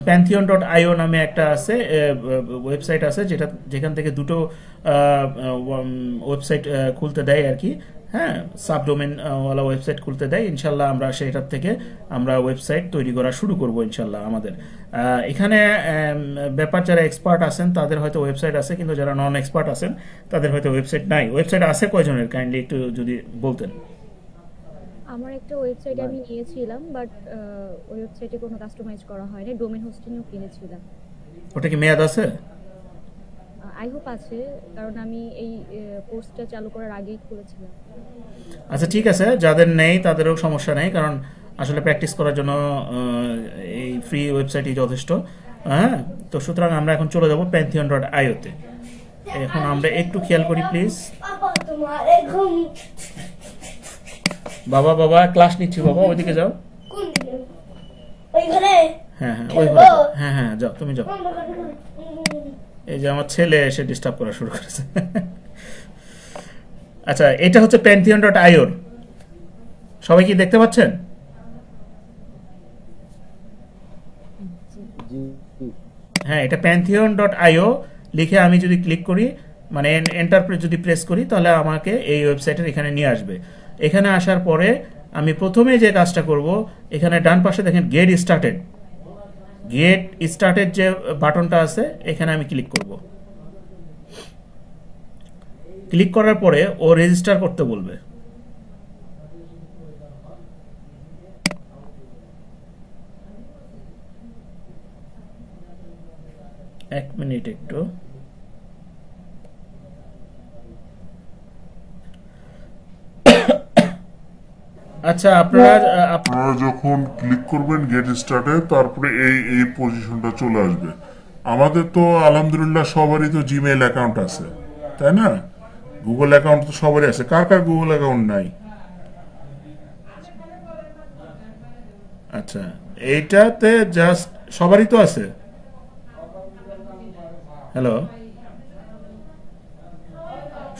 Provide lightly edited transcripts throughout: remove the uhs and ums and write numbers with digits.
pantheon.io নামে একটা আছে ওয়েবসাইট আছে যেখান থেকে দুটো ওয়েবসাইট খুলতে দেয় আর কি। হ্যাঁ, সাবডোমেন ওয়ালা ওয়েবসাইট খুলতে দেয়। ইনশাল্লাহ আমরা সেটার থেকে আমরা ওয়েবসাইট তৈরি করা শুরু করব ইনশাল্লাহ। আমাদের এখানে ব্যাপার যারা এক্সপার্ট আছেন তাদের হয়তো ওয়েবসাইট আছে, কিন্তু যারা নন এক্সপার্ট আছেন তাদের হয়তো ওয়েবসাইট নাই। ওয়েবসাইট আছে কয়জনের কাইন্ডলি একটু যদি বলতেন। আমার একটা ওয়েবসাইট আমি নিয়েছিলাম, বাট ওই ওয়েবসাইটে কোনো কাস্টমাইজ করা হয়নি। ডোমেন হোস্টিংও কিনেছিলাম। ওটা কি মেয়াদ আছে? আই হোপ আছে, কারণ আমি এই কোর্সটা চালু করার আগেই খুলেছিলাম। আচ্ছা ঠিক আছে, যাদের নেই তাদেরও সমস্যা নেই, কারণ আসলে প্র্যাকটিস করার জন্য এই ফ্রি ওয়েবসাইটই যথেষ্ট। হ্যাঁ, তো সুতরাং আমরা এখন চলে যাব pantheon.io তে। এখন আমরা একটু খেয়াল করি প্লিজ। বাবা বাবা ক্লাস নিচ্ছি বাবা, ওইদিকে যাও। হ্যাঁ হ্যাঁ ওই ঘরে, হ্যাঁ হ্যাঁ যাও, তুমি যাও। এই যে আমার ছেলে এসে ডিস্টার্ব করা শুরু করেছে। আচ্ছা, এটা হচ্ছে pantheon.io। সবাই কি দেখতে পাচ্ছেন? হ্যাঁ, এটা pantheon.io লিখে আমি যদি ক্লিক করি, মানে এন্টার যদি প্রেস করি, তাহলে আমাকে এই ওয়েবসাইটের এখানে নিয়ে আসবে। এখানে আসার পরে আমি প্রথমে যে কাজটা করব, এখানে ডান পাশে দেখেন গেট স্টার্টেড যে বাটনটা আছে, এখানে আমি ক্লিক করব। ক্লিক করার পরে ও রেজিস্টার করতে বলবে। এক মিনিট একটু। আচ্ছা, আপনারা যখন ক্লিক করবেন গেট স্টার্টে, তারপরে এই পজিশনটা চলে আসবে। আমাদের তো আলহামদুলিল্লাহ সবারই তো জিমেইল অ্যাকাউন্ট আছে, তাই না? গুগল অ্যাকাউন্ট তো সবারই আছে। কার কার গুগল অ্যাকাউন্ট নাই? আচ্ছা, এইটাতে জাস্ট সবারই তো আছে। হ্যালো,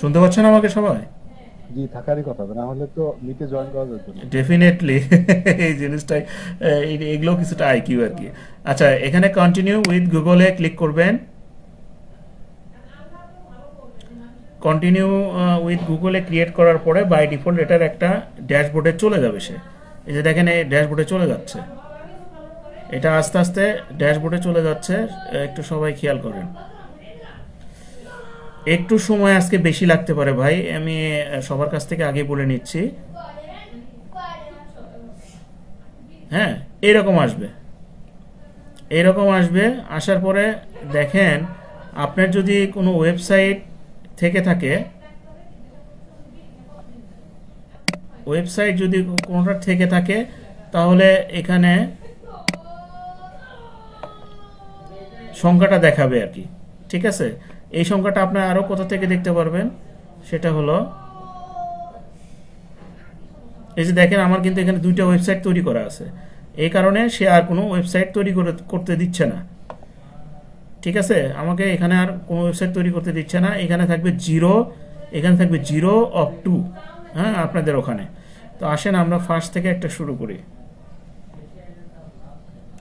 শুনতে পাচ্ছেন আমাকে সবাই? জি, থাকারই কথা, না হলে তো মিটে জয়েন করা যেত না। ডেফিনেটলি এই জিনিসটাই, এগুলো কিছুটা আইকিউ আর কি। আচ্ছা, এখানে কন্টিনিউ উইথ গুগলে ক্লিক করবেন। কন্টিনিউ উইথ গুগলে ক্রিয়েট করার পরে বাই ডিফল্ট এটার একটা ড্যাশবোর্ডে চলে যাবে সে। এই যে দেখেন, এই ড্যাশবোর্ডে চলে যাচ্ছে। এটা আস্তে আস্তে ড্যাশবোর্ডে চলে যাচ্ছে, একটু সবাই খেয়াল করেন। একটু সময় আজকে বেশি লাগতে পারে ভাই, আমি সবার কাছ থেকে আগে বলে নিচ্ছি। হ্যাঁ, এইরকম আসবে। আসার পরে দেখেন, আপনার যদি কোনো ওয়েবসাইট থেকে থাকে, কোনোটা থেকে থাকে, তাহলে এখানে সংখ্যাটা দেখাবে আর কি। ঠিক আছে, এই সংখ্যাটা আপনি আরো কোথা থেকে দেখতে পারবেন, সেটা হলো এই যে দেখেন, আমার কিন্তু এখানে দুইটা ওয়েবসাইট তৈরি করা আছে। এই কারণে সে আর কোনো ওয়েবসাইট তৈরি করতে দিচ্ছে না। ঠিক আছে, আমাকে এখানে আর কোনো ওয়েবসাইট তৈরি করতে দিচ্ছে না। এখানে থাকবে 0, এখানে থাকবে 0 of 2। হ্যাঁ, আপনাদের ওখানে। তো আসেন আমরা ফার্স্ট থেকে একটা শুরু করি।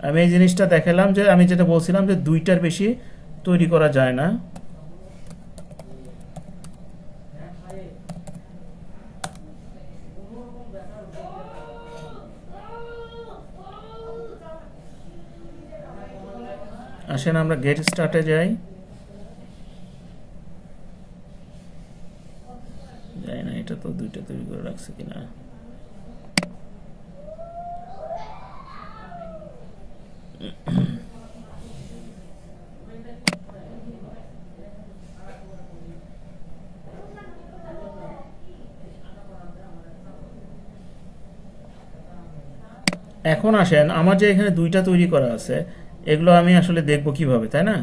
আমি এই জিনিসটা দেখালাম যে আমি যেটা বলছিলাম যে দুইটার বেশি তৈরি করা যায় না। আসেন আমরা গেট স্টার্টে যাই না, এটা তো দুইটা তৈরি করে রাখছে কিনা। এখন আসেন, আমার যে এখানে দুইটা তৈরি করা আছে, এগুলো আমি আসলে দেখব কিভাবে, তাই না?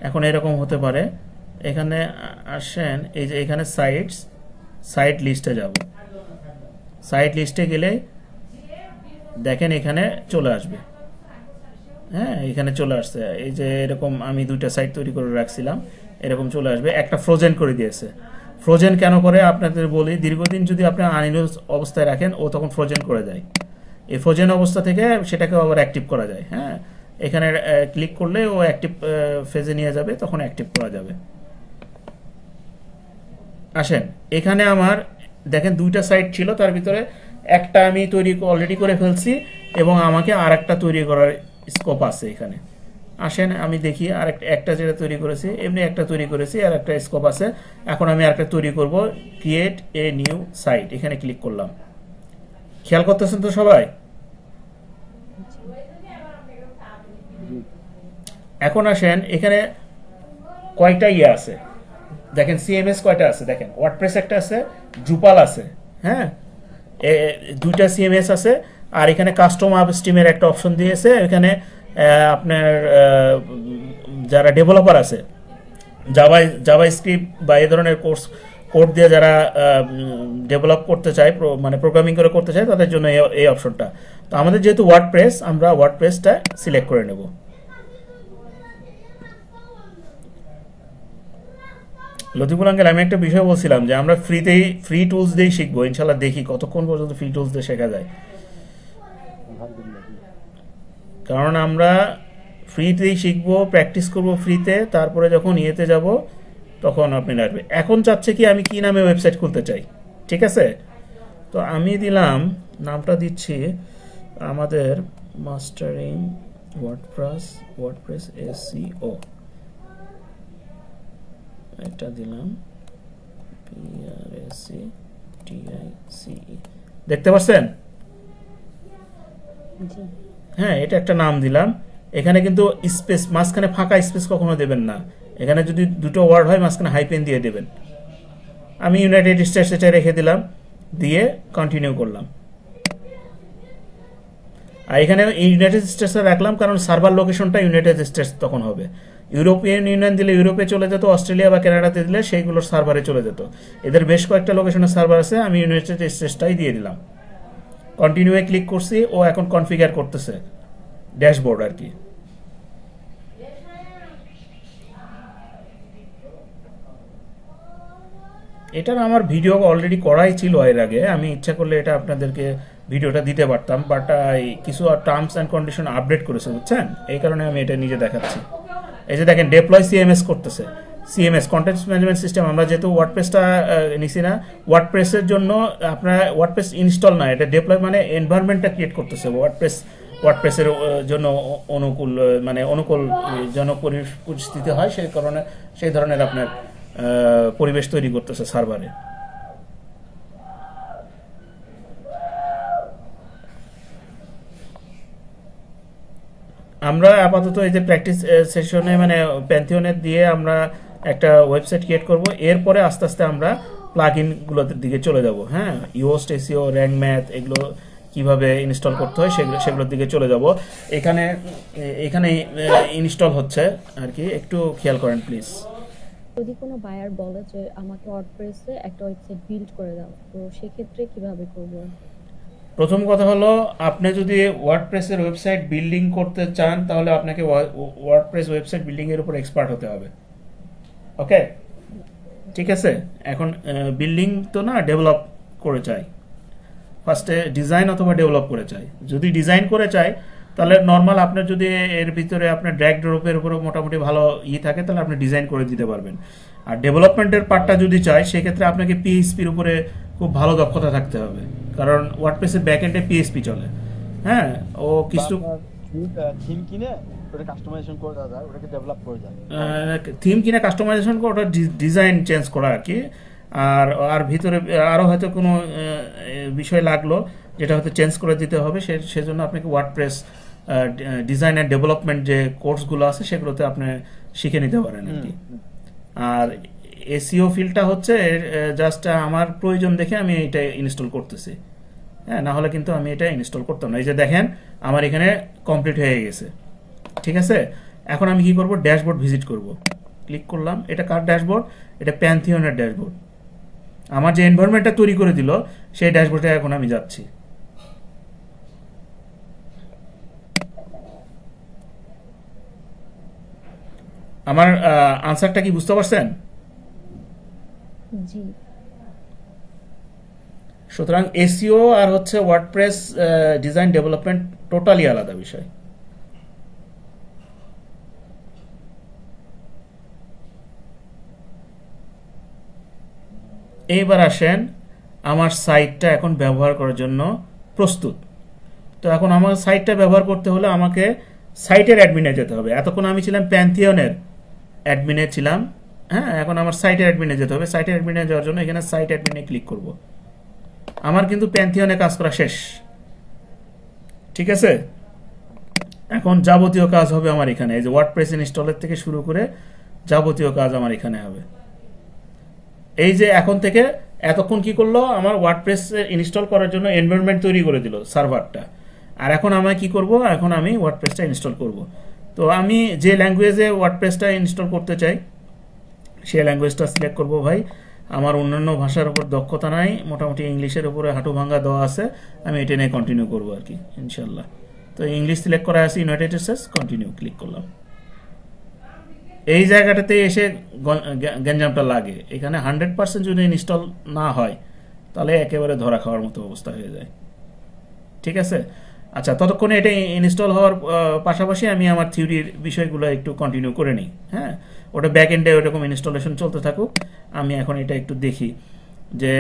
এখন এরকম হতে পারে। এখানে আসেন, এই যে এখানে সাইট লিস্টে যাব। সাইট লিস্টে গেলে দেখেন এখানে চলে আসবে। হ্যাঁ, এখানে চলে আসছে। এই যে এরকম আমি দুইটা সাইট তৈরি করে রাখছিলাম, এরকম চলে আসবে। একটা ফ্রোজেন করে দিয়েছে। ফ্রোজেন কেন করে আপনাদের বলি, দীর্ঘদিন যদি আপনি আনইউজ অবস্থায় রাখেন, ও তখন ফ্রোজেন করে দেয়। এই ফ্রোজেন অবস্থা থেকে সেটাকে আবার অ্যাক্টিভ করা যায়। হ্যাঁ, এখানে ক্লিক করলে ও অ্যাক্টিভ ফেজে নিয়ে যাবে, তখন অ্যাক্টিভ করা যাবে। আসেন এখানে আমার দেখেন দুইটা সাইট ছিল, তার ভিতরে একটা আমি অলরেডি করে ফেলছি এবং আমাকে আর একটা তৈরি করার স্কোপ আছে এখানে। আসেন আমি দেখি আর একটা যেটা তৈরি করেছি, এমনি একটা তৈরি করেছি আর একটা স্কোপ আছে। এখন আমি আরেকটা তৈরি করব, ক্রিয়েট এ নিউ সাইট, এখানে ক্লিক করলাম। খেয়াল করতেছেন তো সবাই? এখন আসেন এখানে কয়টা ইয়ে আছে দেখেন, সিএমএস কয়টা আছে দেখেন, ওয়ার্ডপ্রেস একটা আছে, ড্রুপাল আছে, হ্যাঁ দুইটা সিএমএস আছে, আর এখানে কাস্টম আপস্ট্রিমের একটা অপশন দিয়েছে। এখানে আপনার যারা ডেভেলপার আছে, জাভা স্ক্রিপ্ট বা এই ধরনের কোড দিয়ে যারা ডেভেলপ করতে চায়, মানে প্রোগ্রামিং করে করতে চায়, তাদের জন্য এই অপশনটা। তো আমাদের যেহেতু ওয়ার্ডপ্রেস, আমরা ওয়ার্ডপ্রেসটা সিলেক্ট করে নেব। লতিফুল আঙ্কেল, আমি একটা বিষয় বলছিলাম যে আমরা ফ্রি টুলস দিয়েই শিখবো ইনশাল্লাহ, দেখি কতক্ষণ পর্যন্ত ফ্রি টুলস দিয়ে শেখা যায়। কারণ আমরা ফ্রিতেই শিখবো, প্র্যাকটিস করব ফ্রিতে, তারপরে যখন ইয়েতে যাব তখন আপনি লাগবে। এখন চাচ্ছে কি আমি কি নামে ওয়েবসাইট খুলতে চাই, ঠিক আছে? তো আমি দিলাম, নামটা দিচ্ছি আমাদের মাস্টারিং ওয়ার্ডপ্রেস এসইও, এটা দিলাম PRACTICE, দেখতে পাচ্ছেন? হ্যাঁ, এটা একটা নাম দিলাম। এখানে কিন্তু স্পেস, মাঝখানে ফাঁকা স্পেস কখনো দেবেন না। এখানে যদি দুটো ওয়ার্ড হয় মাঝখানে হাইপেন দিয়ে দেবেন। আমি ইউনাইটেড স্টেটস এটা রেখে দিলাম, দিয়ে কন্টিনিউ করলাম। আর এখানে ইউনাইটেড স্টেটস রাখলাম কারণ সার্ভার লোকেশনটা ইউনাইটেড স্টেটস তখন হবে। ইউরোপিয়ান ইউনিয়ন দিলে ইউরোপে চলে যেত, অস্ট্রেলিয়া বা কানাডাতে দিলে সেইগুলোর সার্ভারে চলে যেত। এদের বেশ কয়েকটা লোকেশনের সার্ভার আছে, আমি ইউনাইটেড স্টেটসটাই দিয়ে দিলাম। কন্টিনিউয়ে ক্লিক করছি, ও এখন কনফিগার করতেছে ড্যাশবোর্ড আর কি। এটার আমার ভিডিও অলরেডি করাই ছিল এর আগে, আমি ইচ্ছা করলে এটা আপনাদেরকে ভিডিওটা দিতে পারতাম, বাট কিছু টার্মস অ্যান্ড কন্ডিশন আপডেট করেছে, বুঝছেন? এই কারণে আমি এটা নিজে দেখাচ্ছি। এই যে দেখেন ডেপ্লয় সিএমএস করতেছে, সিএমএস কন্টেন্ট ম্যানেজমেন্ট সিস্টেম। আমরা যেহেতু ওয়ার্ডপ্রেসটা নিছি না, ওয়ার্ডপ্রেসের জন্য আপনার ওয়ার্ডপ্রেস ইনস্টল না, এটা ডেপ্লয় মানে এনভায়রনমেন্টটা ক্রিয়েট করতেছে ওয়ার্ডপ্রেসের জন্য অনুকূল যেন পরিস্থিতি হয়, সেই কারণে সেই ধরনের আপনার পরিবেশ তৈরি করতেছে সার্ভারে। আমরা আপাতত এই যে প্র্যাকটিস সেশনে মানে প্যান্থিয়নের দিয়ে আমরা একটা ওয়েবসাইট ক্রিয়েট করব, এরপরে আস্তে আস্তে আমরা প্লাগইন গুলোর দিকে চলে যাব। হ্যাঁ, ইউহোস্ট, এসইও, র্যাঙ্ক ম্যাথ এগুলো কিভাবে ইনস্টল করতে হয় সেগুলোর দিকে চলে যাব। এখানে ইনস্টল হচ্ছে আর কি, একটু খেয়াল করেন প্লিজ। যদি কোনো বায়ার বলে যে আমাকে ওয়ার্ডপ্রেসে একটা ওয়েবসাইট বিল্ড করে দাও, তো সেক্ষেত্রে কিভাবে করব? প্রথম কথা হলো, আপনি যদি ওয়ার্ডপ্রেসের ওয়েবসাইট বিল্ডিং করতে চান তাহলে আপনাকে ওয়ার্ডপ্রেস ওয়েবসাইট বিল্ডিং এর উপর এক্সপার্ট হতে হবে। ওকে, ঠিক আছে? এখন বিল্ডিং তো না, ডেভেলপ করে চাই, ফার্স্টে ডিজাইন অথবা ডেভেলপ করে চাই। যদি ডিজাইন করে চাই তাহলে নর্মাল আপনার যদি এর ভিতরে আপনার ড্র্যাগ ড্রপের উপরে মোটামুটি ভালো থাকে তাহলে আপনি ডিজাইন করে দিতে পারবেন। আর ডেভেলপমেন্টের পার্টটা যদি চাই সেক্ষেত্রে আপনাকে পিএইচপির উপরে খুব ভালো দক্ষতা থাকতে হবে, কারণ ওয়ার্ডপ্রেসের ব্যাকএন্ডে পিএইচপি চলে। হ্যাঁ, ও কিছু থিম কিনে ওটা কাস্টমাইজেশন করে দেওয়া যায়, ওটাকে ডেভেলপ করে যায়। থিম কিনে কাস্টমাইজেশন করে ওটা ডিজাইন চেঞ্জ করা আর কি। আর ভিতরে আরো হয়তো কোনো বিষয় লাগলো যেটা হয়তো চেঞ্জ করে দিতে হবে, সেজন্য আপনাকে ওয়ার্ডপ্রেস ডিজাইন অ্যান্ড ডেভেলপমেন্ট যে কোর্সগুলো আছে সেগুলোতে আপনি শিখে নিতে পারেন আর কি। আর এসইও ফিল্ডটা হচ্ছে জাস্ট আমার প্রয়োজন দেখে আমি এটা ইনস্টল করতেছি। হ্যাঁ, না হলে কিন্তু আমি এটা ইনস্টল করতাম না। এই যে দেখেন আমার এখানে কমপ্লিট হয়ে গেছে, ঠিক আছে? এখন আমি কি করব, ড্যাশবোর্ড ভিজিট করব। ক্লিক করলাম, এটা কার ড্যাশবোর্ড? এটা প্যান্থিয়নের ড্যাশবোর্ড। আমার যে এনভায়রনমেন্টটা তৈরি করে দিল সেই ড্যাশবোর্ডে এখন আমি যাচ্ছি। আমার আনসারটা কি বুঝতে পারছেন? জি। সুতরাং এসইও আর হচ্ছে ওয়ার্ডপ্রেস ডিজাইন ডেভেলপমেন্ট টোটালি আলাদা বিষয়। এইবার আসেন আমার সাইটটা এখন ব্যবহার করার জন্য প্রস্তুত। তো এখন আমার সাইটটা ব্যবহার করতে হলে আমাকে সাইটের অ্যাডমিনে যেতে হবে। এতক্ষণ আমি ছিলাম প্যান্থিয়নের অ্যাডমিনে ছিলাম, হ্যাঁ, এখন আমার সাইটের অ্যাডমিনে যেতে হবে। সাইটের অ্যাডমিনে যাওয়ার জন্য এখানে সাইট অ্যাডমিনে ক্লিক করব। আমার কিন্তু প্যান্থিয়নে কাজ করা শেষ, ঠিক আছে। এখন যাবতীয় কাজ হবে আমার এখানে, এই যে ওয়ার্ডপ্রেস ইনস্টলের থেকে শুরু করে যাবতীয় কাজ আমার এখানে হবে। এই যে এখন থেকে এতক্ষণ কি করলো, আমার ওয়ার্ডপ্রেস ইনস্টল করার জন্য এনভায়রনমেন্ট তৈরি করে দিল সার্ভারটা। আর এখন আমি কি করব, এখন আমি ওয়ার্ডপ্রেসটা ইনস্টল করব। তো আমি যে ল্যাঙ্গুয়েজে ওয়ার্ডপ্রেসটা ইনস্টল করতে চাই সেই ল্যাঙ্গুয়েজটা সিলেক্ট করব। ভাই আমার অন্যান্য ভাষার উপর দক্ষতা নাই, মোটামুটি ইংলিশের উপরে হাঁটু ভাঙ্গা দেওয়া আছে, আমি এটা নিয়ে কন্টিনিউ করবো আর কি ইনশাল্লাহ। তো ইংলিশ সিলেক্ট করা আছে, ইউনাইটেড স্টেটস, কন্টিনিউ ক্লিক করলাম। এই জায়গাটাতে এসে গ্যাঞ্জামটা লাগে। এখানে 100% যদি ইনস্টল না হয় তাহলে একেবারে ধরা খাওয়ার মতো অবস্থা হয়ে যায়, ঠিক আছে। আচ্ছা, ততক্ষণে এটা ইনস্টল হওয়ার পাশাপাশি আমি আমার থিওরির বিষয়গুলো একটু কন্টিনিউ করে নিই। হ্যাঁ, ওটা ব্যাক এন্ডে ওরকম ইনস্টলেশন চলতে থাকুক। আমি এখন এটা একটু দেখি যে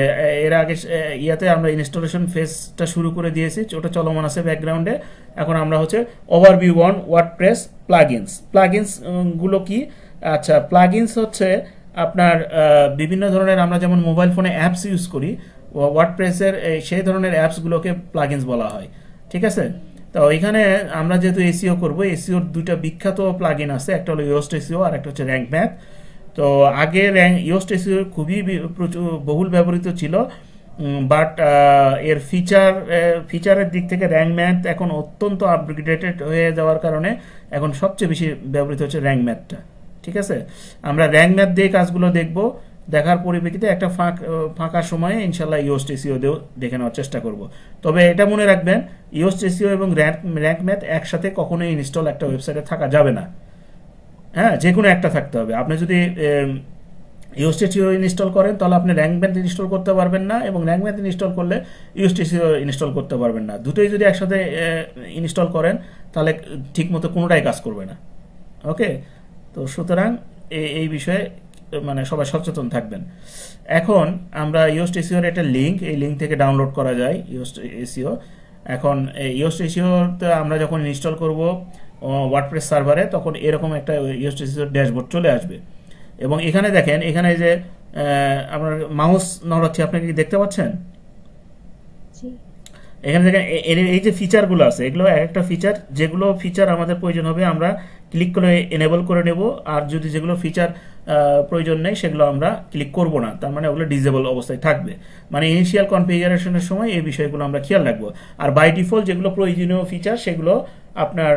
এর আগে ইয়াতে আমরা ইনস্টলেশন ফেজটা শুরু করে দিয়েছি, ওটা চলমান আছে ব্যাকগ্রাউন্ডে। এখন আমরা হচ্ছে overview on WordPress plugins. Plugins গুলো কি? আচ্ছা, প্লাগইনস হচ্ছে আপনার বিভিন্ন ধরনের, আমরা যেমন মোবাইল ফোনে অ্যাপস ইউজ করি, ওয়ার্ডপ্রেসের সেই ধরনের অ্যাপসগুলোকে প্লাগইনস বলা হয়, ঠিক আছে। তো এখানে আমরা যেহেতু এসইও করব, এসইওর দুইটা বিখ্যাত প্লাগইন আছে, একটা হলো ইয়োস্ট এসইও আর একটা হচ্ছে র্যাঙ্ক ম্যাথ। তো আগে ইয়োস্ট এসইও খুবই প্রচুর বহুল ব্যবহৃত ছিল, বাট এর ফিচারের দিক থেকে র্যাঙ্ক ম্যাথ এখন অত্যন্ত আপগ্রেডেড হয়ে যাওয়ার কারণে এখন সবচেয়ে বেশি ব্যবহৃত হচ্ছে র্যাঙ্ক ম্যাথটা, ঠিক আছে। আমরা র্যাঙ্ক ম্যাথ দিয়ে কাজগুলো দেখব, দেখার পরিপ্রেক্ষিতে একটা ফাঁকা সময়ে ইনশাল্লাহ ইয়োস্ট এসইও দিয়েও দেখে নেওয়ার চেষ্টা করব। তবে এটা মনে রাখবেন, ইয়োস্ট এসইও এবং র্যাঙ্ক ম্যাথ একসাথে কখনোই ইনস্টল একটা ওয়েবসাইটে থাকা যাবে না। হ্যাঁ, যে কোনো একটা থাকতে হবে। আপনি যদি ইয়োস্ট এসইও ইনস্টল করেন তাহলে আপনি র্যাঙ্ক ম্যাথ ইনস্টল করতে পারবেন না, এবং র্যাঙ্ক ম্যাথ ইনস্টল করলে ইয়োস্ট এসইও ইনস্টল করতে পারবেন না। দুটোই যদি একসাথে ইনস্টল করেন তাহলে ঠিকমতো কোনোটাই কাজ করবে না। ওকে, তো সুতরাং এই বিষয়ে মানে সবাই সচেতন থাকবেন। এখন আমরা ইয়োস্ট এসইওর একটা লিঙ্ক, এই লিঙ্ক থেকে ডাউনলোড করা যায় ইয়োস্ট এসইও। এখন ইয়োস্ট এসইওতে আমরা যখন ইনস্টল করব ওয়ার্ডপ্রেস সার্ভারে, তখন এরকম একটা ইয়োস্ট এসইওর ড্যাশবোর্ড চলে আসবে। এবং এখানে দেখেন, এখানে যে আপনার মাউস নড়াচ্ছি, আপনি কি দেখতে পাচ্ছেন? এখানে দেখেন এই যে ফিচারগুলো আছে, এগুলো এক একটা ফিচার, যেগুলো ফিচার আমাদের প্রয়োজন হবে আমরা ক্লিক করে এনেবল করে নেব, আর যদি যেগুলো ফিচার প্রয়োজন নেই সেগুলো আমরা ক্লিক করব না, তার মানে ওগুলো ডিসেবল অবস্থায় থাকবে। মানে ইনিশিয়াল কনফিগারেশনের সময় এই বিষয়গুলো আমরা খেয়াল রাখবো। আর বাই ডিফল্ট যেগুলো প্রয়োজনীয় ফিচার সেগুলো আপনার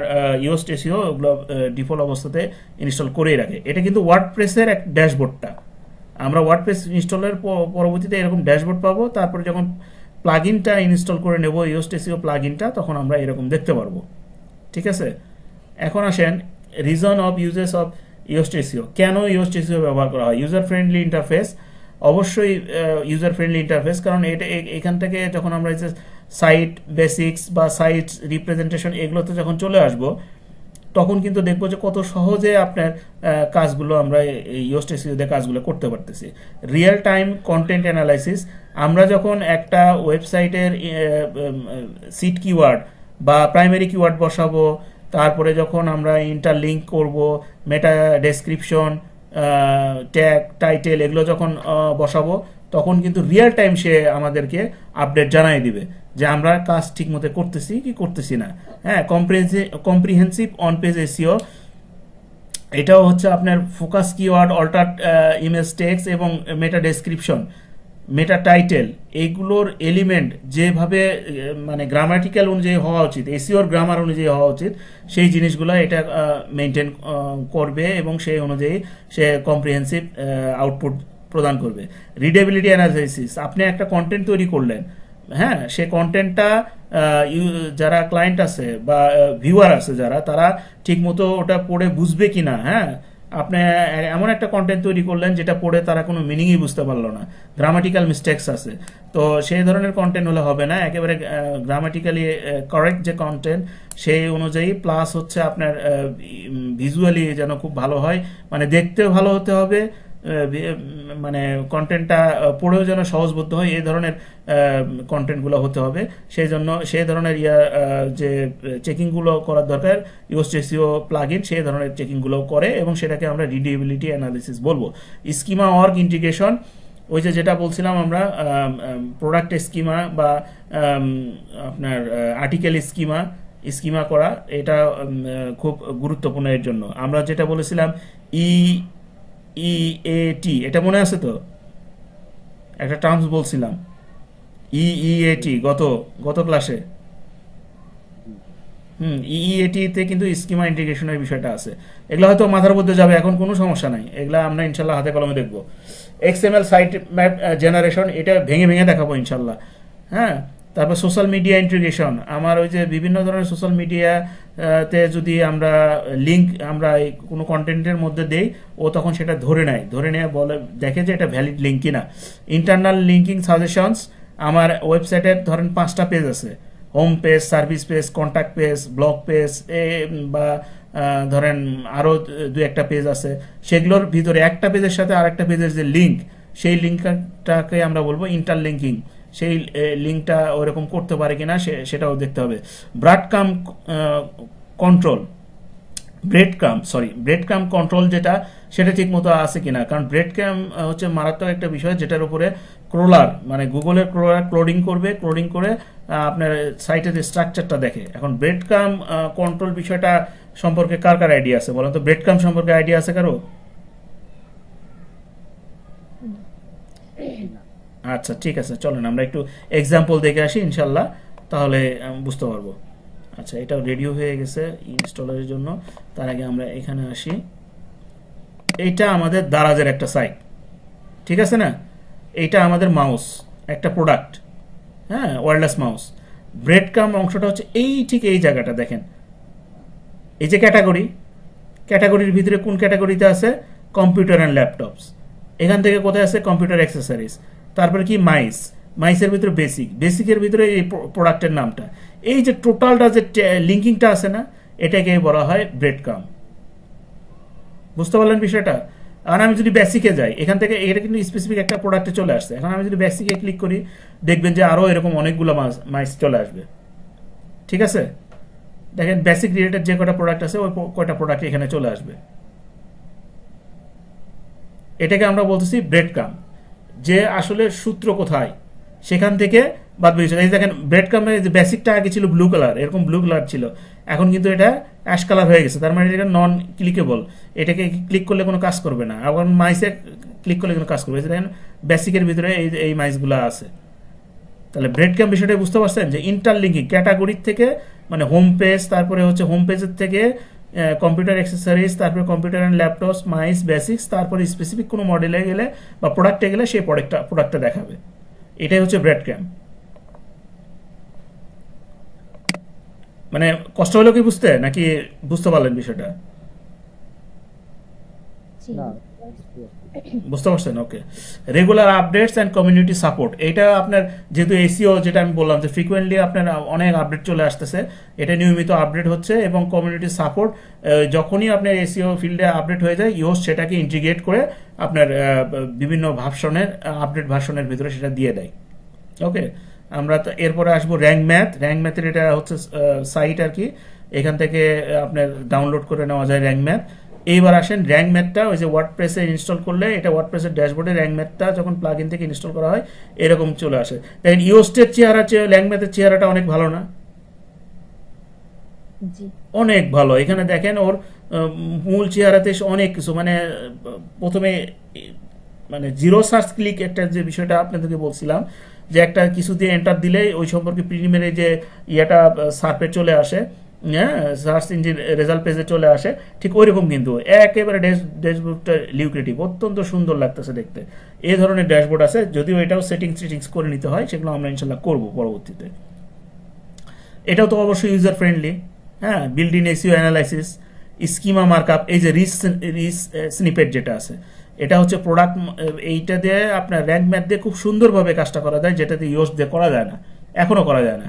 ইয়োস্ট এসইও ওগুলো ডিফল্ট অবস্থাতে ইনস্টল করেই রাখে। এটা কিন্তু ওয়ার্ডপ্রেসের এক ড্যাশবোর্ডটা। আমরা ওয়ার্ডপ্রেস ইনস্টলের পরবর্তীতে এরকম ড্যাশবোর্ড পাবো, তারপরে যখন প্লাগইনটা ইনস্টল করে নেব ইয়োস্ট এসইও প্লাগইনটা, তখন আমরা এরকম দেখতে পারবো, ঠিক আছে। এখন আসেন reason of usages of Yoast SEO. কেন ইয়োস্ট এসইও ব্যবহার করা হয়? ইউজার ফ্রেন্ডলি ইন্টারফেস, অবশ্যই ইউজার ফ্রেন্ডলি ইন্টারফেস, কারণ এটা এখান থেকে যখন আমরা সাইট বেসিক্স বা সাইট রিপ্রেজেন্টেশন এগুলোতে যখন চলে আসব, তখন কিন্তু দেখবো যে কত সহজে আপনার কাজগুলো আমরা ইয়োস্ট এসইও দিয়ে কাজগুলো করতে পারতেছি। রিয়েল টাইম কন্টেন্ট অ্যানালাইসিস, আমরা যখন একটা ওয়েবসাইটের সিট কিওয়ার্ড বা প্রাইমারি কিওয়ার্ড বসাবো, তারপরে যখন আমরা ইন্টারলিঙ্ক করব, মেটা ডেসক্রিপশন, ট্যাগ, টাইটেল এগুলো যখন বসাবো, তখন কিন্তু রিয়েল টাইম সে আমাদেরকে আপডেট জানাই দিবে যে আমরা কাজ ঠিক মতো করতেছি কি করতেছি না। হ্যাঁ, কম্প্রিহেন্সিভ অন পেজ এসইও, এটাও হচ্ছে আপনার focus keyword, alter image text এবং মেটা ডেসক্রিপশন, মেটা টাইটেল, এইগুলোর এলিমেন্ট যেভাবে মানে গ্রামাটিক্যাল অনুযায়ী হওয়া উচিত, এসইওর গ্রামার অনুযায়ী হওয়া উচিত, সেই জিনিসগুলো এটা মেনটেন করবে এবং সেই অনুযায়ী সে কম্প্রিহেন্সিভ আউটপুট প্রদান করবে। রিডেবিলিটি অ্যানালাইসিস, আপনি একটা কন্টেন্ট তৈরি করলেন, হ্যাঁ, সে কন্টেন্টটা যারা ক্লায়েন্ট আছে বা ভিউয়ার আছে যারা, তারা ঠিক মতো ওটা পড়ে বুঝবে কিনা। হ্যাঁ, আপনি এমন একটা কন্টেন্ট তৈরি করলেন যেটা পড়ে তারা কোনো মিনিংই বুঝতে পারলো না, গ্রামাটিক্যাল মিস্টেক্স আছে, তো সেই ধরনের কন্টেন্ট হলে হবে না। একেবারে গ্রামাটিক্যালি কারেক্ট যে কন্টেন্ট সেই অনুযায়ী, প্লাস হচ্ছে আপনার ভিজুয়ালি যেন খুব ভালো হয়, মানে দেখতেও ভালো হতে হবে, মানে কন্টেন্টটা পড়েও যেন সহজবোধ্য হয় এই ধরনের কন্টেন্টগুলো হতে হবে। সেই ধরনের যে চেকিংগুলো করার দরকার ইউএস এসইও প্লাগইন সেই ধরনের চেকিংগুলো করে এবং সেটাকে আমরা রিডিউবিলিটি অ্যানালিসিস বলবো। স্কিমা অর্গ ইন্টিগ্রেশন, ওই যেটা বলছিলাম আমরা প্রোডাক্ট স্কিমা বা আপনার আর্টিকেল স্কিমা করা, এটা খুব গুরুত্বপূর্ণ এর জন্য। আমরা যেটা বলেছিলাম EEAT, এটা মনে আছে তো, একটা টার্মস বলছিলাম EEAT গত ক্লাসে। EEAT তে কিন্তু স্কিমা ইন্টিগ্রেশনের বিষয়টা আছে। এগুলো হয়তো মাথার মধ্যে যাবে, এখন কোনো সমস্যা নাই, এগুলা আমরা ইনশাল্লাহ হাতে কলমে দেখবো। XML সাইট ম্যাপ জেনারেশন, এটা ভেঙে ভেঙে দেখাবো ইনশাল্লাহ। হ্যাঁ, তারপর সোশ্যাল মিডিয়া ইন্টিগ্রেশন, আমার ওই যে বিভিন্ন ধরনের সোশ্যাল মিডিয়াতে যদি আমরা লিঙ্ক আমরা কোনো কন্টেন্টের মধ্যে দেই, ও তখন সেটা ধরে নিয়ে বলে দেখে যে এটা ভ্যালিড লিঙ্ক কিনা। ইন্টারনাল লিঙ্কিং সাজেশনস, আমার ওয়েবসাইটের ধরেন 5টা পেজ আছে, home page, service page, contact page, blog page, বা ধরেন আরও 2-1টা পেজ আছে, সেগুলোর ভিতরে একটা পেজের সাথে আরেকটা পেজের যে লিঙ্ক, সেই লিঙ্কটাকে আমরা বলবো ইন্টারলিঙ্কিং। সেই লিঙ্কটা ওরকম করতে পারে কিনা সেটাও দেখতে হবে। ব্রেড ক্রাম্ব কন্ট্রোল যেটা, সেটা ঠিক মতো আছে কিনা, কারণ ব্রেড ক্রাম্ব হচ্ছে মারাত্মক একটা বিষয় যেটার উপরে ক্রোলার মানে গুগলের ক্লোডিং করে আপনার সাইটের স্ট্রাকচারটা দেখে। এখন ব্রেড ক্রাম্ব কন্ট্রোল বিষয়টা সম্পর্কে কার আইডিয়া আছে বলেন তো? ব্রেড ক্রাম্ব সম্পর্কে আইডিয়া আছে কারো? আচ্ছা ঠিক আছে, চলেন আমরা একটু এক্সাম্পল দেখে আসি ইনশাল্লাহ, তাহলে বুঝতে পারবো। আচ্ছা, এটা রেডিও হয়ে গেছে ইনস্টলারের জন্য। তার আগে আমরা এখানে আসি। এইটা আমাদের দারাজের একটা সাইট, ঠিক আছে না? এইটা আমাদের মাউস, একটা প্রোডাক্ট, হ্যাঁ, ওয়্যারলেস মাউস। ব্রেড ক্রাম্ব অংশটা হচ্ছে ঠিক এই জায়গাটা দেখেন, এই যে ক্যাটাগরির ভিতরে কোন ক্যাটাগরিতে আছে? Computer and laptops. এখান থেকে কোথায় আছে? Computer accessories. তারপরে কি? মাইসের ভিতরে বেসিকের ভিতরে এই প্রোডাক্টের নামটা। এই যে টোটালটা যে লিঙ্কিংটা আছে না, এটাকে বলা হয় ব্রেড ক্রাম্ব। বুঝতে পারলেন বিষয়টা? আর আমি যদি বেসিকে যাই, এখান থেকে এটা কিন্তু স্পেসিফিক একটা প্রোডাক্টে চলে আসছে। এখন আমি যদি বেসিকে ক্লিক করি, দেখবেন যে আরো এরকম অনেকগুলো মাইস চলে আসবে, ঠিক আছে? দেখেন বেসিক রিলেটেড যে কয়টা প্রোডাক্ট আছে, ওই কয়টা প্রোডাক্ট এখানে চলে আসবে। এটাকে আমরা বলতেছি ব্রেড ক্রাম্ব, যে আসলে সূত্র কোথায় সেখান থেকে বাদ বেরিয়েছে। এই দেখেন ব্রেড ক্রাম্বের যে বেসিকটা আগে ছিল ব্লু কালার, এরকম ব্লু কালার ছিল, এখন কিন্তু এটা অ্যাশ কালার হয়ে গেছে। তার মানে এটা নন ক্লিকেবল, এটাকে ক্লিক করলে কোনো কাজ করবে না। আবার মাইসে ক্লিক করলে কোনো কাজ করবে। দেখেন বেসিকের ভিতরে এই মাইসগুলো আছে। তাহলে ব্রেড ক্রাম্ব বিষয়টা বুঝতে পারছেন যে ইন্টারলিঙ্কিং ক্যাটাগরির থেকে, মানে হোম পেজ, তারপরে হচ্ছে হোম পেজের থেকে কম্পিউটার অ্যাক্সেসরিজ, তারপরে কম্পিউটার অ্যান্ড ল্যাপটপস, মাইস, বেসিক্স, তারপরে স্পেসিফিক কোনো মডেলে গেলে বা প্রোডাক্টে গেলে সেই প্রোডাক্টটা দেখাবে। এটাই হচ্ছে ব্রেড ক্রাম্ব। মানে কষ্ট হলো কি বুঝতে, নাকি বুঝতে পারলেন বিষয়টা? না, বুঝতে পারছেন? Okay. Regular updates and community support, এটা আপনার যেহেতু এসইও, যেটা আমি বললাম যে ফ্রিকোয়েন্টলি আপনার অনেক আপডেট চলে আসতেছে, এটা নিয়মিত আপডেট হচ্ছে। এবং কমিউনিটি সাপোর্ট, যখনই আপনার এসইও ফিল্ডে আপডেট হয়ে যায়, ইওস সেটাকে ইন্টিগ্রেট করে আপনার বিভিন্ন আপডেট ভার্সনের ভিতরে সেটা দিয়ে দেয়। ওকে, আমরা তো এরপরে আসবো র্যাঙ্ক ম্যাথের এটা হচ্ছে সাইট আর কি, এখান থেকে আপনার ডাউনলোড করে নেওয়া যায় র্যাঙ্ক ম্যাথ। এইবার আসেন র্যাঙ্ক ম্যাথটা, ওই যে ওয়ার্ডপ্রেসে ইনস্টল করলে, এটা ওয়ার্ডপ্রেসের ড্যাশবোর্ডে র্যাঙ্ক ম্যাথটা যখন প্লাগ ইন থেকে ইনস্টল করা হয় এরকম চলে আসে। দেখেন ইওস্টের র্যাঙ্ক ম্যাথের চেহারাটা অনেক ভালো না? অনেক ভালো। এখানে দেখেন ওর মূল চেহারাতে অনেক কিছু, মানে প্রথমে মানে জিরো সার্চ ক্লিক, একটা যে বিষয়টা আপনাদেরকে বলছিলাম যে একটা কিছু দিয়ে এন্টার দিলে ওই সম্পর্কে প্রিলিমিনারি যে ইয়েটা সার্পে চলে আসে, হ্যাঁ, সার্চ ইঞ্জিন রেজাল্ট পেজে চলে আসে, ঠিক ওইরকম কিন্তু একেবারে ড্যাশবোর্ডটা লিউক্রেটিভ, অত্যন্ত সুন্দর লাগতেছে দেখতে। এই ধরনের ড্যাশবোর্ড আছে, যদিও এটাও সেটিংস করে নিতে হয়, সেগুলো আমরা ইনশাল্লাহ করবো পরবর্তীতে। এটাও তো অবশ্যই ইউজার ফ্রেন্ডলি, হ্যাঁ। Built in SEO analysis, schema markup, এই যে রিস স্নিপেট যেটা আছে, এটা হচ্ছে প্রোডাক্ট, এইটা দিয়ে আপনার র্যাঙ্ক ম্যাথ দিয়ে খুব সুন্দরভাবে কাজটা করা যায়, যেটাতে ইউজ দিয়ে করা যায় না, এখনো করা যায় না।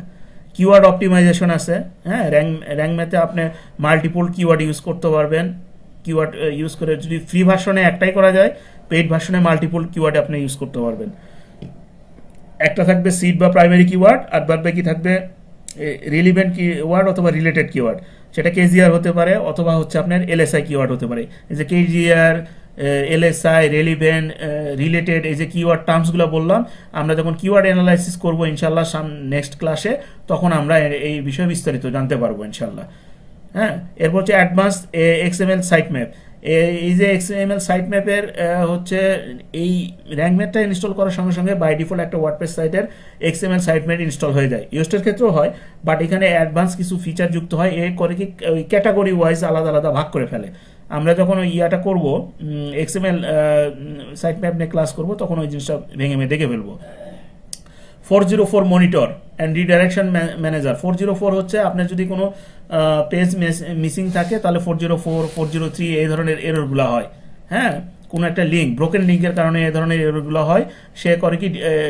কিওয়ার্ড অপটিমাইজেশন আছে, হ্যাঁ। র্যাঙ্ক ম্যাথে আপনি মাল্টিপল কিওয়ার্ড ইউজ করতে পারবেন, কিওয়ার্ড ইউজ করে, যদি ফ্রি ভার্সনে একটাই করা যায়, পেইড ভার্সনে মাল্টিপল কিওয়ার্ড আপনি ইউজ করতে পারবেন। একটা থাকবে সিড বা প্রাইমারি কিওয়ার্ড, আর বাদ বাকি থাকবে রিলিভেন্ট কিওয়ার্ড অথবা রিলেটেড কিওয়ার্ড, সেটা কেজিআর হতে পারে অথবা হচ্ছে আপনার এলএসআই কিওয়ার্ড হতে পারে। এই যে কেজিআর, এলএসআই, রিলিভেন্ট, রিলেটেড, এই যে কিওয়ার্ড টার্মসগুলো বললাম, আমরা যখন কিওয়ার্ড অ্যানালাইসিস করবো ইনশাল্লাহ নেক্সট ক্লাসে, তখন আমরা এই বিষয়ে বিস্তারিত জানতে পারবো ইনশাল্লাহ। হ্যাঁ, এরপর হচ্ছে অ্যাডভান্স এক্সএমএল সাইট ম্যাপ। এই যে এক্সএমএল সাইট ম্যাপের হচ্ছে এই র্যাঙ্ক ম্যাপটা ইনস্টল করার সঙ্গে সঙ্গে বাই ডিফল্ট একটা ওয়ার্ডপ্রেস সাইটের এক্সএমএল সাইট ম্যাপ ইনস্টল হয়ে যায়। ইউস্টের ক্ষেত্রেও হয়, বাট এখানে অ্যাডভান্স কিছু ফিচার যুক্ত হয়। এ করে কি ওই ক্যাটাগরি ওয়াইজ আলাদা আলাদা ভাগ করে ফেলে। আমরা যখন ওই ইয়াটা করবো, এক্সএমএল সাইট ম্যাপ নিয়ে ক্লাস করবো, তখন ওই জিনিসটা ভেঙে দেখে ফেলবো। 404 মনিটর অ্যান্ড রিডাইরেকশন ম্যানেজার। 404 হচ্ছে আপনার যদি কোনো পেজ মিসিং থাকে, তাহলে 404, 403 এই ধরনের এররগুলো হয়। হ্যাঁ, কোনো একটা লিঙ্ক, ব্রোকেন লিঙ্কের কারণে এই ধরনের এররগুলো হয়। সে করে কি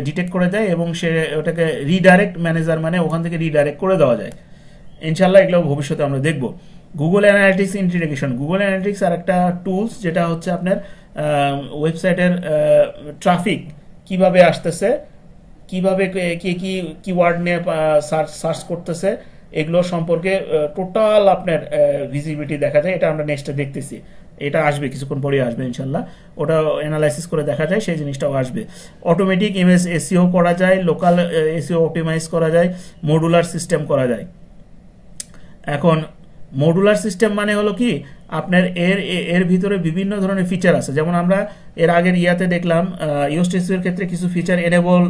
ডিটেক্ট করে দেয় এবং সে ওটাকে রিডাইরেক্ট ম্যানেজার, মানে ওখান থেকে রিডাইরেক্ট করে দেওয়া যায়। ইনশাল্লাহ এগুলো ভবিষ্যতে আমরা দেখব। Google Analytics integration. Google Analytics আর একটা টুলস, যেটা হচ্ছে আপনার ওয়েবসাইটের ট্রাফিক কিভাবে আসতেছে, কিভাবে কি কি কিওয়ার্ড নিয়ে সার্চ করতেছে, এগুলো সম্পর্কে টোটাল আপনার ভিজিবিলিটি দেখা যায়। এটা আমরা নেক্সটে দেখতেছি, এটা আসবে কিছুক্ষণ পরে আসবে ইনশাল্লাহ। ওটা অ্যানালাইসিস করে দেখা যায়, সেই জিনিসটাও আসবে। অটোমেটিক ইমেজ এসইও করা যায়, লোকাল এসইও অপটিমাইজ করা যায়, মডুলার সিস্টেম করা যায়। এখন মডুলার সিস্টেম মানে হলো কি, আপনার এর ভিতরে বিভিন্ন ধরনের ফিচার আছে। যেমন আমরা এর আগের ইয়াতে দেখলাম, ইউস্ট এর ক্ষেত্রে কিছু ফিচার এনেবল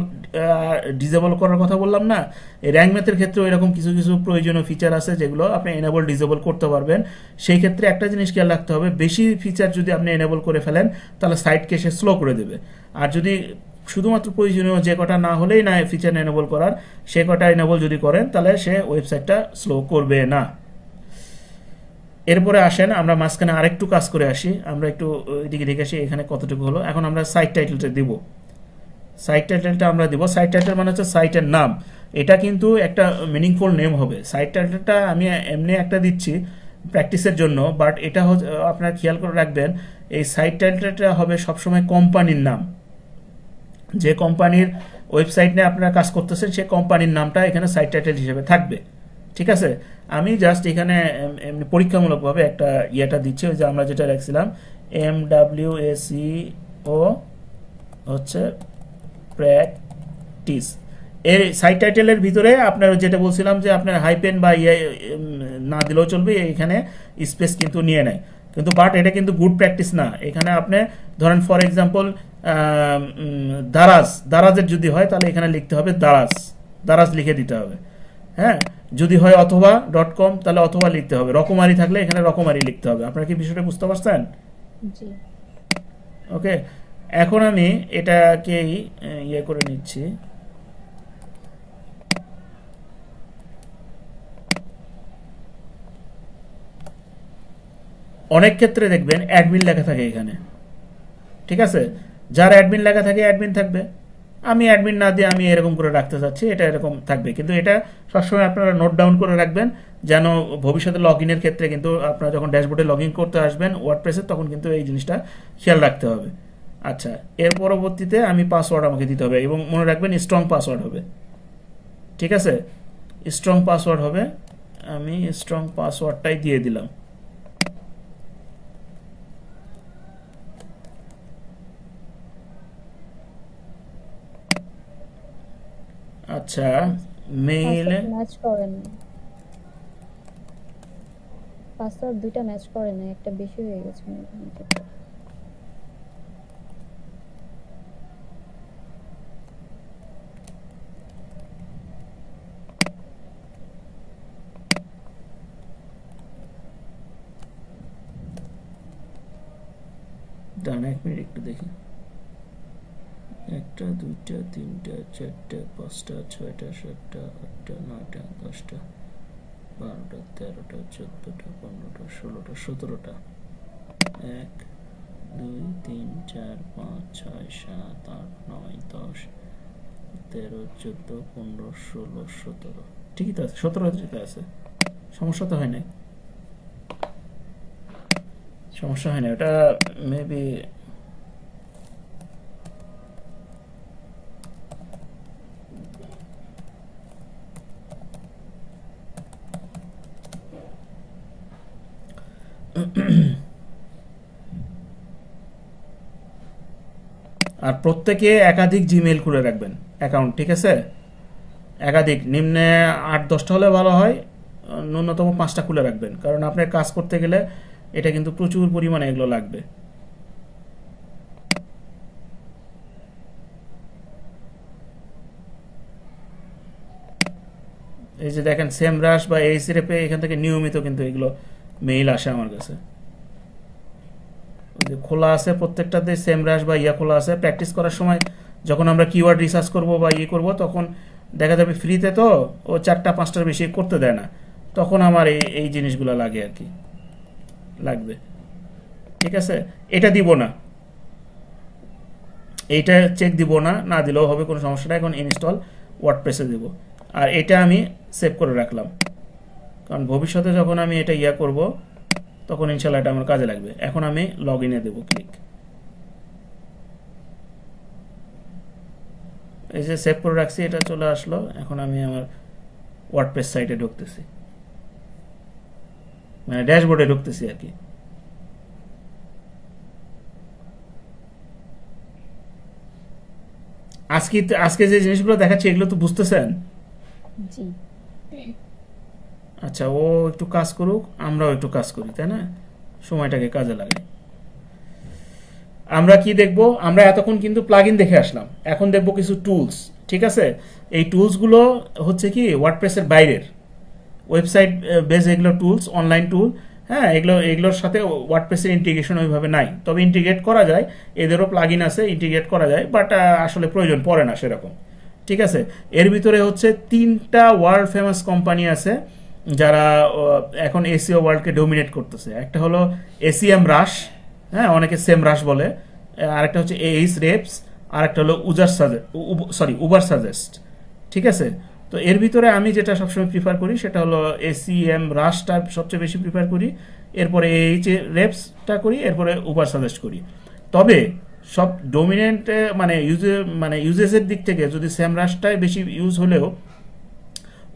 ডিসেবল করার কথা বললাম না, এই র্যাঙ্ক ম্যাথের ক্ষেত্রেও এরকম কিছু কিছু প্রয়োজনীয় ফিচার আছে যেগুলো আপনি এনেবল ডিসেবল করতে পারবেন। সেই ক্ষেত্রে একটা জিনিস খেয়াল রাখতে হবে, বেশি ফিচার যদি আপনি এনেবল করে ফেলেন, তাহলে সাইটকে সে স্লো করে দেবে। আর যদি শুধুমাত্র প্রয়োজনীয় যে কটা না হলেই না ফিচার এনেবল করার, সে কটা এনেবল যদি করেন, তাহলে সে ওয়েবসাইটটা স্লো করবে না। এরপরে আসেন আমরা মাঝখানে আরেকটু কাজ করে আসি, আমরা একটু এদিকে দেখে আসি এখানে কতটুকু হলো। এখন আমরা সাইট টাইটেলটা দিব। সাইট টাইটেলটা আমরা দিব। সাইট টাইটেল মানে হচ্ছে সাইটের নাম। এটা কিন্তু একটা মিনিংফুল নেম হবে। সাইট টাইটেলটা আমি এমনি একটা দিচ্ছি প্র্যাকটিসের জন্য, বাট এটা আপনারা খেয়াল করে রাখবেন, এই সাইট টাইটেলটা হবে সবসময় কোম্পানির নাম। যে কোম্পানির ওয়েবসাইট নিয়ে আপনারা কাজ করতেছেন, সেই কোম্পানির নামটা এখানে সাইট টাইটেল হিসেবে থাকবে। ঠিক আছে, আমি জাস্ট এখানে এমনি পরীক্ষামূলকভাবে একটা ইয়েটা দিচ্ছি, ওই যে আমরা যেটা রাখছিলাম MWACO হচ্ছে প্র্যাকটিস। এর সাইট টাইটেলের ভিতরে আপনার যেটা বলছিলাম যে আপনার হাইপেন বা ইয়ে না দিলেও চলবে, এখানে স্পেস কিন্তু নিয়ে নেয়, কিন্তু বাট এটা কিন্তু গুড প্র্যাকটিস না। এখানে আপনি ধরেন ফর এক্সাম্পল দারাজের যদি হয়, তাহলে এখানে লিখতে হবে দারাজ লিখে দিতে হবে। হ্যাঁ, যদি হয় অথবা .com, তাহলে অথবা লিখতে হবে। রকমারি থাকলে এখানে রকমারি লিখতে হবে। আপনারা কি বিষয়টা বুঝতে পারছেন? জি। ওকে, এখন আমি এটাকেই ইয়ে করে নিচ্ছি। অনেক ক্ষেত্রে দেখবেন অ্যাডমিন লেখা থাকে এখানে। ঠিক আছে, যার অ্যাডমিন লেখা থাকে অ্যাডমিন থাকবে। আমি অ্যাডমিন না দিয়ে আমি এরকম করে রাখতে চাচ্ছি, এটা এরকম থাকবে। কিন্তু এটা সবসময় আপনারা নোট ডাউন করে রাখবেন, যেন ভবিষ্যতে লগ ইনের ক্ষেত্রে কিন্তু আপনারা যখন ড্যাশবোর্ডে লগ ইন করতে আসবেন ওয়ার্ডপ্রেসে, তখন কিন্তু এই জিনিসটা খেয়াল রাখতে হবে। আচ্ছা, এর পরবর্তীতে আমি পাসওয়ার্ড আমাকে দিতে হবে, এবং মনে রাখবেন স্ট্রং পাসওয়ার্ড হবে। ঠিক আছে, স্ট্রং পাসওয়ার্ড হবে। আমি স্ট্রং পাসওয়ার্ডটাই দিয়ে দিলাম। আচ্ছা, মেইল ম্যাচ করেন, পাসওয়ার্ড দুইটা ম্যাচ করে না, একটা বেশি হয়ে গেছে। ডান, 1 মিনিট একটু দেখি। 1টা 2টা 3টা 4টা 5টা 6টা 7টা 8টা 9টা 10টা 12টা 13টা 14টা 15টা 16টা 17টা 1 2 3 4 5 6 7 8 9 10 13 14 15 16 17। ঠিকই তো আছে, 17 আছে, সমস্যা তো হয় নাই। সমস্যা হয় না, ওটা মেবি আর প্রত্যেকে একাধিক জিমেইল খুলে রাখবেন অ্যাকাউন্ট, ঠিক আছে? একাধিক, নিম্নে 8-10টা হলে ভালো হয়, ন্যূনতম 5টা খুলে রাখবেন, কারণ আপনার কাজ করতে গেলে এটা কিন্তু প্রচুর পরিমাণে এগুলো লাগবে। এই যে দেখেন সেমরাশ বা এইচরেপে এখান থেকে নিয়মিত কিন্তু এগুলো মেইল আসে আমার কাছে, যে খোলা আছে প্রত্যেকটাতে সেমরাশ বা ইয়া খোলা আছে। প্র্যাকটিস করার সময় যখন আমরা কিওয়ার্ড রিসার্চ করব বা ইয়ে করব, তখন দেখা যাবে ফ্রিতে তো ও 4টা-5টার বেশি করতে দেয় না, তখন আমার এই জিনিসগুলো লাগে আর কি, লাগবে। ঠিক আছে, এটা দিব না, এইটা চেক দিব না, না দিলেও হবে, কোনো সমস্যা নাই। এখন ইনস্টল ওয়ার্ডপ্রেসে দেব, আর এটা আমি সেভ করে রাখলাম, কারণ ভবিষ্যতে যখন আমি এটা ইয়া করব তখন ইনশাল্লাহ এটা আমার কাজে লাগবে। এখন আমি লগ ইনে দেবো ক্লিক, এই যে সেভ করে রাখছি এটা চলে আসলো। এখন আমি আমার ওয়ার্ডপ্রেস সাইটে ঢুকতেছি, মানে ড্যাশবোর্ডে ঢুকতেছি আর কি। আজকে যে জিনিসগুলো দেখাচ্ছি এগুলো তো বুঝতেছেন? জি। আচ্ছা, ও একটু কাজ করুক, আমরাও একটু কাজ করি, তাই না? সময়টাকে কাজে লাগাই। আমরা কি দেখব? আমরা এতক্ষণ কিন্তু প্লাগইন দেখে আসলাম, এখন দেখব কিছু টুলস। ঠিক আছে, এই টুলসগুলো হচ্ছে কি ওয়ার্ডপ্রেসের বাইরের, ওয়েবসাইট বেস এগুলো টুলস, অনলাইন টুল। হ্যাঁ, এগুলোর সাথে ওয়ার্ডপ্রেসের ইন্টিগ্রেশন ওইভাবে নাই, তবে ইন্টিগ্রেট করা যায়, এদেরও প্লাগইন আছে, ইন্টিগ্রেট করা যায়, বাট আসলে প্রয়োজন পড়ে না সেরকম। ঠিক আছে, এর ভিতরে হচ্ছে 3টা ওয়ার্ল্ড ফেমাস কোম্পানি আছে যারা এখন এসিও ওয়ার্ল্ডকে ডোমিনেট করতেছে। একটা হলো এসিএম রাশ, হ্যাঁ, অনেকে সেম রাশ বলে, আরেকটা হচ্ছে এইচরেপস, আরেকটা হলো উবার সাজেস্ট। ঠিক আছে, তো এর ভিতরে আমি যেটা সবসময় প্রিফার করি সেটা হলো এসিএম রাশটা সবচেয়ে বেশি প্রিফার করি, এরপরে এইচরেপসটা করি, এরপরে উবার সাজেস্ট করি। তবে সব ডোমিনেন্ট মানে ইউজেসের দিক থেকে যদি সেম রাশটাই বেশি ইউজ হলেও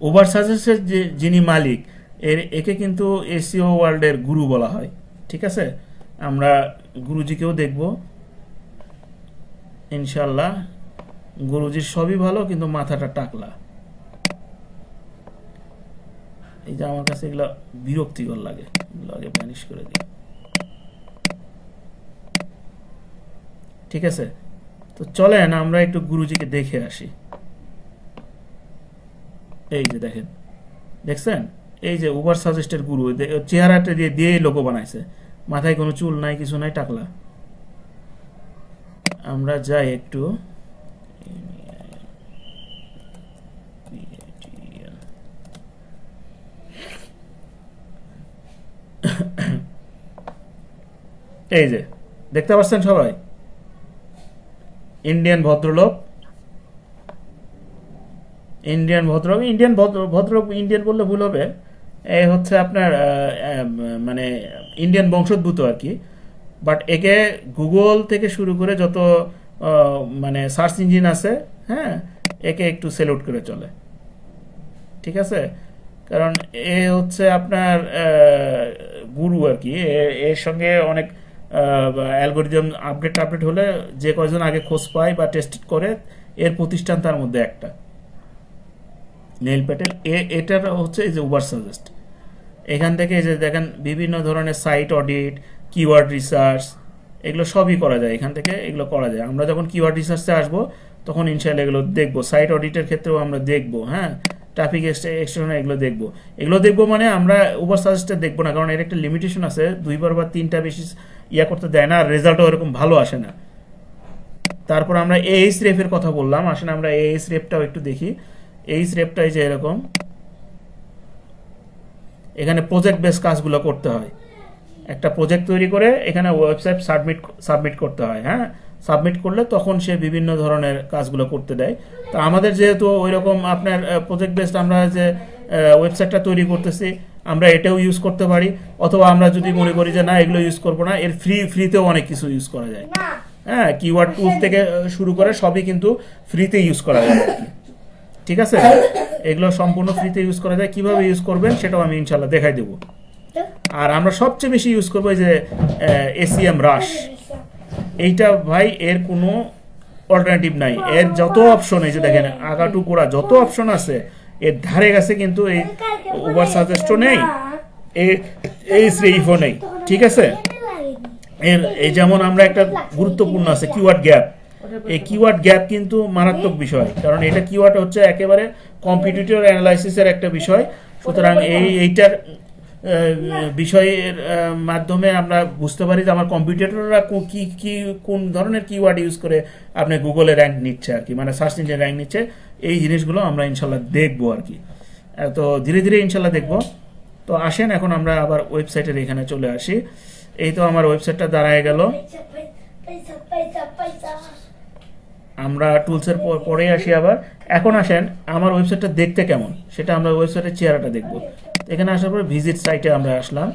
উবার সাজেস্টের যিনি মালিক একে কিন্তু এসিও ওয়ার্ল্ডের গুরু বলা হয়। ঠিক আছে, আমরা গুরুজিকেও দেখব ইনশাল্লাহ। গুরুজির সবই ভালো, কিন্তু মাথাটা টাকলা। এই যে আমার কাছে এগুলো বিরক্তিকর লাগে, এগুলো আগে ব্যানিশ করে দিই। ঠিক আছে, তো চলেন আমরা একটু গুরুজিকে দেখে আসি। এই যে দেখেন, দেখছেন? এই যে উবার সাজেস্টের গুরু, চেহারাটা দিয়ে লোগো বানাইছে, মাথায় কোনো চুল নাই, কিছু নাই, টাকলা। আমরা যাই একটু, এই যে দেখতে পাচ্ছেন সবাই, ইন্ডিয়ান ভদ্রলোক, ইন্ডিয়ান বললে ভুল হবে, এই হচ্ছে আপনার মানে ইন্ডিয়ান বংশোদ্ভূত আর কি, বাট একে গুগল থেকে শুরু করে যত মানে সার্চ ইঞ্জিন আছে, হ্যাঁ, একে একটু সেলুট করে চলে। ঠিক আছে, কারণ এ হচ্ছে আপনার গুরু আর কি, এর সঙ্গে অনেক অ্যালগোরিদম আপডেট হলে যে কয়জন আগে খোঁজ পায় বা টেস্ট করে, এর প্রতিষ্ঠান তার মধ্যে একটা নীল প্যাটেল। এটার হচ্ছে এই যে উবার সাজেস্ট, এখান থেকে এই যে দেখেন বিভিন্ন ধরনের সাইট অডিট, কিওয়ার্ড রিসার্চ, এগুলো সবই করা যায় এখান থেকে, এগুলো করা যায়। আমরা যখন কিওয়ার্ড রিসার্চে আসবো তখন ইনশাআল্লাহ এগুলো দেখবো, সাইট অডিটের ক্ষেত্রেও আমরা দেখবো, হ্যাঁ, ট্রাফিক এক্সটেনশন এগুলো দেখবো মানে আমরা উবার সাজেস্টে দেখবো না, কারণ এর একটা লিমিটেশন আছে, 2বার বা 3টা বেশি ইয়া করতে দেয় না, আর রেজাল্টও এরকম ভালো আসে না। তারপর আমরা এইচরেপের কথা বললাম, আসেন আমরা এইচরেপটাও একটু দেখি। এইচরেপটা এই যে এরকম, এখানে প্রজেক্ট বেস কাজগুলো করতে হয়, একটা প্রজেক্ট তৈরি করে এখানে ওয়েবসাইট সাবমিট করতে হয়। হ্যাঁ, সাবমিট করলে তখন সে বিভিন্ন ধরনের কাজগুলো করতে দেয়। তো আমাদের যেহেতু ওই রকম আপনার প্রজেক্ট বেসড আমরা যে ওয়েবসাইটটা তৈরি করতেছি, আমরা এটাও ইউজ করতে পারি, অথবা আমরা যদি মনে করি যে না এগুলো ইউজ করবো না, এর ফ্রিতেও অনেক কিছু ইউজ করা যায়। হ্যাঁ, কিওয়ার্ড টুলস থেকে শুরু করে সবই কিন্তু ফ্রিতে ইউজ করা যায় আর কি। ঠিক আছে, এগুলো সম্পূর্ণ ফ্রিতে ইউজ করা যায়। কিভাবে ইউজ করবেন সেটাও আমি ইনশাল্লাহ দেখাই দেবো। আর আমরা সবচেয়ে বেশি ইউজ করবো এই যে এসিএম রাশ, এইটা ভাই এর কোনো অল্টারনেটিভ নাই। এর যত অপশন, এই যে দেখেন আগাটু গোড়া যত অপশন আছে, এর ধারে কাছে কিন্তু এই ওভার সাজেস্টও নেই, এই শ্রেইফও নেই। ঠিক আছে, এই যেমন আমরা একটা গুরুত্বপূর্ণ আছে কিওয়ার্ড গ্যাপ। এই কিওয়ার্ড গ্যাপ কিন্তু মারাত্মক বিষয়, কারণ এটা কিওয়ার্ড হচ্ছে একেবারে কম্পিটিটর অ্যানালাইসিসের একটা বিষয়। সুতরাং এইটার বিষয়ের মাধ্যমে আমরা বুঝতে পারি যে আমার কম্পিটিটররা কোন ধরনের কিওয়ার্ড ইউজ করে আপনি গুগলে র্যাঙ্ক নিচ্ছে আর কি, মানে সার্চ ইঞ্জিন র্যাঙ্ক নিচ্ছে। এই জিনিসগুলো আমরা ইনশাল্লাহ দেখবো আর কি, তো ধীরে ধীরে ইনশাল্লাহ দেখবো। তো আসেন এখন আমরা আবার ওয়েবসাইটের এখানে চলে আসি। এই তো আমার ওয়েবসাইটটা দাঁড়ায় গেল। আমরা টুলসের পরে আসি আবার। এখন আসেন আমার ওয়েবসাইটটা দেখতে কেমন সেটা আমরা ওয়েবসাইটের চেহারাটা দেখবো। এখানে আসার পরে ভিজিট সাইটে আমরা আসলাম।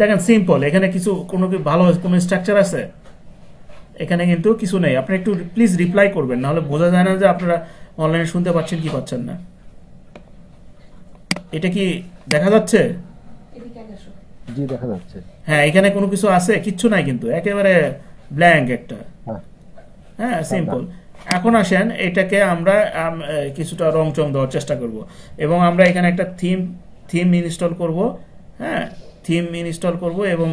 দেখেন সিম্পল, এখানে কিছু কোনো কি ভালো কোনো স্ট্রাকচার আছে? এখানে কিন্তু কিছু নেই। আপনি একটু প্লিজ রিপ্লাই করবেন, নাহলে বোঝা যায় না যে আপনারা অনলাইনে শুনতে পাচ্ছেন কি পাচ্ছেন না। এটা কি দেখা যাচ্ছে? জি দেখা যাচ্ছে। হ্যাঁ, এখানে কোনো কিছু আছে? কিচ্ছু নাই কিন্তু, একেবারে ব্ল্যাঙ্ক একটা। হ্যাঁ, সিম্পল। এখন আসেন এটাকে আমরা কিছুটা রং চং দেওয়ার চেষ্টা করব, এবং আমরা এখানে একটা থিম ইনস্টল করব। হ্যাঁ, থিম ইনস্টল করব এবং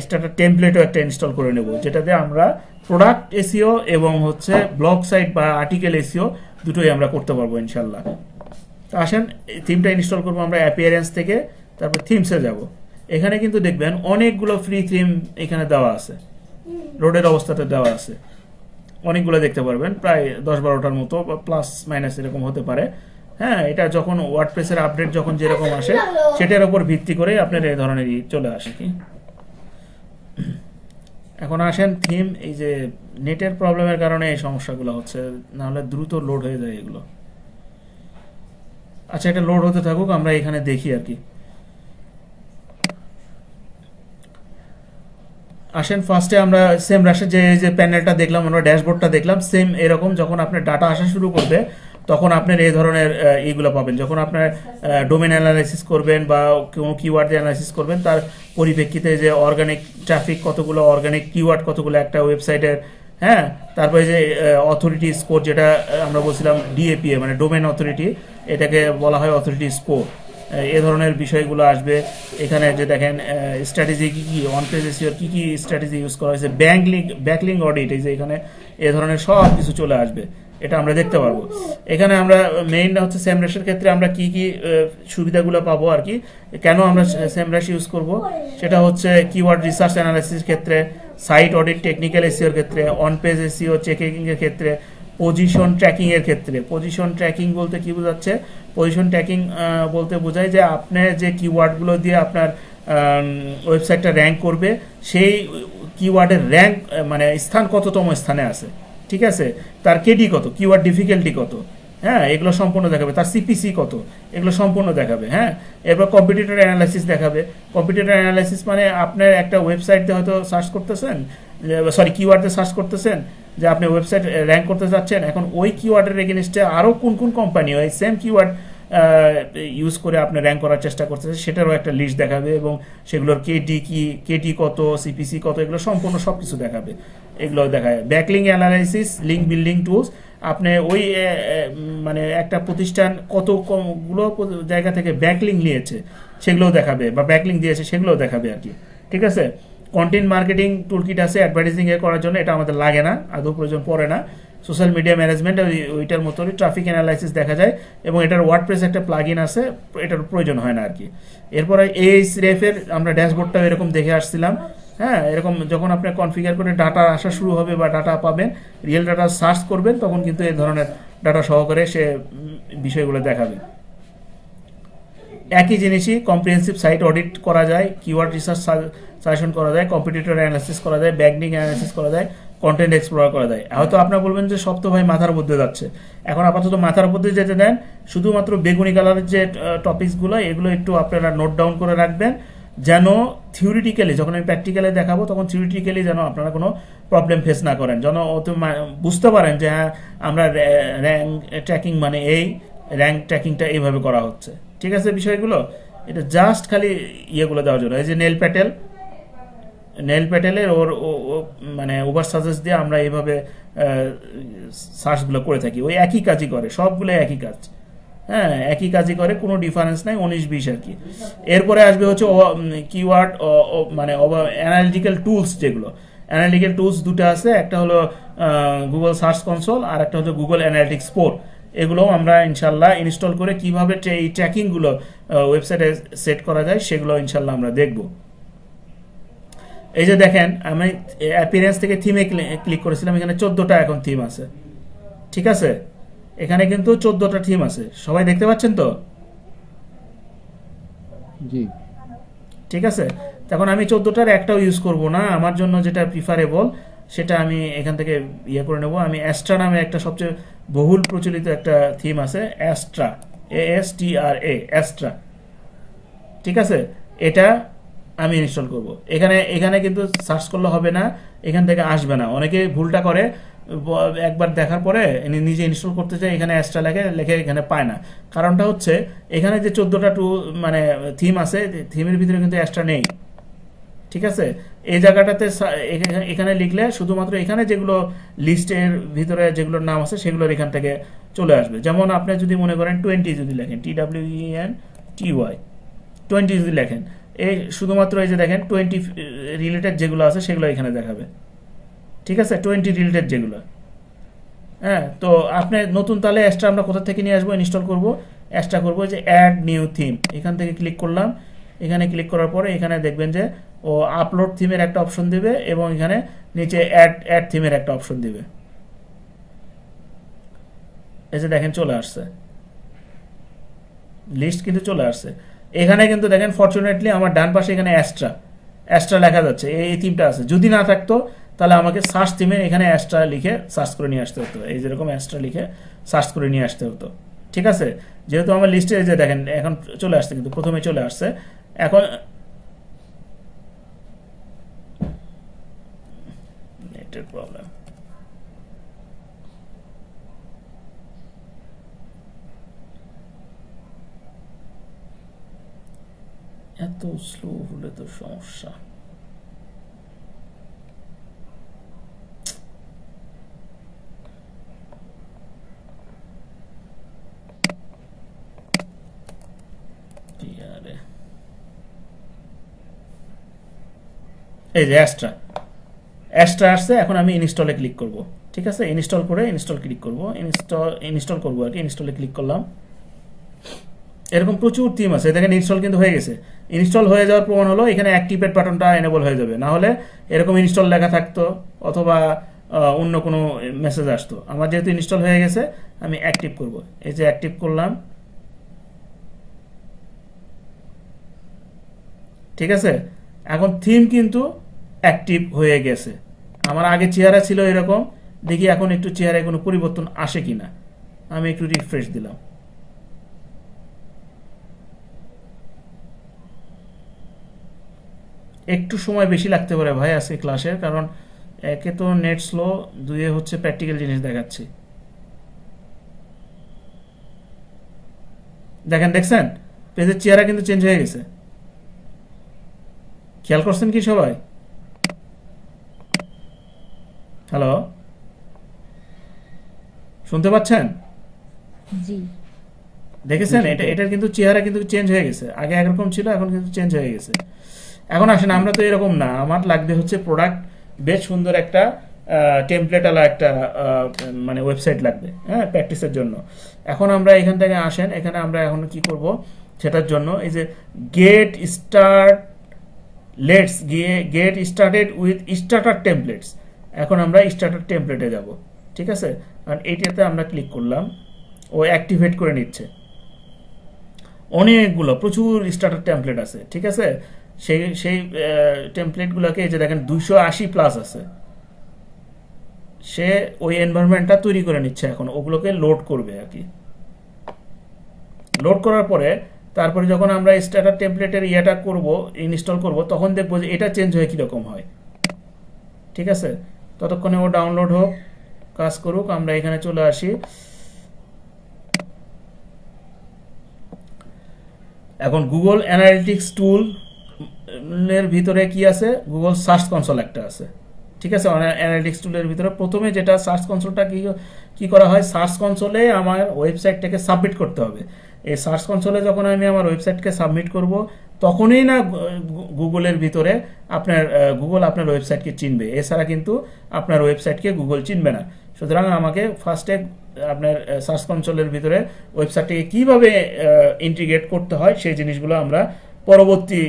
স্টার্টার টেমপ্লেটও একটা ইনস্টল করে নেব, যেটাতে আমরা প্রোডাক্ট এসইও এবং হচ্ছে ব্লগ সাইট বা আর্টিকেল এসইও দুটোই আমরা করতে পারবো ইনশাল্লাহ। তো আসেন থিমটা ইনস্টল করবো আমরা অ্যাপিয়ারেন্স থেকে, তারপর থিমসে যাব। এখানে কিন্তু দেখবেন অনেকগুলো ফ্রি থিম এখানে দেওয়া আছে, রোডের অবস্থাতে দেওয়া আছে, অনেকগুলো দেখতে পারবেন, প্রায় 10-12টার মতো, প্লাস মাইনাস এরকম হতে পারে। হ্যাঁ, এটা যখন ওয়ার্ডপ্রেসের আপডেট যখন যেরকম আসে সেটার উপর ভিত্তি করে আপনার এই ধরনেরই চলে আসে কি। এখন আসেন থিম, এই যে নেটের প্রবলেমের কারণে এই সমস্যাগুলো হচ্ছে, নাহলে দ্রুত লোড হয়ে যায় এগুলো। আচ্ছা, এটা লোড হতে থাকুক, আমরা এখানে দেখি আর কি। আসেন ফার্স্টে আমরা সেম রাশে যে প্যানেলটা দেখলাম, আমরা ড্যাশবোর্ডটা দেখলাম, সেম এরকম যখন আপনার ডাটা আসা শুরু করবে তখন আপনার এই ধরনের এইগুলো পাবেন। যখন আপনার ডোমেন অ্যানালাইসিস করবেন বা কোনো কিওয়ার্ড অ্যানালাইসিস করবেন, তার পরিপ্রেক্ষিতে যে অর্গানিক ট্রাফিক কতগুলো, অর্গানিক কিওয়ার্ড কতগুলো একটা ওয়েবসাইটের, হ্যাঁ, তারপরে যে অথরিটি স্কোর, যেটা আমরা বলছিলাম ডিএপিএ মানে ডোমেন অথরিটি, এটাকে বলা হয় অথরিটি স্কোর। এ ধরনের বিষয়গুলো আসবে। এখানে যে দেখেন স্ট্র্যাটেজি কি কি, অন পেজ এসইওর কি কি স্ট্র্যাটেজি ইউজ করা হয়েছে, ব্যাকলিং অডিট, এই যে এখানে এ ধরনের সব কিছু চলে আসবে, এটা আমরা দেখতে পারবো। এখানে আমরা মেইন হচ্ছে সেমরাশের ক্ষেত্রে আমরা কি কি সুবিধাগুলো পাবো আর কি, কেন আমরা সেমরাশ ইউজ করব, সেটা হচ্ছে কিওয়ার্ড রিসার্চ অ্যানালাইসিসের ক্ষেত্রে, সাইট অডিট টেকনিক্যাল এসইওর ক্ষেত্রে, অন পেজ এসইও চেকিং এর ক্ষেত্রে, পজিশন ট্র্যাকিং এর ক্ষেত্রে। পজিশন ট্র্যাকিং বলতে কি বোঝাচ্ছে? পজিশন ট্র্যাকিং বলতে বোঝায় যে আপনি যে কিওয়ার্ডগুলো দিয়ে আপনার ওয়েবসাইটটা র্যাঙ্ক করবে, সেই কিওয়ার্ডের র্যাঙ্ক মানে স্থান কততম স্থানে আছে, ঠিক আছে, তার কেডি কত, কিওয়ার্ড ডিফিকাল্টি কত, হ্যাঁ, এগুলো সম্পূর্ণ দেখাবে, তার সিপিসি কত, এগুলো সম্পূর্ণ দেখাবে। হ্যাঁ, এরপর কম্পিটিটর অ্যানালাইসিস দেখাবে। কম্পিটিটর অ্যানালাইসিস মানে আপনার একটা ওয়েবসাইট দিয়ে হয়তো সার্চ করতেছেন, সরি কিওয়ার্ডে সার্চ করতেছেন যে আপনি ওয়েবসাইট র্যাঙ্ক করতে যাচ্ছেন, এখন ওই কিওয়ার্ডের এগেইনস্টে আরও কোন কোন কোম্পানি ওই সেম কিওয়ার্ড ইউজ করে আপনি র্যাঙ্ক করার চেষ্টা করতেছেন, সেটারও একটা লিস্ট দেখাবে, এবং সেগুলোর কেটি কত, সিপিসি কত, এগুলো সম্পূর্ণ সব কিছু দেখাবে। এগুলো দেখায় backlink analysis, link building tools. আপনি ওই মানে একটা প্রতিষ্ঠান কতগুলো জায়গা থেকে ব্যাকলিং নিয়েছে সেগুলোও দেখাবে, বা ব্যাকলিং দিয়েছে সেগুলোও দেখাবে আর কি, ঠিক আছে। কন্টেন্ট মার্কেটিং টুলকিট আছে অ্যাডভার্টাইজিং এ করার জন্য, এটা আমাদের লাগে না, আদৌ প্রয়োজন পড়ে না। সোশ্যাল মিডিয়া ম্যানেজমেন্ট ওইটার মতোই ট্রাফিক অ্যানালাইসিস দেখা যায়, এবং এটার ওয়ার্ডপ্রেস একটা প্লাগইন আছে, এটার প্রয়োজন হয় না আর কি। এরপরে এইচরেফের আমরা ড্যাশবোর্ডটাও এরকম দেখে আসছিলাম। হ্যাঁ, এরকম যখন আপনি কনফিগার করে ডাটা আসা শুরু হবে বা ডাটা পাবেন, রিয়েল ডাটা সার্চ করবেন, তখন কিন্তু এই ধরনের ডাটা সহকারে সে বিষয়গুলো দেখাবে। একই জিনিসই কম্প্রিহেন্সিভ সাইট অডিট করা যায়, কিওয়ার্ড রিসার্চ সাজেশন করা যায়, কম্পিটিটর অ্যানালাইসিস করা যায়, ব্যাকলিং অ্যানালাইসিস করা যায়, কন্টেন্ট এক্সপ্লোর করা যায়। হয়তো আপনারা বলবেন যে সব তো ভাই মাথার মধ্যে যাচ্ছে। এখন আপাতত মাথার মধ্যে যেতে দেন, শুধুমাত্র বেগুনি কালারের যে টপিকসগুলো এগুলো একটু আপনারা নোট ডাউন করে রাখবেন, যেন থিওরিটিক্যালি যখন আমি প্র্যাকটিক্যালি দেখাবো তখন থিওরিটিক্যালি যেন আপনারা কোনো প্রবলেম ফেস না করেন, যেন বুঝতে পারেন যে হ্যাঁ আমরা র্যাঙ্ক ট্র্যাকিং মানে এই র্যাঙ্ক ট্র্যাকিংটা এইভাবে করা হচ্ছে। ঠিক আছে বিষয়গুলো, এটা জাস্ট খালি ইয়েগুলো দেওয়ার জন্য। এই যে নেল প্যাটেলের ওর মানে ওভার সাজেস্ট দিয়ে আমরা এইভাবে সার্চগুলো করে থাকি, ওই একই কাজই করে, সবগুলো একই কাজ। হ্যাঁ, একই কাজই করে, কোনো ডিফারেন্স নাই, 19-20 আর কি। এরপরে আসবে হচ্ছে কিওয়ার্ড মানে অ্যানালিটিক্যাল টুলস, যেগুলো অ্যানালিটিক্যাল টুলস দুটো আছে, একটা হলো গুগল সার্চ কনসোল আর একটা হচ্ছে গুগল অ্যানালিটিক্স 4। এগুলো আমরা ইনশাল্লাহ ইনস্টল করে কিভাবে এই ট্র্যাকিংগুলো ওয়েবসাইটে সেট করা যায় সেগুলো ইনশাল্লাহ আমরা দেখব। এই যে দেখেন, আমি অ্যাপিয়ারেন্স থেকে থিমে ক্লিক করেছিলাম, এখানে 14টা এখন থিম আছে। ঠিক আছে, এখানে কিন্তু 14টা থিম আছে, সবাই দেখতে পাচ্ছেন তো? জি। ঠিক আছে, তখন আমি 14টার একটাও ইউজ করব না, আমার জন্য যেটা প্রিফারেবল সেটা আমি এখান থেকে ইয়ে করে নেব। আমি অ্যাস্ট্রা নামে একটা সবচেয়ে বহুল প্রচলিত একটা থিম আছে, অ্যাস্ট্রা, ASTRA, অ্যাস্ট্রা। ঠিক আছে, এটা আমি ইনস্টল করব। এখানে কিন্তু সার্চ করলে হবে না, এখান থেকে আসবে না। অনেকে ভুলটা করে, একবার দেখার পরে নিজে ইনস্টল করতে চাই, এখানে অ্যাস্ট্রা লেখে এখানে পায় না। কারণটা হচ্ছে এখানে যে 14টা মানে থিম আছে, থিমের ভিতরে কিন্তু অ্যাস্ট্রা নেই। ঠিক আছে, এই জায়গাটাতে এখানে লিখলে শুধুমাত্র এখানে যেগুলো লিস্টের ভিতরে যেগুলোর নাম আছে সেগুলোর এখান থেকে চলে আসবে। যেমন আপনি যদি মনে করেন 20 যদি লেখেন, TWENTY 20 যদি লেখেন, এই শুধুমাত্র এই যে দেখেন 20 রিলেটেড যেগুলো আছে সেগুলো এখানে দেখাবে। ঠিক আছে, 20 রিলেটেড যেগুলো। হ্যাঁ, তো আপনি নতুন তাহলে অ্যাস্ট্রা আমরা কোথা থেকে নিয়ে আসবো, ইনস্টল করব, অ্যাস্ট্রা করবো যে অ্যাড নিউ থিম, এখান থেকে ক্লিক করলাম। এখানে ক্লিক করার পরে এখানে দেখবেন যে ও আপলোড থিমের একটা অপশন দিবে এবং এখানে নিচে অ্যাড থিমের একটা অপশন দিবে। এই যে দেখেন চলে আসছে, লিস্ট কিন্তু চলে আসছে। এখানে কিন্তু দেখেন ফরচুনেটলি আমার ডান পাশে এখানে অ্যাস্ট্রা লেখা যাচ্ছে, এই থিমটা আছে। যদি না থাকতো তাহলে আমাকে সার্চ থিমে এখানে অ্যাস্ট্রা লিখে সার্চ করে নিয়ে আসতে হতো, এই যেরকম অ্যাস্ট্রা লিখে সার্চ করে নিয়ে আসতে হতো। ঠিক আছে, যেহেতু আমার লিস্টে যে দেখেন এখন চলে আসছে, কিন্তু প্রথমে চলে আসছে। এখন নেটের প্রবলেম, এত স্লো হলে তো সমস্যা। এই যে অ্যাস্ট্রা আসছে, এখন আমি ইনস্টলে ক্লিক করব। ঠিক আছে, ইনস্টল করে ইনস্টল ক্লিক করব, ইনস্টল করব আর কি। ইনস্টলে ক্লিক করলাম, এরকম প্রচুর থিম আছে। দেখেন ইনস্টল কিন্তু হয়ে গেছে। ইনস্টল হয়ে যাওয়ার প্রমাণ হলো এখানে অ্যাক্টিভেট বাটনটা এনেবল হয়ে যাবে, না হলে এরকম ইনস্টল লেখা থাকতো অথবা অন্য কোনো মেসেজ আসতো। আমার যেহেতু ইনস্টল হয়ে গেছে আমি অ্যাক্টিভ করব। এই যে অ্যাক্টিভ করলাম। ঠিক আছে, এখন থিম কিন্তু অ্যাক্টিভ হয়ে গেছে। আমার আগে চেহারা ছিল এরকম, দেখি এখন একটু চেহারায় কোনো পরিবর্তন আসে কিনা। আমি একটু রিফ্রেশ দিলাম। একটু সময় বেশি লাগতে পারে ভাই আজকে ক্লাসের, কারণ একে তো নেট স্লো, দুয়ে হচ্ছে প্র্যাকটিক্যাল জিনিস দেখাচ্ছি। দেখছেন পেজের চেহারা কিন্তু চেঞ্জ হয়ে গেছে, খেয়াল করছেন কি সবাই? হ্যালো, শুনতে পাচ্ছেন? জি, দেখেছেন এটার কিন্তু চেহারা কিন্তু চেঞ্জ হয়ে গেছে, আগে একরকম ছিল এখন কিন্তু চেঞ্জ হয়ে গেছে। এখন আসেন, আমরা তো এরকম না, আমার লাগবে হচ্ছে প্রোডাক্ট বেশ সুন্দর একটা টেমপ্লেট আলা একটা মানে ওয়েবসাইট লাগবে, হ্যাঁ, প্র্যাকটিসের জন্য। এখন আমরা এখান থেকে আসেন, এখানে আমরা এখন কি করব সেটার জন্য এই যে get started with starter templates, এখন আমরা স্টার্টার টেমপ্লেটে যাব। ঠিক আছে, আর এইটাতে আমরা ক্লিক করলাম, ও অ্যাক্টিভেট করে নিচ্ছে। অনেকগুলো প্রচুর স্টার্টার টেমপ্লেট আছে। ঠিক আছে, সেই টেমপ্লেটগুলোকে এই যে দেখেন 280 প্লাস আছে। সে ওই এনভায়রনমেন্টটা তৈরি করে নিচ্ছে, এখন ওগুলোকে লোড করবে আর কি। লোড করার পরে তারপরে যখন আমরা স্ট্যাটার টেমপ্লেটের ইয়েটা করব, ইনস্টল করব, তখন দেখবো যে এটা চেঞ্জ হয়ে কীরকম হয়। ঠিক আছে, ততক্ষণে ও ডাউনলোড হোক, কাজ করুক, আমরা এখানে চলে আসি। এখন গুগল অ্যানালিটিক্স টুল এর ভিতরে কি আছে, গুগল সার্চ কনসোল একটা আছে। ঠিক আছে, অ্যানালিটিক্স টুলের ভিতরে প্রথমে যেটা সার্চ কনসোলটা কি করা হয়, সার্চ কনসোলে আমার ওয়েবসাইটটাকে সাবমিট করতে হবে। এই সার্চ কনসোলে যখন আমি আমার ওয়েবসাইটকে সাবমিট করব, তখনই না গুগলের ভিতরে গুগল আপনার ওয়েবসাইটকে চিনবে, এছাড়া কিন্তু আপনার ওয়েবসাইটকে গুগল চিনবে না। সুতরাং আমাকে ফার্স্টে আপনার সার্চ কনসোলের ভিতরে ওয়েবসাইটটিকে কিভাবে ইন্টিগ্রেট করতে হয় সেই জিনিসগুলো আমরা পরবর্তী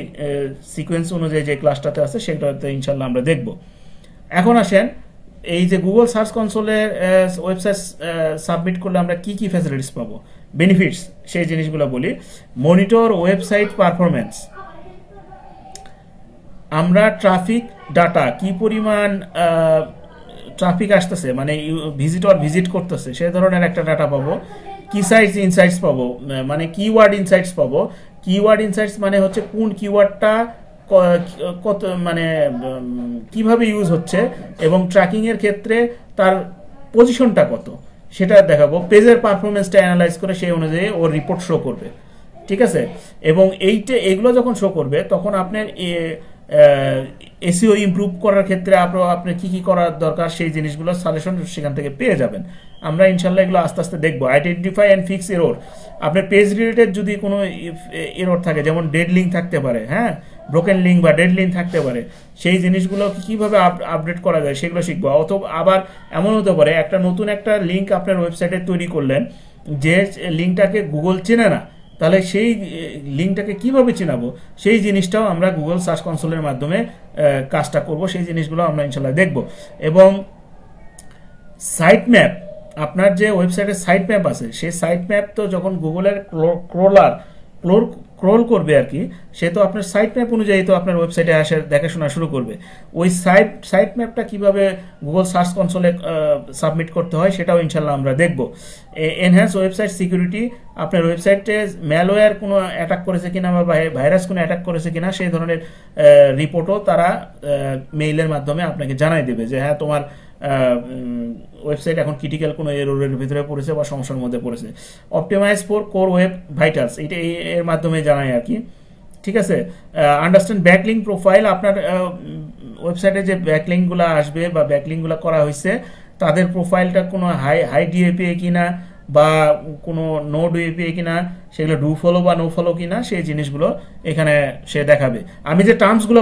সিকোয়েন্স অনুযায়ী যে ক্লাসটাতে আছে সেটাতে ইনশাল্লাহ আমরা দেখব। এখন আসেন, এই যে গুগল সার্চ কনসোলের ওয়েবসাইট সাবমিট করলে আমরা কি কি ফ্যাসিলিটিস পাবো, বেনিফিটস, সেই জিনিসগুলো বলি। মনিটর ওয়েবসাইট পারফরমেন্স, আমরা ট্রাফিক ডাটা, কি পরিমাণ ট্রাফিক আসতেছে, মানে ভিজিটর ভিজিট করতেছে সে ধরনের একটা ডাটা পাবো। কিসাইটস ইনসাইটস পাবো, মানে কিওয়ার্ড ইনসাইটস পাবো। কিওয়ার্ড ইনসাইটস মানে হচ্ছে কোন কিওয়ার্ডটা কত, মানে কিভাবে ইউজ হচ্ছে এবং ট্র্যাকিং এর ক্ষেত্রে তার পজিশনটা কত সেটা দেখাবো। পেজের পারফরমেন্সটা অ্যানালাইজ করে সেই অনুযায়ী ওর রিপোর্ট শো করবে। ঠিক আছে, এবং এগুলো যখন শো করবে তখন আপনার এসইও ইমপ্রুভ করার ক্ষেত্রে আপনার কি কি করার দরকার সেই জিনিসগুলো সাজেশন সেখান থেকে পেয়ে যাবেন। আমরা ইনশাল্লাহ এগুলো আস্তে আস্তে দেখবো। আইডেন্টিফাই অ্যান্ড ফিক্স এরর, আপনার পেজ রিলেটেড যদি কোনো এরর থাকে, যেমন ডেড লিঙ্ক থাকতে পারে, হ্যাঁ, ব্রোকেন লিঙ্ক বা ডেড লিঙ্ক থাকতে পারে, সেই জিনিসগুলো কিভাবে আপডেট করা যায় সেগুলো শিখবো। অথবা আবার এমন হতে পারে একটা নতুন একটা লিঙ্ক আপনার ওয়েবসাইটে তৈরি করলেন, যে লিঙ্কটাকে গুগল চেনে না, তাহলে সেই লিঙ্কটাকে কিভাবে চেনাবো সেই জিনিসটাও আমরা গুগল সার্চ কনসোলের মাধ্যমে কাজটা করব, সেই জিনিসগুলো আমরা ইনশাল্লাহ দেখব। এবং সাইট ম্যাপ, আপনার যে ওয়েবসাইটের সাইট ম্যাপ আছে সেই সাইট ম্যাপ তো যখন গুগলের ক্রল করবে আর কি, সে তো আপনার সাইট ম্যাপ অনুযায়ী তো আপনার ওয়েবসাইটে আসে দেখাশোনা শুরু করবে। ওই সাইট ম্যাপটা কিভাবে গুগল সার্চ কনসোলে সাবমিট করতে হয় সেটাও ইনশাল্লাহ আমরা দেখব। এনহ্যান্স ওয়েবসাইট সিকিউরিটি, আপনার ওয়েবসাইটে ম্যালওয়্যার কোনো অ্যাটাক করেছে কিনা বা ভাইরাস কোনো অ্যাটাক করেছে কিনা সেই ধরনের রিপোর্টও তারা মেইলের মাধ্যমে আপনাকে জানাই দেবে যে হ্যাঁ তোমার ওয়েবসাইট এখন ক্রিটিক্যাল কোনো এররের ভিতরে পড়েছে বা সমস্যার মধ্যে পড়েছে। Optimise for core web vitals, এটা এর মাধ্যমে জানাই আর কি। ঠিক আছে, আন্ডারস্ট্যান্ড ব্যাকলিঙ্ক প্রোফাইল, আপনার ওয়েবসাইটে যে ব্যাকলিঙ্কগুলো আসবে বা ব্যাকলিঙ্কগুলো করা হয়েছে তাদের প্রোফাইলটা কোনো হাই ডিএপিএ কিনা বা কোনো নো ডিএপিএ কিনা, সেগুলো ডু ফলো বা নো ফলো কিনা সেই জিনিসগুলো এখানে সে দেখাবে। আমি যে টার্মসগুলো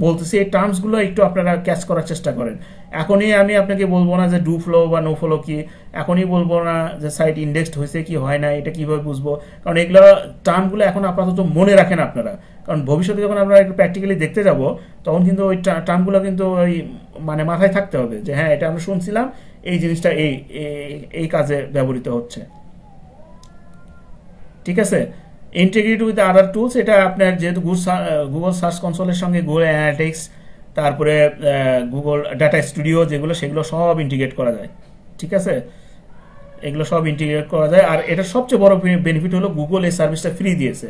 বলতেছি এই টার্মসগুলো একটু আপনারা ক্যাচ করার চেষ্টা করেন। এখনই আমি আপনাকে বলবো না যে ডু ফলো বা নো ফলো কি, এখনই বলবো না যে সাইট ইন্ডেক্সড হয়েছে কি হয় না, এটা কিভাবে বুঝবো, কারণ এগুলো টার্মগুলো এখন আপাতত মনে রাখেন আপনারা, কারণ ভবিষ্যতে যখন আমরা একটু প্র্যাকটিক্যালি দেখতে যাব তখন কিন্তু ওই টার্মগুলো কিন্তু ওই মানে মাথায় থাকতে হবে যে হ্যাঁ এটা আমরা শুনছিলাম, এই জিনিসটা এই কাজে ব্যবহৃত হচ্ছে। ঠিক আছে, ইন্টিগ্রেট উইথ আদার টুলস, এটা আপনার যেহেতু গুগল সার্চ কনসোলের সঙ্গে গুগল অ্যানালিটিক্স, তারপরে গুগল ডাটা স্টুডিও যেগুলো সেগুলো সব ইন্টিগ্রেট করা যায়। ঠিক আছে, এগুলো সব ইন্টিগ্রেট করা যায়। আর এটা সবচেয়ে বড় বেনিফিট হলো গুগল এই সার্ভিসটা ফ্রি দিয়েছে।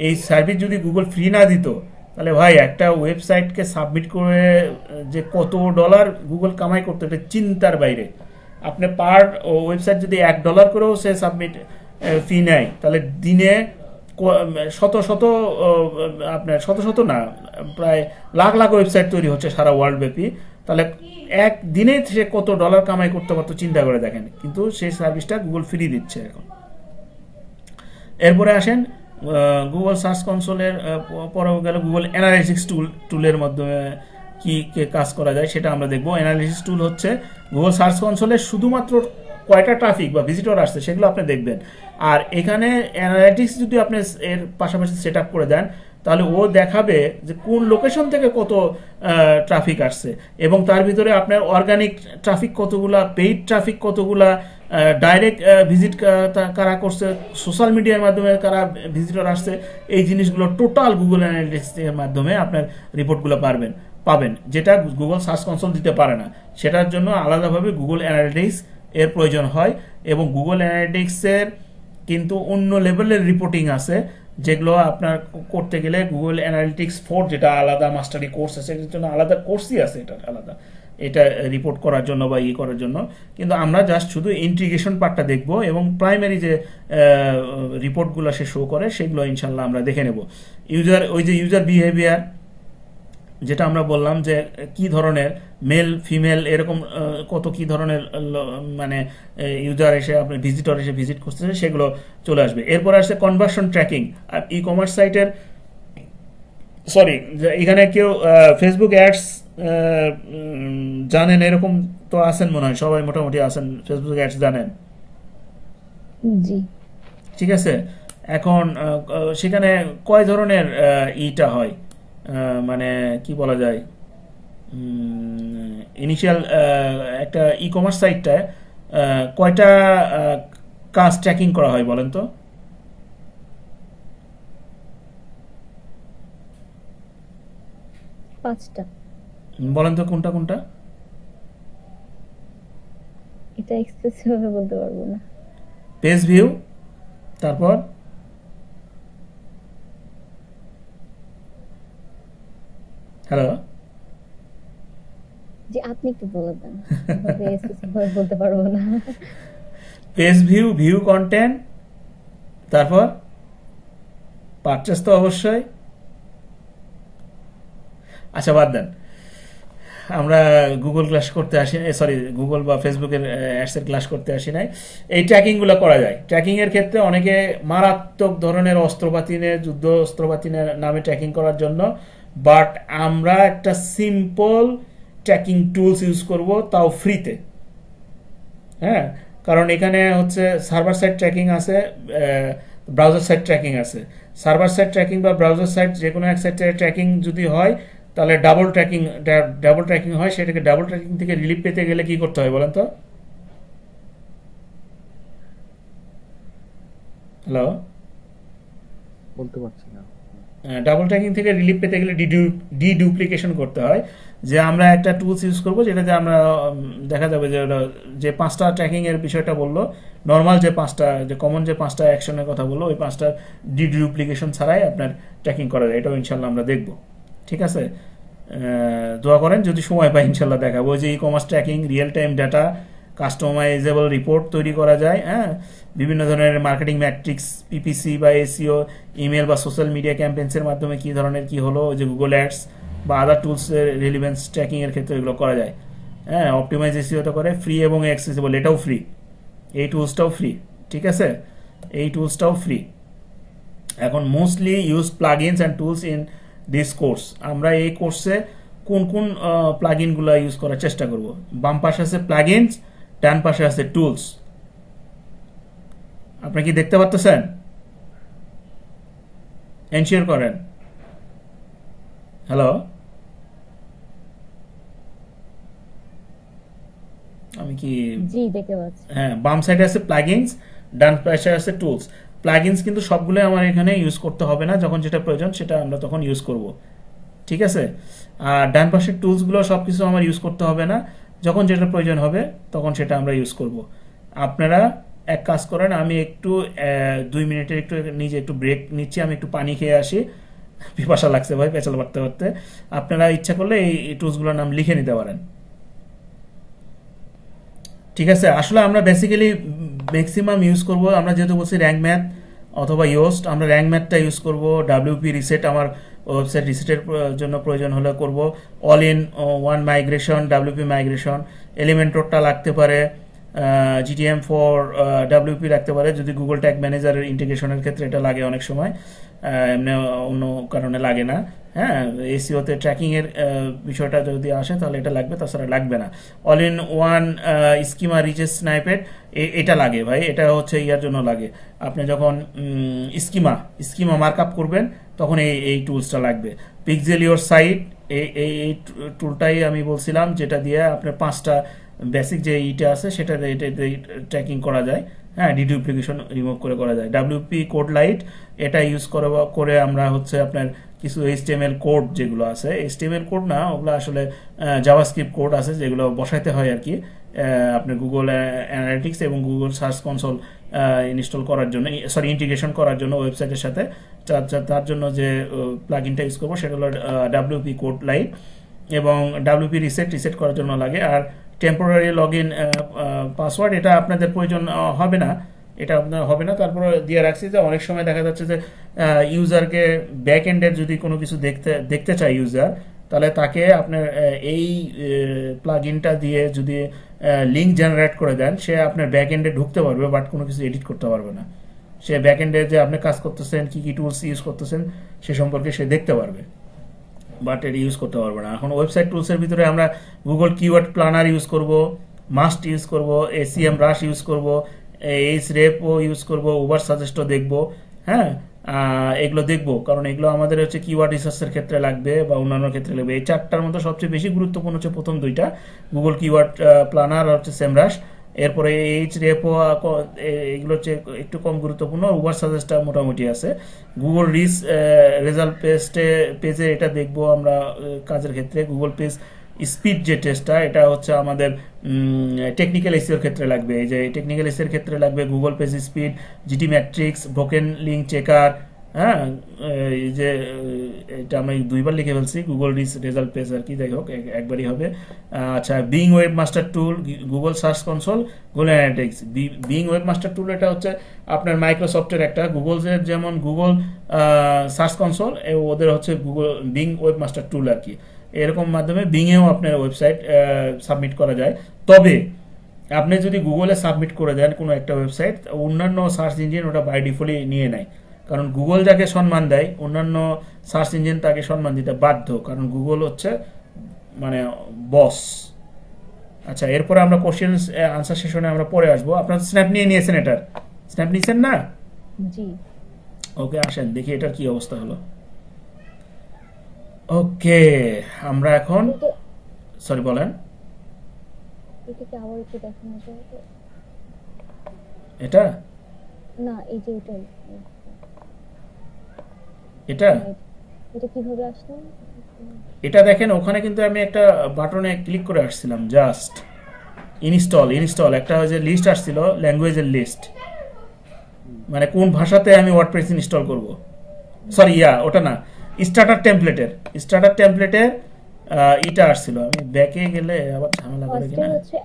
এই সার্ভিস যদি গুগল ফ্রি না দিত তাহলে ভাই একটা ওয়েবসাইটকে সাবমিট করে যে কত ডলার গুগল কামাই করতো এটা চিন্তার বাইরে। আপনি পার ওয়েবসাইট যদি $1 করেও সে সাবমিট ফি নেয় তাহলে দিনে শত শত না প্রায় লাখ লাখ ওয়েবসাইট তৈরি হচ্ছে সারা ওয়ার্ল্ড ব্যাপী, তাহলে এক দিনে সে কত ডলার কামাই করতে পারতো চিন্তা করে দেখেন। কিন্তু সেই সার্ভিসটা গুগল ফ্রি দিচ্ছে এখন। এরপরে আসেন গুগল সার্চ কনসোলের পরে গেল গুগল অ্যানালিটিক্স টুলের মাধ্যমে কি কাজ করা যায় সেটা আমরা দেখবো। অ্যানালিটিক্স টুল হচ্ছে গুগল সার্চ কনসোলে শুধুমাত্র কয়টা ট্রাফিক বা ভিজিটর আসছে সেগুলো আপনি দেখবেন। আর এখানে অ্যানালিটিক্স যদি আপনি এর পাশাপাশি সেট আপ করে দেন তাহলে ও দেখাবে যে কোন লোকেশন থেকে কত ট্রাফিক আসছে এবং তার ভিতরে আপনার অর্গানিক ট্রাফিক কতগুলা, পেইড ট্রাফিক কতগুলা, ডাইরেক্ট ভিজিট কারা করছে, সোশ্যাল মিডিয়ার মাধ্যমে কারা ভিজিটর আসছে, এই জিনিসগুলো টোটাল গুগল অ্যানালিটিক্স এর মাধ্যমে আপনার রিপোর্টগুলো পারবেন। পাবেন, যেটা গুগল সার্চ কনসোল দিতে পারে না। সেটার জন্য আলাদাভাবে গুগল অ্যানালিটিক্স এর প্রয়োজন হয়, এবং গুগল অ্যানালিটিক্সের কিন্তু অন্য লেভেলের রিপোর্টিং আছে, যেগুলো আপনার করতে গেলে গুগল অ্যানালিটিক্স 4 যেটা আলাদা মাস্টারি কোর্স আছে, এটার জন্য আলাদা কোর্সই আছে, এটা আলাদা, এটা রিপোর্ট করার জন্য বা করার জন্য। কিন্তু আমরা জাস্ট শুধু ইন্টিগ্রেশন পার্টটা দেখব, এবং প্রাইমারি যে রিপোর্টগুলো সে শো করে সেগুলো ইনশাল্লাহ আমরা দেখে নেব। ইউজার বিহেভিয়ার, যেটা আমরা বললাম যে কি ধরনের মেল ফিমেল এরকম কত কি ধরনের মানে ইউজার এসে আপনি ভিজিটর এসে ভিজিট করতেছে, সেগুলো চলে আসবে। এরপর আসছে কনভার্সন ট্র্যাকিং। আর ই কমার্স সাইটের এখানে কেউ ফেসবুক অ্যাডস জানেন এরকম তো আছেন মনে হয়, সবাই মোটামুটি আছেন, ফেসবুক অ্যাডস জানেন। জি। ঠিক আছে, এখন সেখানে কয় ধরনের ইটা হয়, মানে কি বলা যায়, ইনিশিয়াল একটা ই কমার্স সাইটটায় কয়টা কাজ ট্র্যাকিং করা হয় বলেন তো? পাঁচটা। বলেন তো কোনটা কোনটা? এটা এক্সপ্রেসিভ ভাবে বলতে পারবো না। পেজ ভিউ, তারপর হ্যালো, যে আপনি একটু বলে দেন, এক্সপ্রেসিভ ভাবে বলতে পারবো না। পেজ ভিউ, ভিউ কন্টেন্ট, তারপর পারচেস তো অবশ্যই। আচ্ছা বাদ দেন, আমরা গুগল ক্লাস করতে আসি, সরি গুগল বা ফেসবুকের অ্যাডসের ক্লাস করতে আসি নাই। এই ট্র্যাকিংগুলো করা যায়। ট্র্যাকিং এর ক্ষেত্রে অনেকে মারাত্মক ধরনের অস্ত্রপাতি নিয়ে, যুদ্ধ অস্ত্রপাতি নামে ট্র্যাকিং করার জন্য, বাট আমরা একটা সিম্পল ট্র্যাকিং টুলস ইউজ করব, তাও ফ্রিতে। হ্যাঁ, কারণ এখানে হচ্ছে সার্ভার সাইড ট্র্যাকিং আছে, ব্রাউজার সাইড ট্র্যাকিং আছে। সার্ভার সাইড ট্র্যাকিং বা ব্রাউজার সাইড যে কোনো এক সাইডে ট্র্যাকিং যদি হয়, তাহলে ডাবল ট্র্যাকিং হয়। সেটাকে ডাবল ট্র্যাকিং থেকে রিলিফ পেতে গেলে কি করতে হয় বলেন তো? হ্যালো, বলতে পারছি না। ডাবল ট্র্যাকিং থেকে রিলিফ পেতে গেলে ডিডুপ্লিকেশন করতে হয়। যে আমরা একটা টুলস ইউজ করবো, যেটাতে আমরা দেখা যাবে যে যে 5টা ট্র্যাকিং এর বিষয়টা বললো, নর্মাল যে 5টা, যে কমন যে 5টা অ্যাকশনের কথা বললো, ওই 5টা ডিডুপ্লিকেশন ছাড়াই আপনার ট্র্যাকিং করা যায়। এটাও ইনশাল্লাহ আমরা দেখবো। ঠিক আছে, দোয়া করেন, যদি সময় পাই ইনশাল্লাহ দেখাবো। ওই যে e commerce tracking, real time data, customisable report তৈরি করা যায়। হ্যাঁ, বিভিন্ন ধরনের মার্কেটিং ম্যাট্রিক্স, পিপিসি বা এসইও, ইমেল বা সোশ্যাল মিডিয়া ক্যাম্পেইনসের মাধ্যমে কি ধরনের কি হলো, ওই যে গুগল অ্যাডস বা আদার টুলসের রিলিভেন্স ট্র্যাকিং এর ক্ষেত্রে এগুলো করা যায়। হ্যাঁ, অপটিমাইজ এসইওটা করে, ফ্রি এবং অ্যাক্সেসিবল, এটাও ফ্রি, এই টুলসটাও ফ্রি। ঠিক আছে, এই টুলসটাও ফ্রি। এখন mostly use plugins and tools in this course. আমরা এই কোর্সে কোন কোন প্লাগইনগুলো ইউজ করার চেষ্টা করব। বাম পাশে আছে প্লাগইনস, ডান পাশে আছে টুলস। আপনি কি দেখতে পাচ্ছেন? এনশিওর করেন। হ্যালো, আমি কি? জি, দেখতে পাচ্ছি। হ্যাঁ, বাম সাইডে আছে প্লাগইনস, ডান পাশে আছে টুলস। প্লাগইনস কিন্তু সবগুলো আমার এখানে ইউজ করতে হবে না, যখন যেটা প্রয়োজন সেটা আমরা তখন ইউজ করব। ঠিক আছে, আর ডান পাশের টুলসগুলো সবকিছু আমার ইউজ করতে হবে না, যখন যেটা প্রয়োজন হবে তখন সেটা আমরা ইউজ করব। আপনারা এক কাজ করেন, আমি একটু 2 মিনিটের একটু নিজে একটু ব্রেক নিচ্ছি, আমি একটু পানি খেয়ে আসি, পিপাসা লাগছে ভাই পেঁচাল পারতে পারতে। আপনারা ইচ্ছা করলে এই টুলসগুলোর নাম লিখে নিতে পারেন। ঠিক আছে, আসলে আমরা বেসিক্যালি ম্যাক্সিমাম ইউজ করব, আমরা যেহেতু বলছি র্যাঙ্ক ম্যাথ অথবা ইয়োস্ট, আমরা র্যাঙ্ক ম্যাথটা ইউজ করব। ডাব্লিউপি রিসেট, আমার ওয়েবসাইট রিসেটের জন্য প্রয়োজন হলে করব। All in one migration, WP migration, এলিমেন্টরটা লাগতে পারে, জিটিএম ফর ডাব্লিউপি লাগতে পারে, যদি গুগল ট্যাগ ম্যানেজারের ইন্টিগ্রেশনের ক্ষেত্রে এটা লাগে অনেক সময়, এমনি অন্য কারণে লাগে না। হ্যাঁ, এসইওতে ট্র্যাকিং এর বিষয়টা যদি আসে তাহলে এটা লাগবে, তাছাড়া লাগবে না। All in one schema riches snippet, এটা লাগে ভাই, এটা হচ্ছে ইয়ার জন্য লাগে। আপনি যখন স্কিমা মার্কআপ করবেন তখন এই টুলসটা লাগবে। পিক্সেল ইওর সাইট, এই টুলটাই আমি বলছিলাম, যেটা দিয়ে আপনার 5টা বেসিক যে ইটা আছে সেটা ট্র্যাকিং করা যায়। হ্যাঁ, ডিডুপ্লিকেশন রিমুভ করে করা যায়। ডাব্লিউপি কোড লাইট, এটা ইউজ করে আমরা হচ্ছে আপনার কিছু HTML কোড যেগুলো আছে, HTML কোড না, ওগুলো আসলে জাভাস্ক্রিপ্ট কোড আছে যেগুলো বসাইতে হয় আর কি আপনি গুগল অ্যানালিটিক্স এবং গুগল সার্চ কনসোল ইনস্টল করার জন্য, সরি ইন্টিগ্রেশন করার জন্য ওয়েবসাইটের সাথে। তার জন্য যে প্লাগইনটা ইউজ করবো সেটা হলো WP কোড লাইট, এবং WP রিসেট করার জন্য লাগে। আর টেম্পোরারি লগ ইন পাসওয়ার্ড এটা আপনাদের প্রয়োজন হবে না, এটা আপনার হবে না। তারপরে দিয়ে রাখছি যে অনেক সময় দেখা যাচ্ছে যে ইউজারকে ব্যাক এন্ডের যদি কোনো কিছু দেখতে চায় ইউজার, তাহলে তাকে আপনার এই প্লাগইনটা দিয়ে যদি লিঙ্ক জেনারেট করে দেন, সে আপনার ব্যাক এন্ডে ঢুকতে পারবে, বাট কোনো কিছু এডিট করতে পারবে না। সে ব্যাক এন্ডে যে আপনি কাজ করতেছেন, কি কি টুলস ইউজ করতেছেন সে সম্পর্কে সে দেখতে পারবে, বাট এটা ইউজ করতে পারবে না। এখন ওয়েবসাইট টুলসের ভিতরে আমরা গুগল কিওয়ার্ড প্ল্যানার ইউজ করব, মাস্ট ইউজ করব, ACM রাশ ইউজ করব, hrefও ইউজ করব, উবার সাজেস্টও দেখব। হ্যাঁ, এগুলো দেখবো, কারণ এগুলো আমাদের হচ্ছে কিওয়ার্ড রিসার্চের ক্ষেত্রে লাগবে বা অন্যান্য ক্ষেত্রে লাগবে। এই চারটার মধ্যে সবচেয়ে বেশি গুরুত্বপূর্ণ হচ্ছে প্রথম দুইটা, গুগল কিওয়ার্ড প্ল্যানার আর হচ্ছে সেমরাশ। এরপরে hrefও এগুলো হচ্ছে একটু কম গুরুত্বপূর্ণ, উবার সাজেস্টটা মোটামুটি আছে। গুগল রেজাল্ট পেজে এটা দেখবো আমরা কাজের ক্ষেত্রে। গুগল পেজ স্পিড যে টেস্টটা, এটা হচ্ছে আমাদের টেকনিক্যাল এসইওর ক্ষেত্রে লাগবে। এই যে টেকনিক্যাল এসইওর ক্ষেত্রে লাগবে Google page speed, GT matrix, broken link checker. হ্যাঁ, এই যে এটা আমি দুইবার লিখে ফেলছি, গুগল রেজাল্ট পেজ আর কি, যাই হোক একবারই হবে। আচ্ছা, Bing web master tool, Google Search Console, Google Analytics. Bing web master tool এটা হচ্ছে আপনার মাইক্রোসফটের একটা, গুগলের যেমন গুগল সার্চ কনসোল, ওদের হচ্ছে গুগল বিং ওয়েব মাস্টার টুল আর কি। এরকম মাধ্যমে বিংয়েও আপনার ওয়েবসাইট সাবমিট করা যায়। তবে আপনি যদি গুগলে সাবমিট করে দেন কোনো একটা ওয়েবসাইট, অন্যান্য সার্চ ইঞ্জিন ওটা বাই ডিফল্টই নিয়ে নেয়, কারণ গুগল যাকে সম্মান দেয় অন্যান্য সার্চ ইঞ্জিন তাকে সম্মান দিতে বাধ্য, কারণ গুগল হচ্ছে মানে বস। আচ্ছা, এরপরে আমরা কোশ্চেন আনসার সেশনে আমরা পরে আসবো। আপনার স্ন্যাপ নিয়ে নিয়েছেন, এটার স্ন্যাপ নিয়েছেন না? জি। ওকে, আসেন দেখি এটার কি অবস্থা হলো। ওকে, আমরা এখন সরি বলেন, এটা কি আবার একটু দেখানো যায় তো? এটা না, এই যে এটাই, এটা এটা কিভাবে আসলো? এটা দেখেন, ওখানে কিন্তু আমি একটা বাটনে ক্লিক করে আসছিলাম, জাস্ট ইনস্টল একটা যে লিস্ট আসছিল, ল্যাঙ্গুয়েজের লিস্ট, মানে কোন ভাষাতে আমি ওয়ার্ডপ্রেস ইনস্টল করব। সরি, ওটা না, স্টার্টার টেমপ্লেটের এটা আসছিল। আমি ব্যাকে গেলে আবার ঝামেলা করে কিনা, হচ্ছে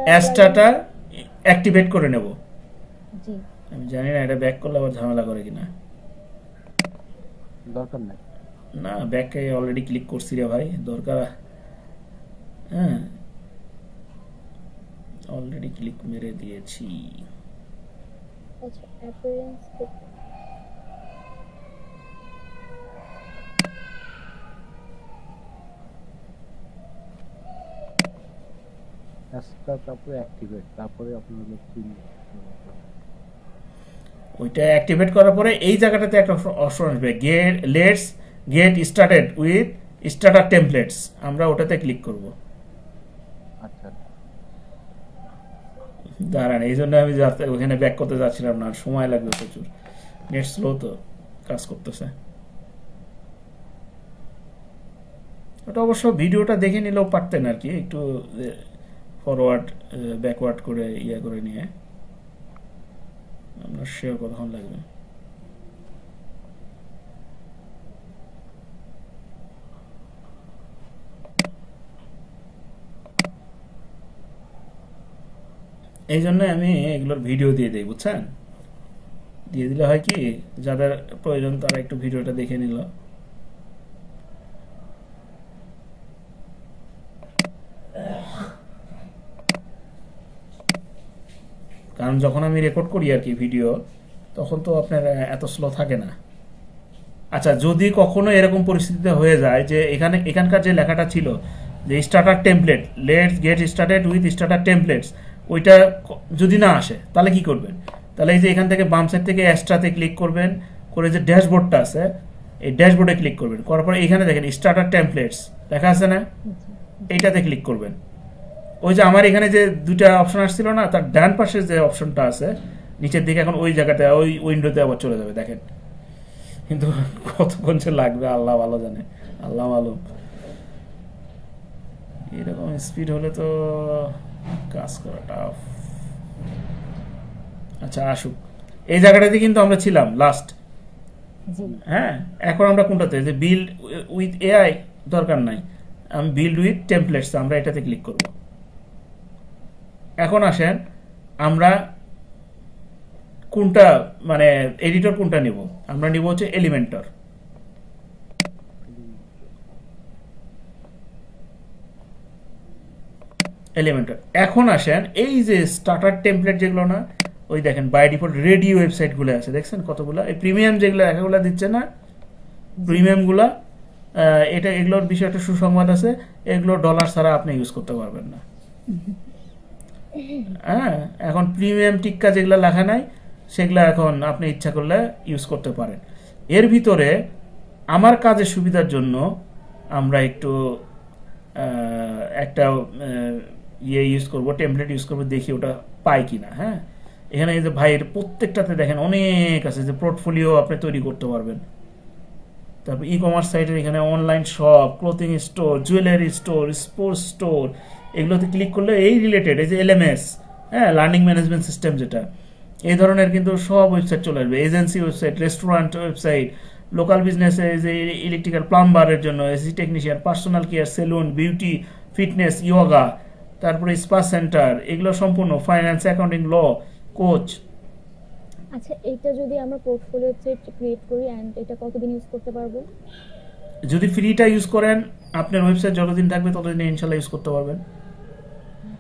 অ্যাস্ট্রাটা অ্যাক্টিভেট করে নেব। জি, আমি জানি না এটা ব্যাক করলে আবার ঝামেলা করে কিনা। দরকার নাই, না, ব্যাকে অলরেডি ক্লিক করছি রে ভাই, দরকার। হ্যাঁ, অলরেডি ক্লিক মেরে দিয়েছি। আচ্ছা, অ্যাপিয়ারেন্স তারপরে অ্যাক্টিভেট, তারপরে আপনার ওইটা অ্যাক্টিভেট করার পরে এই জায়গাটাতে একটা অপশন আসবে, get started with starter templates. আমরা ওটাতে ক্লিক করব। আচ্ছা, দাঁড়ান, এই জন্য আমি ওখানে ব্যাক করতে যাচ্ছিলাম না, সময় লাগবে প্রচুর, নেট স্লো তো কাজ করতেছে। ওটা অবশ্য ভিডিওটা দেখে নিলেও পারতেন আর কি, একটু ফরওয়ার্ড ব্যাকওয়ার্ড করে করে নিয়ে। আপনার সেও কতক্ষণ লাগবে? এই জন্য আমি এগুলোর ভিডিও দিয়ে দিই, বুঝছেন? দিয়ে দিলে হয় কি, যাদের প্রয়োজন তারা একটু ভিডিওটা দেখে নিল। কারণ যখন আমি রেকর্ড করি আর কি ভিডিও, তখন তো আপনার এত স্লো থাকে না। আচ্ছা, যদি কখনো এরকম পরিস্থিতিতে হয়ে যায় যে এখানকার যে লেখাটা ছিল যে starter template, let's get started with starter templates, ওইটা যদি না আসে তাহলে কি করবেন? তাহলে এই যে এখান থেকে বাম সাইড থেকে এক্সট্রাতে ক্লিক করবেন, করে যে ড্যাশবোর্ডটা আছে এই ড্যাশবোর্ডে ক্লিক করবেন, করার পরে এখানে দেখেন স্টার্টার টেমপ্লেটস লেখা আছে না, এইটাতে ক্লিক করবেন। ওই যে আমার এখানে যে দুইটা অপশন আসছিল না, তার ডান পাশে যে অপশনটা আছে নিচের দিকে, এখন ওই জায়গাটা ওই উইন্ডোতে আবার চলে যাবে। দেখেন কিন্তু কতক্ষণ যে লাগবে আল্লাহ ভালো জানে, আল্লাহ ভালো। এরকম স্পিড হলে তো কাজ করা টাফ। আচ্ছা আসুক, এই জায়গাটাতে কিন্তু আমরা ছিলাম লাস্ট। জি হ্যাঁ, এখন আমরা কোনটাতে, যে বিল্ড উইথ এআই দরকার নাই, আমি বিল্ড উইথ টেমপ্লেটস, আমরা এটাতে ক্লিক করব। এখন আসেন আমরা কোনটা মানে এডিটর কোনটা নিব, আমরা নিব হচ্ছে এলিমেন্টর। এলিমেন্টর। এখন আসেন এই যে স্টার্টার টেমপ্লেট যেগুলো না, ওই দেখেন বাই ডিফল্ট রেডি ওয়েবসাইট গুলো আছে, দেখছেন কতগুলো, এই প্রিমিয়াম যেগুলো একাগুলো দিচ্ছে না, প্রিমিয়াম গুলা, এটা এগুলোর বিষয়ে একটা সুসংবাদ আছে, এগুলো ডলার ছাড়া আপনি ইউজ করতে পারবেন না। হ্যাঁ, এখন প্রিমিয়াম টিক্কা যেগুলো লেখা নাই সেগুলো এখন আপনি ইচ্ছা করলে ইউজ করতে পারেন। এর ভিতরে আমার কাজের সুবিধার জন্য আমরা একটু একটা ইয়ে ইউজ করব, টেমপ্লেট ইউজ করব, দেখি ওটা পাই কিনা। হ্যাঁ, এখানে এই যে ভাইয়ের প্রত্যেকটাতে দেখেন অনেক আছে, যে পোর্টফোলিও আপনি তৈরি করতে পারবেন। তারপর ই কমার্স সাইটের এখানে online shop, clothing store, jewellery store, sports store, এগুলোতে ক্লিক করলে এই রিলেটেড, এই যে এলএমএস, হ্যাঁ, লার্নিং ম্যানেজমেন্ট সিস্টেম, যেটা এই ধরনের কিন্তু সব ওয়েবসাইট চলে আসবে। Agency website, restaurant website, local বিজনেসে যে ইলেকট্রিক্যাল প্লাম্বারের জন্য, AC technician, personal care, salon, beauty, fitness, yoga, তারপরে স্পা সেন্টার, এগুলো সম্পূর্ণ, ফাইন্যান্স, অ্যাকাউন্টিং, ল, কোচ। আচ্ছা, এটা যদি আমরা পোর্টফোলিও ওয়েবসাইট ক্রিয়েট করি এন্ড এটা কতদিন ইউজ করতে পারবো? যদি ফ্রিটা ইউজ করেন, আপনার ওয়েবসাইট যতদিন থাকবে ততদিন ইনশাল্লাহ ইউজ করতে পারবেন।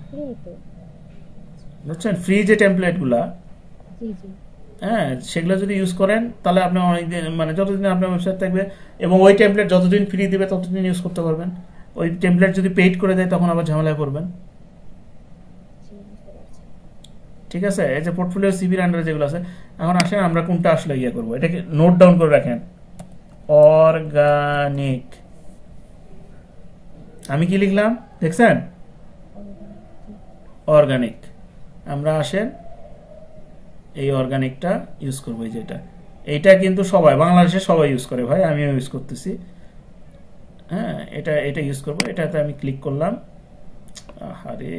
ফ্রি তো? বুঝছেন, ফ্রি যে টেমপ্লেটগুলা, জি জি। হ্যাঁ, সেগুলো যদি ইউজ করেন তাহলে আপনি অনেকদিন, মানে যতদিন আপনার ওয়েবসাইট থাকবে, এবং ওই টেমপ্লেট যতদিন ফ্রি দিবে ততদিন ইউজ করতে পারবেন। ওই টেমপ্লেট যদি পেইড করে দেয় তখন আবার ঝামেলায় পড়বেন। জি, বুঝতে পারছি। ঠিক আছে, এই যে পোর্টফোলিও সিভির আন্ডারে যেগুলো আছে, এখন আসেন আমরা কোনটা আসলে ইয়ে করবো, এটাকে নোট ডাউন করে রাখেন। অর্গানিক, আমি কি লিখলাম দেখছেন, অর্গানিক। আমরা আসেন এই অর্গানিকটা ইউজ করবো, এই যেটা, এইটা কিন্তু সবাই বাংলাদেশে সবাই ইউজ করে ভাই, আমিও ইউজ করতেছি। হ্যাঁ, এটা ইউজ করবো, এটাতে আমি ক্লিক করলাম। আরে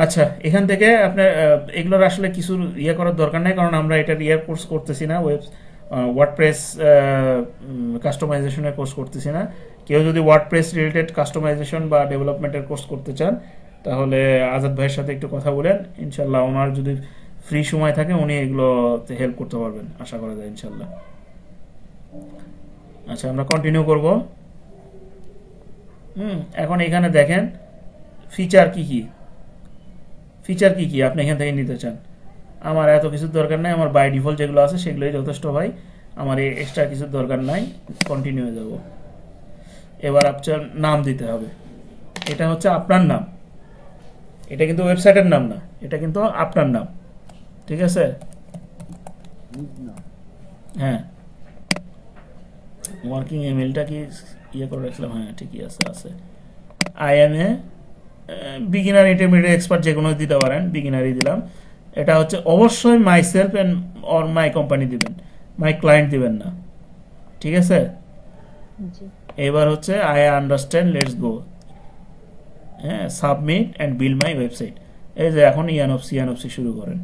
আচ্ছা, এখান থেকে আপনার এগুলোর আসলে কিছু ইয়ে করার দরকার নেই, কারণ আমরা এটার ইয়ার কোর্স করতেছি না, ওয়ার্ডপ্রেস কাস্টমাইজেশনের কোর্স করতেছি না। কেউ যদি ওয়ার্ডপ্রেস রিলেটেড কাস্টমাইজেশন বা ডেভেলপমেন্টের কোর্স করতে চান তাহলে আজাদ ভাইয়ের সাথে একটু কথা বলেন, ইনশাল্লাহ ওনার যদি ফ্রি সময় থাকে উনি এগুলোতে হেল্প করতে পারবেন, আশা করা যায় ইনশাল্লাহ। আচ্ছা, আমরা কন্টিনিউ করব। এখন এখানে দেখেন ফিচার কি কি, ফিচার কি কি আপনি এখান থেকে নিতে চান। আমার এত কিছুর দরকার নাই, আমার বাই ডিফল্ট যেগুলো আছে সেগুলোই যথেষ্ট ভাই, আমার এক্সট্রা কিছুর দরকার নাই। কন্টিনিউ যাব। এবার আপনার নাম দিতে হবে, এটা হচ্ছে আপনার নাম, এটা কিন্তু ওয়েবসাইটের নাম না, এটা কিন্তু আপনার নাম। ঠিক আছে, হ্যাঁ, ওয়ার্কিং ইমেলটা কি ইয়ে করে রাখলাম, হ্যাঁ ঠিকই আছে আছে। I M A beginner, intermediate, expert যে কোনো দিতে পারেন, বিগিনারই দিলাম। এটা হচ্ছে অবশ্যই my self and or my company দিবেন, মাই ক্লায়েন্ট দিবেন না। ঠিক আছে, জি। এবার হচ্ছে আই আন্ডারস্ট্যান্ড, লেটস গো। হ্যাঁ, submit and build my website. এই যে এখন ইয়ানফসি শুরু করেন।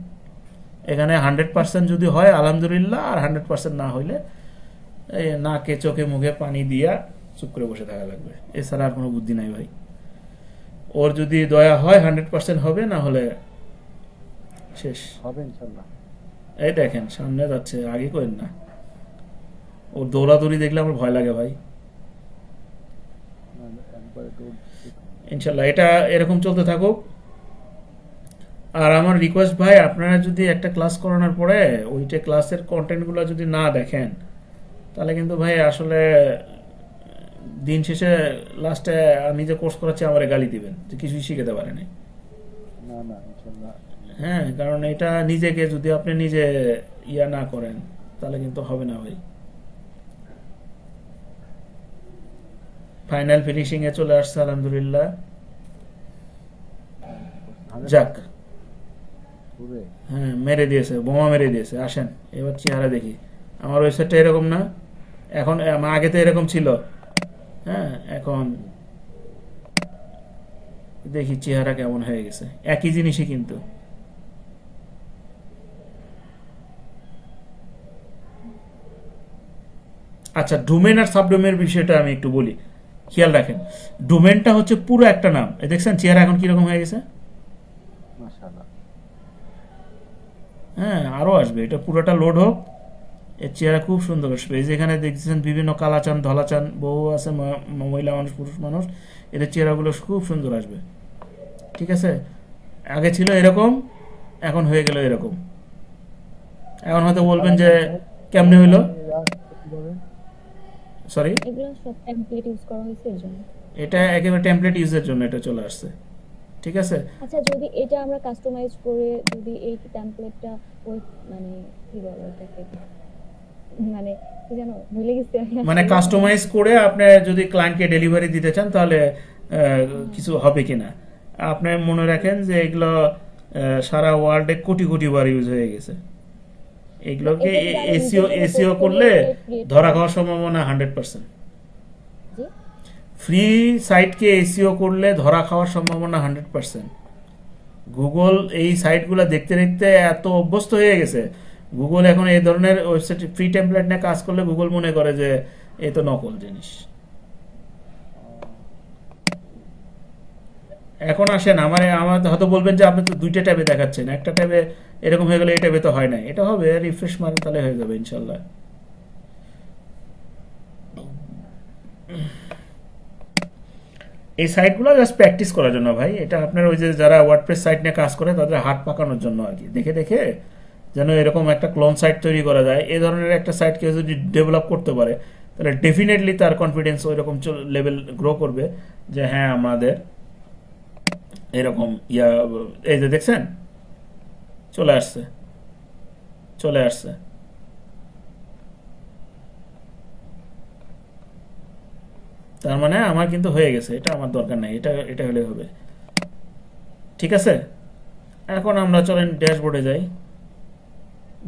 এখানে 100% যদি হয় আলহামদুলিল্লাহ, আর 100% না হইলে এই নাকে চোখে মুখে পানি দিয়া চুপ করে বসে থাকা লাগবে, এছাড়া আর কোনো বুদ্ধি নাই ভাই। ওর যদি দয়া হয় 100% হবে, না হলে শেষ হবে ইনশাআল্লাহ। এই দেখেন সামনে যাচ্ছে, আগে করেন না। ওর দৌড়াদৌড়ি দেখলে আমার ভয় লাগে ভাই। একবারে দৌড়। ইনশাল্লাহ এটা এরকম চলতে থাকুক। আর আমার রিকোয়েস্ট ভাই, আপনারা যদি একটা ক্লাস করানোর পরে ওইটা ক্লাসের কন্টেন্টগুলো যদি না দেখেন তাহলে কিন্তু ভাই আসলে দিন শেষে লাস্টে আমি যে কোর্স করাচ্ছি আমার গালি দিবেন যে কিছুই শিখাতে পারেনি। না না ইনশাআল্লাহ। হ্যাঁ, কারণ এটা নিজেকে যদি আপনি নিজে ইয়া না করেন তাহলে কিন্তু হবে না ভাই। ফাইনাল ফিনিশিং এ চলে আসছে আলহামদুলিল্লাহ। যাক, পুরে হ্যাঁ মেরে দিয়েছে, বোমা মেরে দিয়েছে। আসেন এবার চেহারা দেখি। আমার ওয়েবসাইটটা এরকম না এখন, আমার আগে তো এরকম ছিল। হ্যাঁ এখন দেখি চেহারা কেমন হয়ে গেছে, একই জিনিসই কিন্তু। আচ্ছা ডোমেন আর সাবডোমেনের বিষয়টা আমি একটু বলি, খেয়াল রাখেন। ডোমেনটা হচ্ছে পুরো একটা নাম, এই দেখছেন চেহারা এখন কিরকম হয়ে গেছে। মাশাআল্লাহ। হ্যাঁ আরো আসবে, এটা পুরোটা লোড হোক, এর চেহারা খুব সুন্দর আসবে। এই যেখানে দেখছেন বিভিন্ন কালাচান ধলাচান বহু আছে, মহিলা মানুষ পুরুষ মানুষ, এদের চেহারাগুলো খুব সুন্দর আসবে। ঠিক আছে, আগে ছিল এরকম, এখন হয়ে গেল এরকম। এখন হয়তো বলবেন যে কেমনে হইলো, সরি এগুলো সব টেমপ্লেট ইউজ করা হয়েছে এর জন্য। এটা একেবারে টেমপ্লেট ইউজের জন্য এটা চলে আসছে। ঠিক আছে, আচ্ছা যদি এটা আমরা কাস্টমাইজ করে যদি এই টেমপ্লেটটা ওই মানে কি বলে এটাকে, মানে কি জানো ভুলে গেছি আমি মানে আসলে। কাস্টমাইজ করে আপনি যদি ক্লায়েন্টকে ডেলিভারি দিতে চান তাহলে কিছু হবে কিনা। আপনি মনে রাখেন যে এগুলো সারা ওয়ার্ল্ডে কোটি কোটি বার ইউজ হয়ে গেছে। এগুলোকে এটা যদি আমি এসিও নিজের মতো এসিও করে করলে create ধরা করি। খাওয়ার সম্ভাবনা 100%। জি ফ্রি সাইটকে এসিও করলে ধরা খাওয়ার সম্ভাবনা 100%। গুগল এই সাইটগুলো দেখতে দেখতে এত অভ্যস্ত হয়ে গেছে, গুগল এখন এই ধরনের ওয়েবসাইট ফ্রি টেমপ্লেট নিয়ে কাজ করলে গুগল মনে করে যে এ তো নকল জিনিস। এখন আসেন আমার হয়তো বলবেন যে আপনি তো দুইটা ট্যাবে দেখাচ্ছেন, একটা ট্যাবে এরকম হয়ে গেলে এই ট্যাবে তো হয় না, এটা হবে রিফ্রেশ মারেন তাহলে হয়ে যাবে ইনশাল্লাহ। এই সাইটগুলো জাস্ট প্র্যাকটিস করার জন্য ভাই, এটা আপনার ওই যে যারা ওয়ার্ডপ্রেস সাইট নিয়ে কাজ করে তাদের হাত পাকানোর জন্য আর কি, দেখে দেখে যেন এরকম একটা ক্লোন সাইট তৈরি করা যায়। এই ধরনের একটা সাইট কেউ যদি ডেভেলপ করতে পারে তাহলে ডেফিনেটলি তার কনফিডেন্স ওইরকম লেভেল গ্রো করবে যে হ্যাঁ আমাদের এরকম এই যে দেখছেন চলে আসছে, চলে আসছে। তার মানে আমার কিন্তু হয়ে গেছে, এটা আমার দরকার নাই, এটা এটা হলে হবে। ঠিক আছে, এখন আমরা চলেন ড্যাশবোর্ডে যাই,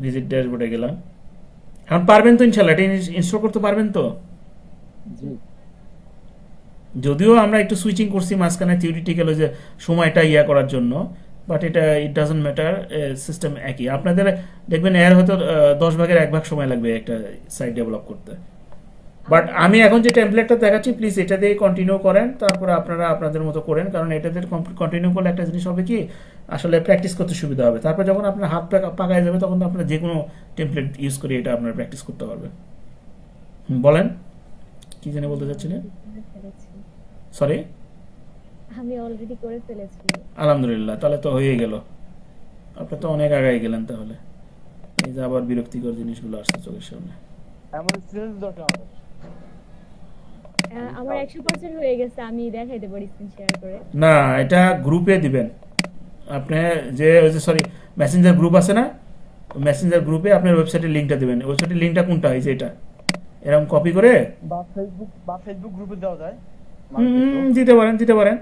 ভিজিট ড্যাশবোর্ডে গেলাম। এখন পারবেন তো ইনশাল্লাহ, এটা ইনস্টল করতে পারবেন তো? জি যদিও আমরা একটু সুইচিং করছি মাঝখানে থিওরিটিক্যাল ওই যে সময়টা করার জন্য, বাট এটা ইট ডাজন্ট ম্যাটার, সিস্টেম একই। আপনাদের দেখবেন এর হয়তো 10 ভাগের 1 ভাগ সময় লাগবে একটা সাইট ডেভেলপ করতে। বাট আমি এখন যে টেমপ্লেটটা দেখাচ্ছি প্লিজ এটা দিয়ে কন্টিনিউ করেন, তারপরে আপনারা আপনাদের মতো করেন, কারণ এটাতে কন্টিনিউ করলে একটা জিনিস হবে কি আসলে প্র্যাকটিস করতে সুবিধা হবে। তারপর যখন আপনার হাত পাকায় যাবে তখন আপনারা যে কোনো টেমপ্লেট ইউজ করে এটা আপনারা প্র্যাকটিস করতে পারবেন। বলেন কি জানি বলতে চাচ্ছিলেন, করে ফেলেছি। সরি। আমি অলরেডি করে ফেলেছি। আলহামদুলিল্লাহ, তাহলে তো হয়ে গেল, আপনি তো অনেক আগায় গেলেন তাহলে। এই যে আবার বিরক্তিকর জিনিসগুলো আসছে চোখের সামনে। এমন এক্সপিরিয়েন্স দরকার আমাদের। আমার 100% হয়ে গেছে, আমি দেখাইতে পারি স্ক্রিন শেয়ার করে। না এটা গ্রুপে দিবেন আপনি, যে ওই যে সরি মেসেঞ্জার গ্রুপ আছে না, মেসেঞ্জার গ্রুপে আপনার ওয়েবসাইটের লিঙ্কটা দিবেন। ওয়েবসাইটের লিঙ্কটা কোনটা, এই যে এটা, এরকম কপি করে বা ফেসবুক গ্রুপে দেওয়া যায়। দিতে পারেন, দিতে পারেন।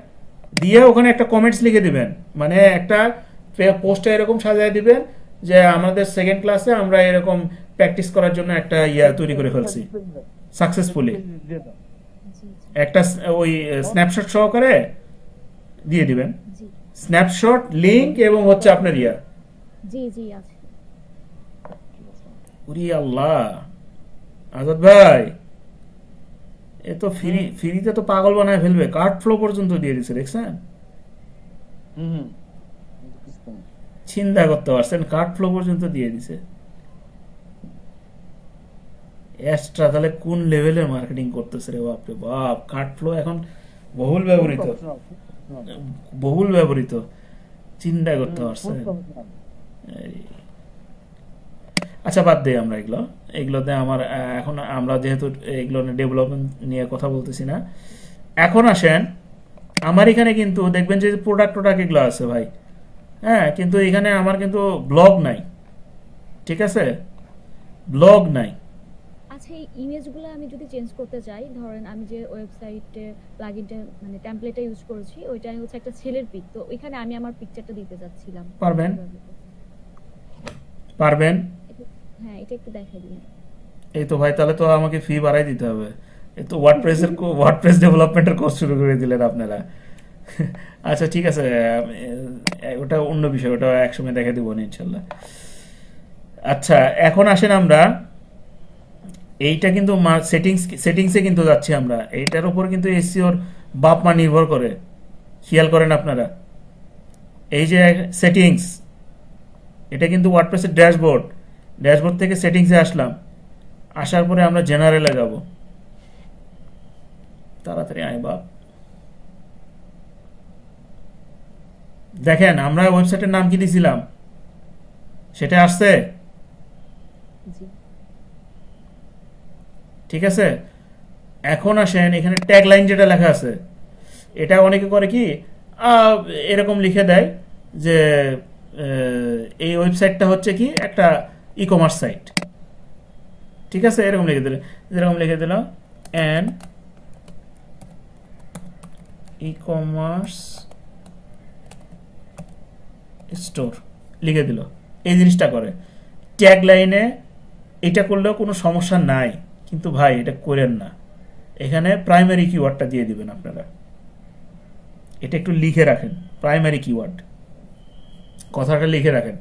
দিয়ে ওখানে একটা কমেন্টস লিখে দিবেন, মানে একটা পোস্টে এরকম সাজায় দিবেন যে আমাদের সেকেন্ড ক্লাসে আমরা এরকম প্র্যাকটিস করার জন্য একটা তৈরি করে ফেলছি সাকসেসফুলি, জি জি একটা ওই স্ন্যাপশট সহকারে দিয়ে দিবেন, জি স্ন্যাপশট লিংক এবং হচ্ছে আপনার জি জি আছে। উরি আল্লাহ, আজাদ ভাই এ তো ফ্রিতে তো পাগল বানায় ফেলবে, কার্ড ফ্লো পর্যন্ত দিয়ে দিচ্ছে দেখছেন, হুম চিন্তা করতে পারছেন, কার্ড ফ্লো পর্যন্ত দিয়ে দিছে। এক্সট্রা তাহলে কোন লেভেলের মার্কেটিং করতেছে রে বাপরে বাপ। কার্ড ফ্লো এখন বহুল ব্যবহৃত, বহুল ব্যবহৃত, চিন্তা করতে পারছেন। আচ্ছা বাদ দেই আমরা এগুলোতে আমার এখন আমরা যেহেতু এগুলো ডেভেলপমেন্ট নিয়ে কথা বলতেছি না। এখন আসেন আমার এখানে কিন্তু দেখবেন যে প্রোডাক্ট এগুলো আছে ভাই, হ্যাঁ, কিন্তু এখানে আমার কিন্তু ব্লগ নাই, ঠিক আছে, ব্লগ নাই। আচ্ছা এই ইমেজগুলো আমি যদি চেঞ্জ করতে চাই, ধরেন আমি যে ওয়েবসাইটে প্লাগইনটা মানে টেমপ্লেটটা ইউজ করেছি ওইটা হচ্ছে একটা ছেলের পিক, তো ওইখানে আমি আমার পিকচারটা দিতে যাচ্ছিলাম। পারবেন। পারবেন? হ্যাঁ, এটা একটু দেখাই দিন। এই তো ভাই, তাহলে তো আমাকে ফি বাড়াই দিতে হবে। এই তো ওয়ার্ডপ্রেস ডেভেলপমেন্টের কোর্স শুরু করে দিলেন আপনারা। আচ্ছা ঠিক আছে, ওটা অন্য বিষয়, ওটা একসময় দেখে দেবো ইনশাল্লাহ। আচ্ছা এখন আসেন আমরা, এইটা কিন্তু সেটিংসে কিন্তু যাচ্ছি আমরা, এইটার উপর কিন্তু এসইওর বাপ মা নির্ভর করে, খেয়াল করেন আপনারা। এই যে সেটিংস, এটা কিন্তু ওয়ার্ডপ্রেসের ড্যাশবোর্ড থেকে সেটিংসে আসলাম, আসার পরে আমরা জেনারেলে যাব। তাড়াতাড়ি আয় বাপ। দেখেন আমরা ওয়েবসাইটের নাম কি দিয়েছিলাম, সেটা আসছে, জি, ঠিক আছে। এখন আসেন এখানে ট্যাগ লাইন যেটা লেখা আছে, এটা অনেকে করে কি এরকম লিখে দেয় যে এই ওয়েবসাইটটা হচ্ছে কি একটা ই কমার্স সাইট, ঠিক আছে, এরকম লিখে দিল অ্যান ই কমার্স স্টোর লিখে দিল, এই জিনিসটা করে। ট্যাগ লাইনে এটা করলেও কোনো সমস্যা নাই, কিন্তু ভাই এটা করেন না। এখানে প্রাইমারি কিওয়ার্ডটা দিয়ে দিবেন আপনারা, এটা একটু লিখে রাখেন, প্রাইমারি কিওয়ার্ড কথাটা লিখে রাখেন।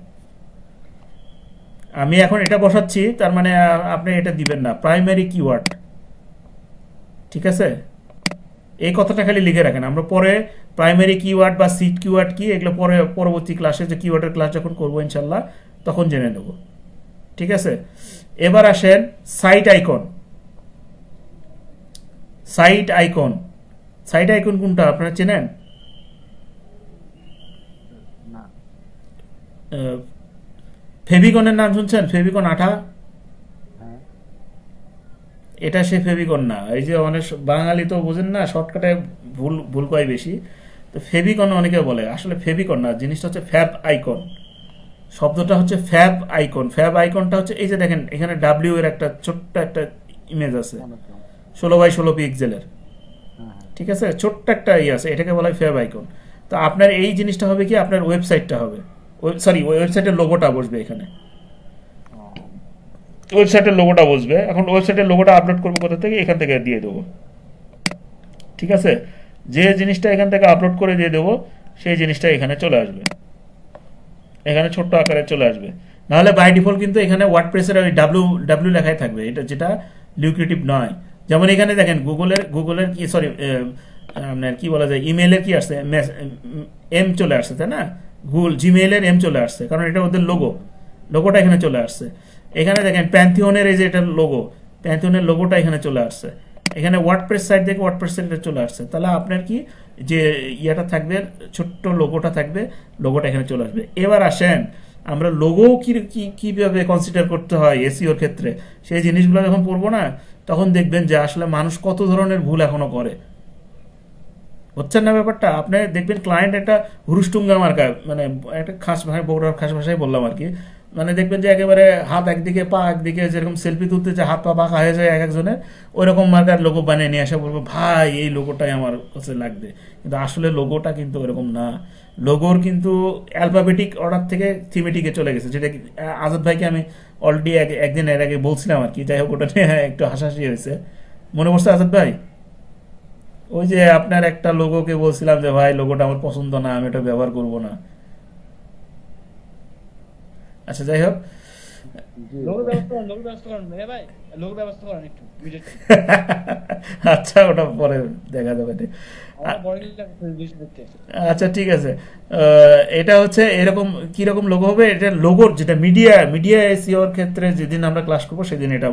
আমি এখন এটা বসাচ্ছি, তার মানে আপনি এটা দিবেন না, প্রাইমারি কিওয়ার্ড, ঠিক আছে। এই কথাটা খালি লিখে রাখেন, আমরা পরে প্রাইমারি কিওয়ার্ড বা সিট কিওয়ার্ড কি এগুলো পরে পরবর্তী ক্লাসে, যে কিওয়ার্ডের ক্লাস যখন করবো ইনশাল্লাহ তখন জেনে নেব, ঠিক আছে। এবার আসেন সাইট আইকন। সাইট আইকন কোনটা আপনারা চেনেন? না। ফেভিকনের নাম শুনছেন? ফেভিকন আঠা, হ্যাঁ। এটা সে ফেভিকন না। এই যে অনেক বাঙালি তো বোঝেন না, শর্টকাটে ভুল কয় বেশি, তো ফেভিকন অনেকে বলে, আসলে ফেভিকন না, জিনিসটা হচ্ছে ফ্যাব আইকন। শব্দটা হচ্ছে ফ্যাব আইকন। ফ্যাব আইকনটা হচ্ছে এই যে দেখেন এখানে ডাব্লিউ এর একটা ছোট্ট একটা ইমেজ আছে, 16x16 পিক্সেলের, ঠিক আছে, ছোট্ট একটা আছে, এটাকে বলা হয় ফ্যাব আইকন। তো আপনার এই জিনিসটা হবে কি, আপনার ওয়েবসাইটটা হবে, ওয়েবসাইটের লোগোটা বসবে এখানে, ওয়েবসাইটের লোগোটা বসবে। এখন ওয়েবসাইটের লোগোটা আপলোড করবো কোথা থেকে? এখান থেকে দিয়ে দেবো, ঠিক আছে। যে জিনিসটা এখান থেকে আপলোড করে দিয়ে দেবো সেই জিনিসটা এখানে চলে আসবে, এখানে ছোট্ট আকারে চলে আসবে। নাহলে বাই ডিফল্ট কিন্তু এখানে ওয়ার্ডপ্রেসের ওই ডাব্লিউ লেখাই থাকবে, এটা যেটা লিউক্রেটিভ নয়। যেমন এখানে দেখেন গুগলের কি, সরি আপনার কি বলা যায়, ইমেলের কি আসছে, এম চলে আসছে, তাই না? গুগল জিমেইলের এম চলে আসছে, কারণ এটা ওদের লোগোটা এখানে চলে আসছে। এখানে দেখেন প্যান্থিয়নের এই যে এটা প্যান্থিয়নের লোগোটা এখানে চলে আসছে। এখানে ওয়ার্ডপ্রেস সাইট থেকে ওয়ার্ডপ্রেস সাইটে চলে আসছে, তাহলে আপনার কি যে ইয়েটা থাকবে, ছোট্ট লোগোটা থাকবে, লোগোটা এখানে চলে আসবে। এবার আসেন আমরা লোগো কিভাবে কনসিডার করতে হয় এসইওর ক্ষেত্রে, সেই জিনিসগুলো যখন পড়বো না, তখন দেখবেন যে আসলে মানুষ কত ধরনের ভুল এখনো করে, হচ্ছেন না ব্যাপারটা। আপনি দেখবেন ক্লায়েন্ট একটা হুরুস্টুঙ্গা মার্কা, মানে একটা খাস ভাষায়, বগুড়ার খাস ভাষায় বললাম আর কি, মানে দেখবেন যে একেবারে হাত একদিকে পা একদিকে, যেরকম সেলফি তুলতে যে হাত পা বাঁকা হয়ে যায় এক একজনের, ওই রকম মার্কার লোগো বানিয়ে নিয়ে আসা, বলবো ভাই এই লোগোটাই আমার কাছে লাগবে, কিন্তু আসলে লোগোটা কিন্তু ওরকম না। লোগোর কিন্তু অ্যালফাবেটিক অর্ডার থেকে থিমেটিকে চলে গেছে, যেটা আজাদ ভাইকে আমি অলরেডি একদিন এর আগে বলছিলাম আর কি। যাই হোক, ওটা নিয়ে একটু হাসাহাসি হয়েছে, মনে পড়ছে আজাদ ভাই? ওই যে আপনার একটা লোগোকে বলছিলাম যে ভাই লোগোটা আমার পছন্দ না, আমি এটা ব্যবহার করব না। আচ্ছা যাই হোক, আচ্ছা ওটা পরে দেখা যাবে। আচ্ছা ঠিক আছে, এটা হচ্ছে এরকম কিরকম লোগো হবে, এটা লোগোর যেটা মিডিয়া এসইওর ক্ষেত্রে যেদিন আমরা ক্লাস করবো সেদিন এটা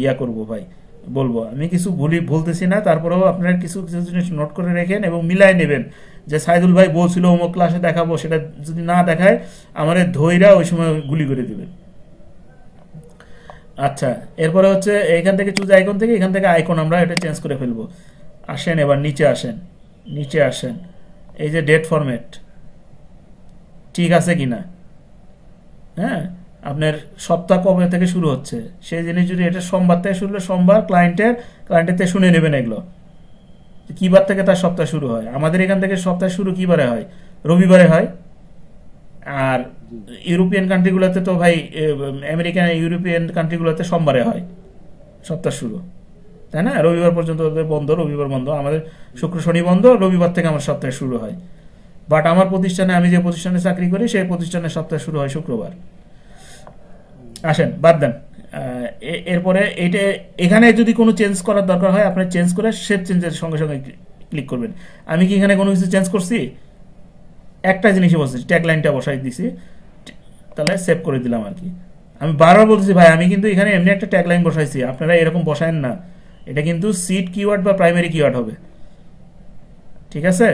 ইয়া করবো ভাই, বলবো। আমি কিছু ভুলতেছি না, তারপরেও আপনারা কিছু কিছু জিনিস নোট করে রেখেন এবং মিলাই নেবেন, যে সাইদুল ভাই বলছিল অমুক ক্লাসে দেখাবো, সেটা যদি না দেখায় আমাদের ধৈরা ওই সময় গুলি করে দিবেন। আচ্ছা, এরপরে হচ্ছে এখান থেকে চুজ আইকন থেকে, এখান থেকে আইকন আমরা এটা চেঞ্জ করে ফেলবো। আসেন এবার নিচে আসেন, এই যে ডেট ফরম্যাট ঠিক আছে কিনা, হ্যাঁ, আপনার সপ্তাহ কবে থেকে শুরু হচ্ছে সেই জিনিস, যদি এটা সোমবার থেকে শুরু হলে সোমবার, ক্লায়েন্টের থেকে শুনে নেবেন এগুলো, কি বার থেকে তার সপ্তাহ শুরু হয়। আমাদের এখান থেকে সপ্তাহ শুরু কি বারে হয়? রবিবারে হয়। আর ইউরোপিয়ান কান্ট্রিগুলোতে তো ভাই আমেরিকান ইউরোপিয়ান কান্ট্রিগুলোতে সোমবারে হয় সপ্তাহ শুরু, তাই না? রবিবার পর্যন্ত ওদের বন্ধ, রবিবার বন্ধ, আমাদের শুক্র শনি বন্ধ, রবিবার থেকে আমার সপ্তাহে শুরু হয়। বাট আমার প্রতিষ্ঠানে, আমি যে প্রতিষ্ঠানে চাকরি করি সেই প্রতিষ্ঠানের সপ্তাহে শুরু হয় শুক্রবার। আসেন বাদ দেন। এরপরে এইটা এখানে যদি কোনো চেঞ্জ করার দরকার হয় আপনি চেঞ্জ করে সেভ চেঞ্জের সঙ্গে সঙ্গে ক্লিক করবেন। আমি কি এখানে কোনো কিছু চেঞ্জ করছি? একটা জিনিসই বলছি, ট্যাগ লাইনটা বসাই দিছি, তাহলে সেভ করে দিলাম আর কি। আমি বারবার বলতেছি ভাই আমি কিন্তু এখানে এমনি একটা ট্যাগ লাইন বসাইছি, আপনারা এরকম বসায়েন না, এটা কিন্তু সিড কিওয়ার্ড বা প্রাইমারি কিওয়ার্ড হবে, ঠিক আছে?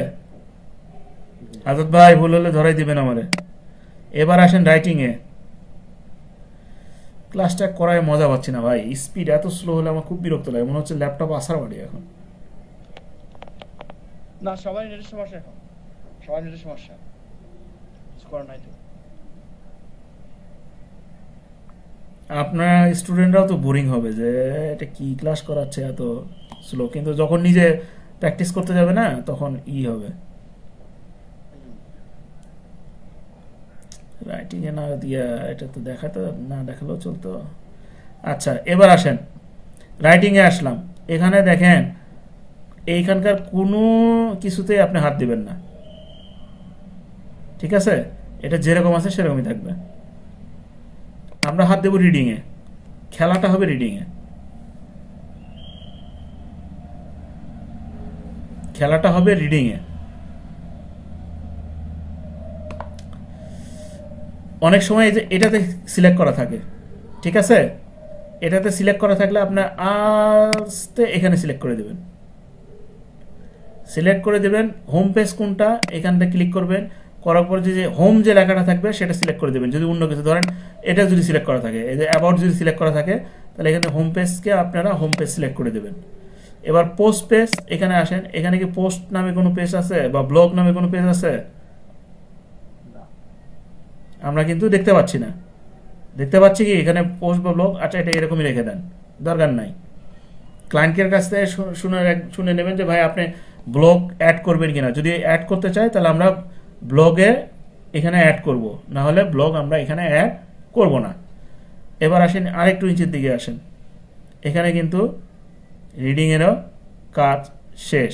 আজাদ ভাই ভুল হলে ধরাই দিবেন আমারে। এবার আসেন রাইটিং এ। ক্লাসটা করায় মজা পাচ্ছি না ভাই, স্পিড এত স্লো হলে আমার খুব বিরক্ত লাগে, মনে হচ্ছে ল্যাপটপ আসার বাড়ি এখন। না সবাই নেটের সমস্যা, এখন সবাই নেটের সমস্যা, কিছু করার নাই তো। আপনার স্টুডেন্টরাও তো বোরিং হবে যে এটা কি ক্লাস করাচ্ছে এত স্লো, কিন্তু যখন নিজে প্র্যাকটিস করতে যাবে না তখন হবে। রাইটিং এ না দিয়া এটা তো দেখাতে না দেখালেও চলতো। আচ্ছা এবার আসেন রাইটিং এ আসলাম, এখানে দেখেন এইখানকার কোনো কিছুতেই আপনি হাত দিবেন না, ঠিক আছে? এটা যেরকম আছে সেরকমই থাকবে। আমরা হাত দেব রিডিং এ, খেলাটা হবে রিডিং এ, খেলাটা হবে রিডিং এ। অনেক সময় এই যে এটাতে সিলেক্ট করা থাকে, ঠিক আছে? এটাতে সিলেক্ট করা থাকলে আপনার আস্তে এখানে সিলেক্ট করে দেবেন, সিলেক্ট করে দেবেন হোম পেজ কোনটা, এখানটা ক্লিক করবেন, করার পর যে হোম যে লেখাটা থাকবে সেটা সিলেক্ট করে দেবেন। যদি অন্য কিছু ধরেন এটা যদি সিলেক্ট করা থাকে, এই যে অ্যাবাউট যদি সিলেক্ট করা থাকে, তাহলে এখানে হোম পেজকে আপনারা হোম পেজ সিলেক্ট করে দেবেন। এবার পোস্ট পেজ, এখানে আসেন, এখানে কি পোস্ট নামে কোনো পেজ আছে বা ব্লগ নামে কোনো পেজ আছে? আমরা কিন্তু দেখতে পাচ্ছি না। দেখতে পাচ্ছি কি এখানে পোস্ট বা ব্লগ? আচ্ছা এটা এরকমই রেখে দেন, দরকার নাই। ক্লায়েন্টের কাছ থেকে শুনে নেবেন যে ভাই আপনি ব্লগ অ্যাড করবেন কিনা। যদি অ্যাড করতে চাই তাহলে আমরা ব্লগে এখানে অ্যাড করব, না হলে ব্লগ আমরা এখানে অ্যাড করব না। এবার আসেন আরেকটু নিচের দিকে আসেন, এখানে কিন্তু রিডিং এরও কাজ শেষ।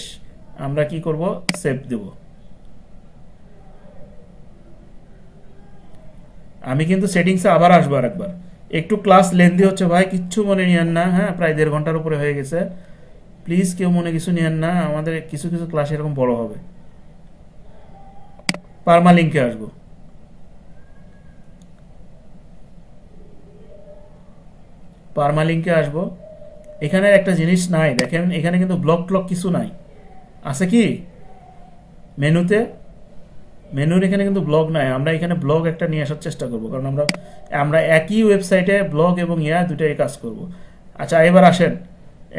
আমরা কি করব? সেভ দেব। আমি কিন্তু সেটিংসে আবার আসবো আরেকবার। একটু ক্লাস লেন্দি হচ্ছে ভাই, কিচ্ছু মনে নিয়েন না, হ্যাঁ প্রায় 1.5 ঘন্টার উপরে হয়ে গেছে, প্লিজ কেউ মনে কিছু নিয়েন না, আমাদের কিছু কিছু ক্লাস এরকম বড় হবে। পারমালিঙ্কে আসবো, পারমালিঙ্কে আসবো। এখানে একটা জিনিস নাই, দেখেন এখানে কিন্তু ব্লক ট্লক কিছু নাই, আছে কি মেনুতে? মেনুর এখানে কিন্তু ব্লগ নাই। আমরা এখানে ব্লগ একটা নিয়ে আসার চেষ্টা করব, কারণ আমরা একই ওয়েবসাইটে ব্লগ এবং দুটাই কাজ করব। আচ্ছা এবার আসেন,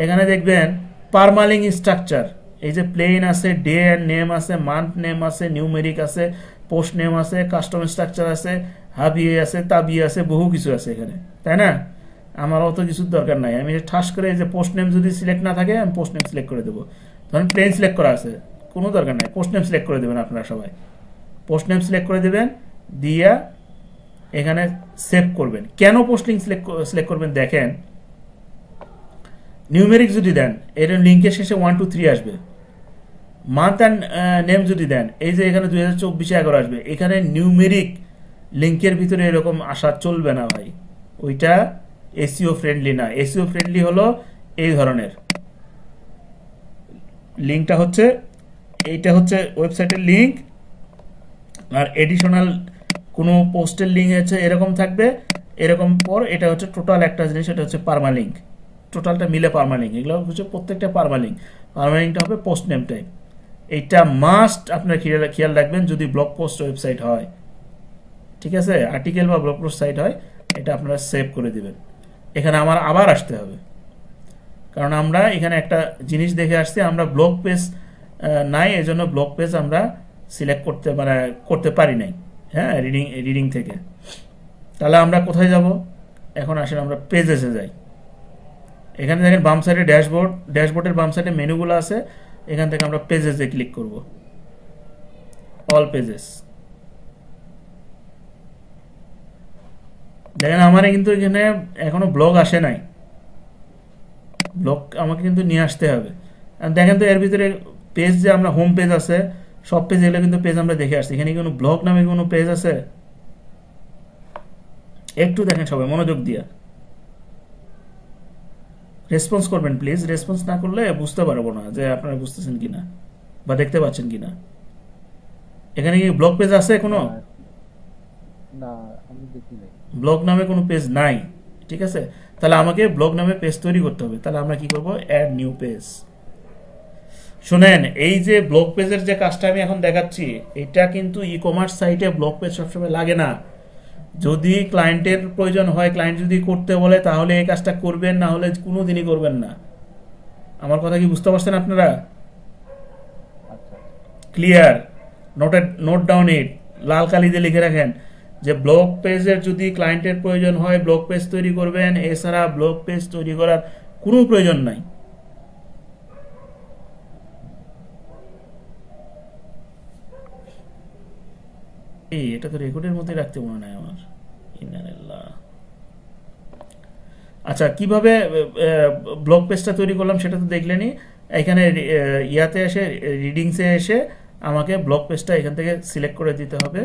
এখানে দেখবেন পারমালিঙ্ক স্ট্রাকচার, এই যে প্লেন আছে, ডে অ্যান্ড নেম আছে, মান্থ নেম আছে, নিউমেরিক আছে, পোস্ট নেম আছে, কাস্টম স্ট্রাকচার আছে, হাবিয়ে আছে, তাবিয়ে আছে, বহু কিছু আছে এখানে, তাই না? আমার অত কিছুর দরকার নাই। আমি ঠাস করে এই যে পোস্ট নেম যদি সিলেক্ট না থাকে আমি পোস্ট নেম সিলেক্ট করে দেবো। ধরেন প্লেন সিলেক্ট করা আছে, কোনো দরকার নাই, পোস্ট নেম সিলেক্ট করে দেবেন আপনারা সবাই। পোস্ট নেম সিলেক্ট করে দেবেন, দিয়া এখানে সেভ করবেন। কেন পোস্ট লিঙ্ক সিলেক্ট করবেন দেখেন, নিউমেরিক যদি দেন এর লিঙ্কের শেষে 1 2 3 আসবে। মান্থ অ্যান্ড নেম যদি দেন, এই যে এখানে 2024-11 আসবে। এখানে নিউমেরিক লিঙ্কের ভিতরে এরকম আসা চলবে না ভাই, ওইটা এসইও ফ্রেন্ডলি না। এসইও ফ্রেন্ডলি হলো এই ধরনের লিঙ্কটা, হচ্ছে এইটা হচ্ছে ওয়েবসাইটের লিঙ্ক, আর এডিশনাল কোনো পোস্টের লিঙ্ক আছে এরকম থাকবে, এরকম পর এটা হচ্ছে টোটাল একটা জিনিস, এটা হচ্ছে পারমালিঙ্ক, টোটালটা মিলে পারমালিঙ্ক। এগুলো হচ্ছে প্রত্যেকটা পারমালিঙ্ক। পারমালিঙ্কটা হবে পোস্ট নেম টাইপ। এইটা মাস্ট আপনার খেয়াল রাখবেন যদি ব্লগ পোস্ট ওয়েবসাইট হয়, ঠিক আছে? আর্টিকেল বা ব্লগ পোস্ট সাইট হয়, এটা আপনারা সেভ করে দিবেন। এখানে আমার আবার আসতে হবে, কারণ আমরা এখানে একটা জিনিস দেখে আসছি, আমরা ব্লগ পেজ নাই, এজন্য ব্লগ পেজ আমরা সিলেক্ট করতে পারি নাই, হ্যাঁ রিডিং থেকে। তাহলে আমরা কোথায় যাব? এখন আসেন আমরা পেজেসে যাই। এখানে দেখেন বাম সাইডে ড্যাশবোর্ড, ড্যাশবোর্ডের বাম সাইডে মেনুগুলো আছে, এখান থেকে আমরা পেজেসে ক্লিক করব, অল পেজেস। দেখেন আমার কিন্তু এখানে এখনো ব্লগ আসে নাই, ব্লগ আমাকে কিন্তু নিয়ে আসতে হবে। আর দেখেন তো এর ভিতরে পেজ যে আমরা হোম পেজ আছে, সব পেজ এগুলো কিন্তু পেজ আমরা দেখে আসছি, এখানে কোনো ব্লগ নামে কোনো পেজ আছে? একটু দেখেন সবাই মনোযোগ দিয়ে, রেসপন্স করবেন প্লিজ। রেসপন্স না করলে বুঝতে পারবো না যে আপনারা বুঝতেছেন কিনা বা দেখতে পাচ্ছেন কিনা। এখানে কি ব্লগ পেজ আছে কোনো? না আমি দেখি নাই। ব্লগ নামে কোনো পেজ নাই, ঠিক আছে। তাহলে আমাকে ব্লগ নামে পেজ তৈরি করতে হবে। তাহলে আমরা কি করব, অ্যাড নিউ পেজ। শুনেন, এই যে ব্লগ পেজের যে কাজটা আমি এখন দেখাচ্ছি, এটা কিন্তু ই কমার্স সাইটে ব্লগ পেজ সবসময় লাগে না। যদি ক্লায়েন্টের প্রয়োজন হয়, ক্লায়েন্ট যদি করতে বলে, তাহলে এই কাজটা করবেন, না হলে কোনোদিনই করবেন না। আমার কথা কি বুঝতে পারছেন আপনারা? আচ্ছা ক্লিয়ার? নোট ডাউন ইট, লাল কালি দিয়ে লিখে রাখেন যে ব্লগ পেজের যদি ক্লায়েন্টের প্রয়োজন হয় ব্লগ পেজ তৈরি করবেন, এছাড়া ব্লগ পেজ তৈরি করার কোনো প্রয়োজন নাই। এটা তো রেকর্ডের মধ্যে রাখতে মনে নাই আমার। ইন্নালিল্লাহ। আচ্ছা, কিভাবে ব্লগ পেজটা তৈরি করলাম সেটা তো দেখলেনই। এখানে ইয়াতে এসে, রিডিংসে এসে আমাকে ব্লগ পেজটা এখান থেকে সিলেক্ট করে দিতে হবে।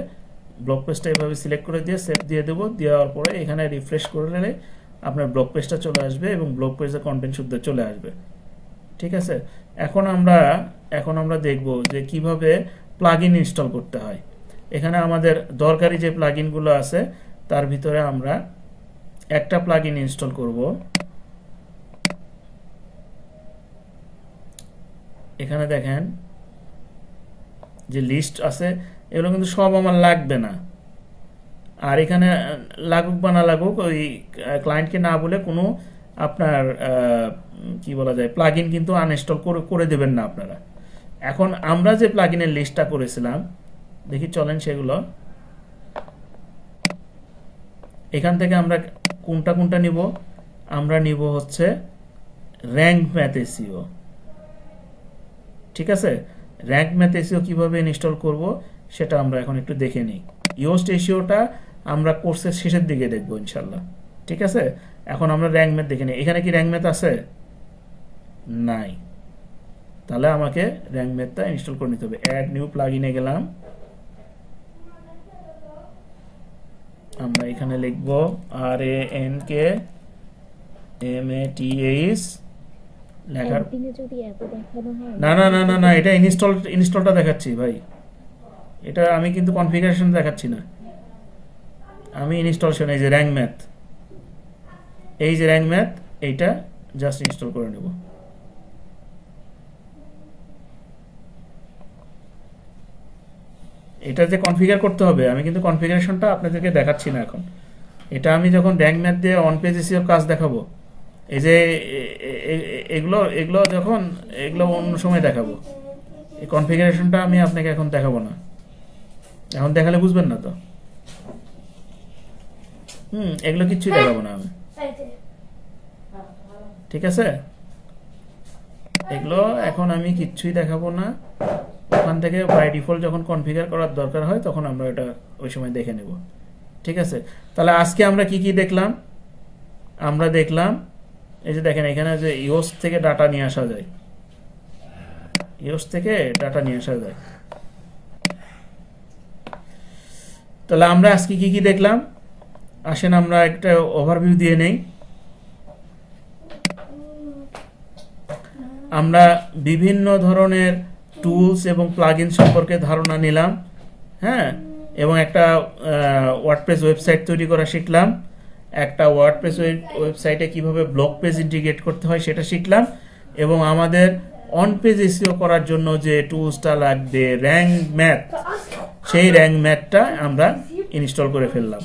ব্লগ পেজটা এভাবে সিলেক্ট করে দিয়ে সেভ দিয়ে দেবো। দেওয়ার পরে এখানে রিফ্রেশ করে নিলে আপনার ব্লগ পেজটা চলে আসবে এবং ব্লগ পেজের কন্টেন্ট শুদ্ধ চলে আসবে, ঠিক আছে। এখন আমরা দেখব যে কিভাবে প্লাগইন ইনস্টল করতে হয়। এখানে আমাদের দরকারি যে প্লাগইনগুলো আছে তার ভিতরে আমরা একটা প্লাগইন ইনস্টল করব। এখানে দেখেন যে লিস্ট আছে, এগুলো কিন্তু সব আমার লাগবে না। আর এখানে লাগুক বা না লাগুক, ওই ক্লায়েন্টকে না বলে কোনো আপনার কি বলা যায় প্লাগইন কিন্তু আনইনস্টল করে দেবেন না আপনারা। এখন আমরা যে প্লাগইনের লিস্টটা করেছিলাম, দেখি চলেন সেগুলো। এখান থেকে আমরা কোনটা নিব? আমরা নিব হচ্ছে র্যাঙ্ক ম্যাথ এসইও, ঠিক আছে। র্যাঙ্ক ম্যাথ এসইও কিভাবে ইনস্টল করব সেটা আমরা এখন একটু দেখে নিই। ইয়োস্ট এসইওটা আমরা কোর্সের শেষের দিকে দেখবো ইনশাল্লাহ, ঠিক আছে। এখন আমরা র্যাঙ্ক ম্যাথ দেখে নিই। এখানে কি র্যাঙ্ক ম্যাথ আছে? নাই। তাহলে আমাকে র্যাঙ্ক ম্যাথটা ইনস্টল করে নিতে হবে। অ্যাড নিউ প্লাগইনে গেলাম, আমরা এখানে লিখব RANKMATH লেখার। যদি এত দেখানো হয় না, এটা ইনস্টলটা দেখাচ্ছি ভাই। এটা আমি কিন্তু কনফিগারেশন দেখাচ্ছি না, আমি ইনস্টলেশন। এই যে র্যাঙ্ক ম্যাথ, এইটা জাস্ট ইনস্টল করে নেব। এটা যে কনফিগার করতে হবে, আমি কিন্তু কনফিগারেশনটা আপনাদেরকে দেখাচ্ছি না এখন। এটা আমি যখন র্যাঙ্ক ম্যাথ দিয়ে অন পেজ এসইও কাজ দেখাবো, এই যে এগুলো অন্য সময় দেখাবো। এই কনফিগারেশনটা আমি আপনাকে এখন দেখাবো না, এখন দেখালে বুঝবেন না তো। এগুলো কিচ্ছুই দেখাবো না আমি, ঠিক আছে। এগুলো এখন আমি কিচ্ছুই দেখাবো না। ওখান থেকে বাই ডিফল্ট যখন কনফিগার করার দরকার হয় তখন আমরা এটা ওই সময় দেখে নেব, ঠিক আছে। তাহলে আজকে আমরা কি দেখলাম? আমরা দেখলাম এই যে দেখেন এখানে যে ইওস থেকে ডাটা নিয়ে আসা যায়, তাহলে আমরা আজকে কি দেখলাম আসেন আমরা একটা ওভারভিউ দিয়ে নেই। আমরা বিভিন্ন ধরনের টুলস এবং প্লাগইন সম্পর্কে ধারণা নিলাম, হ্যাঁ, এবং একটা ওয়ার্ডপ্রেস ওয়েবসাইট তৈরি করা শিখলাম। একটা ওয়ার্ডপ্রেস ওয়েবসাইটে কিভাবে ব্লগ পেজ ইন্টিগ্রেট করতে হয় সেটা শিখলাম, এবং আমাদের অন পেজ এসইও করার জন্য যে টুলসটা লাগবে র্যাঙ্ক ম্যাথ, সেই র্যাঙ্ক ম্যাথটা আমরা ইনস্টল করে ফেললাম,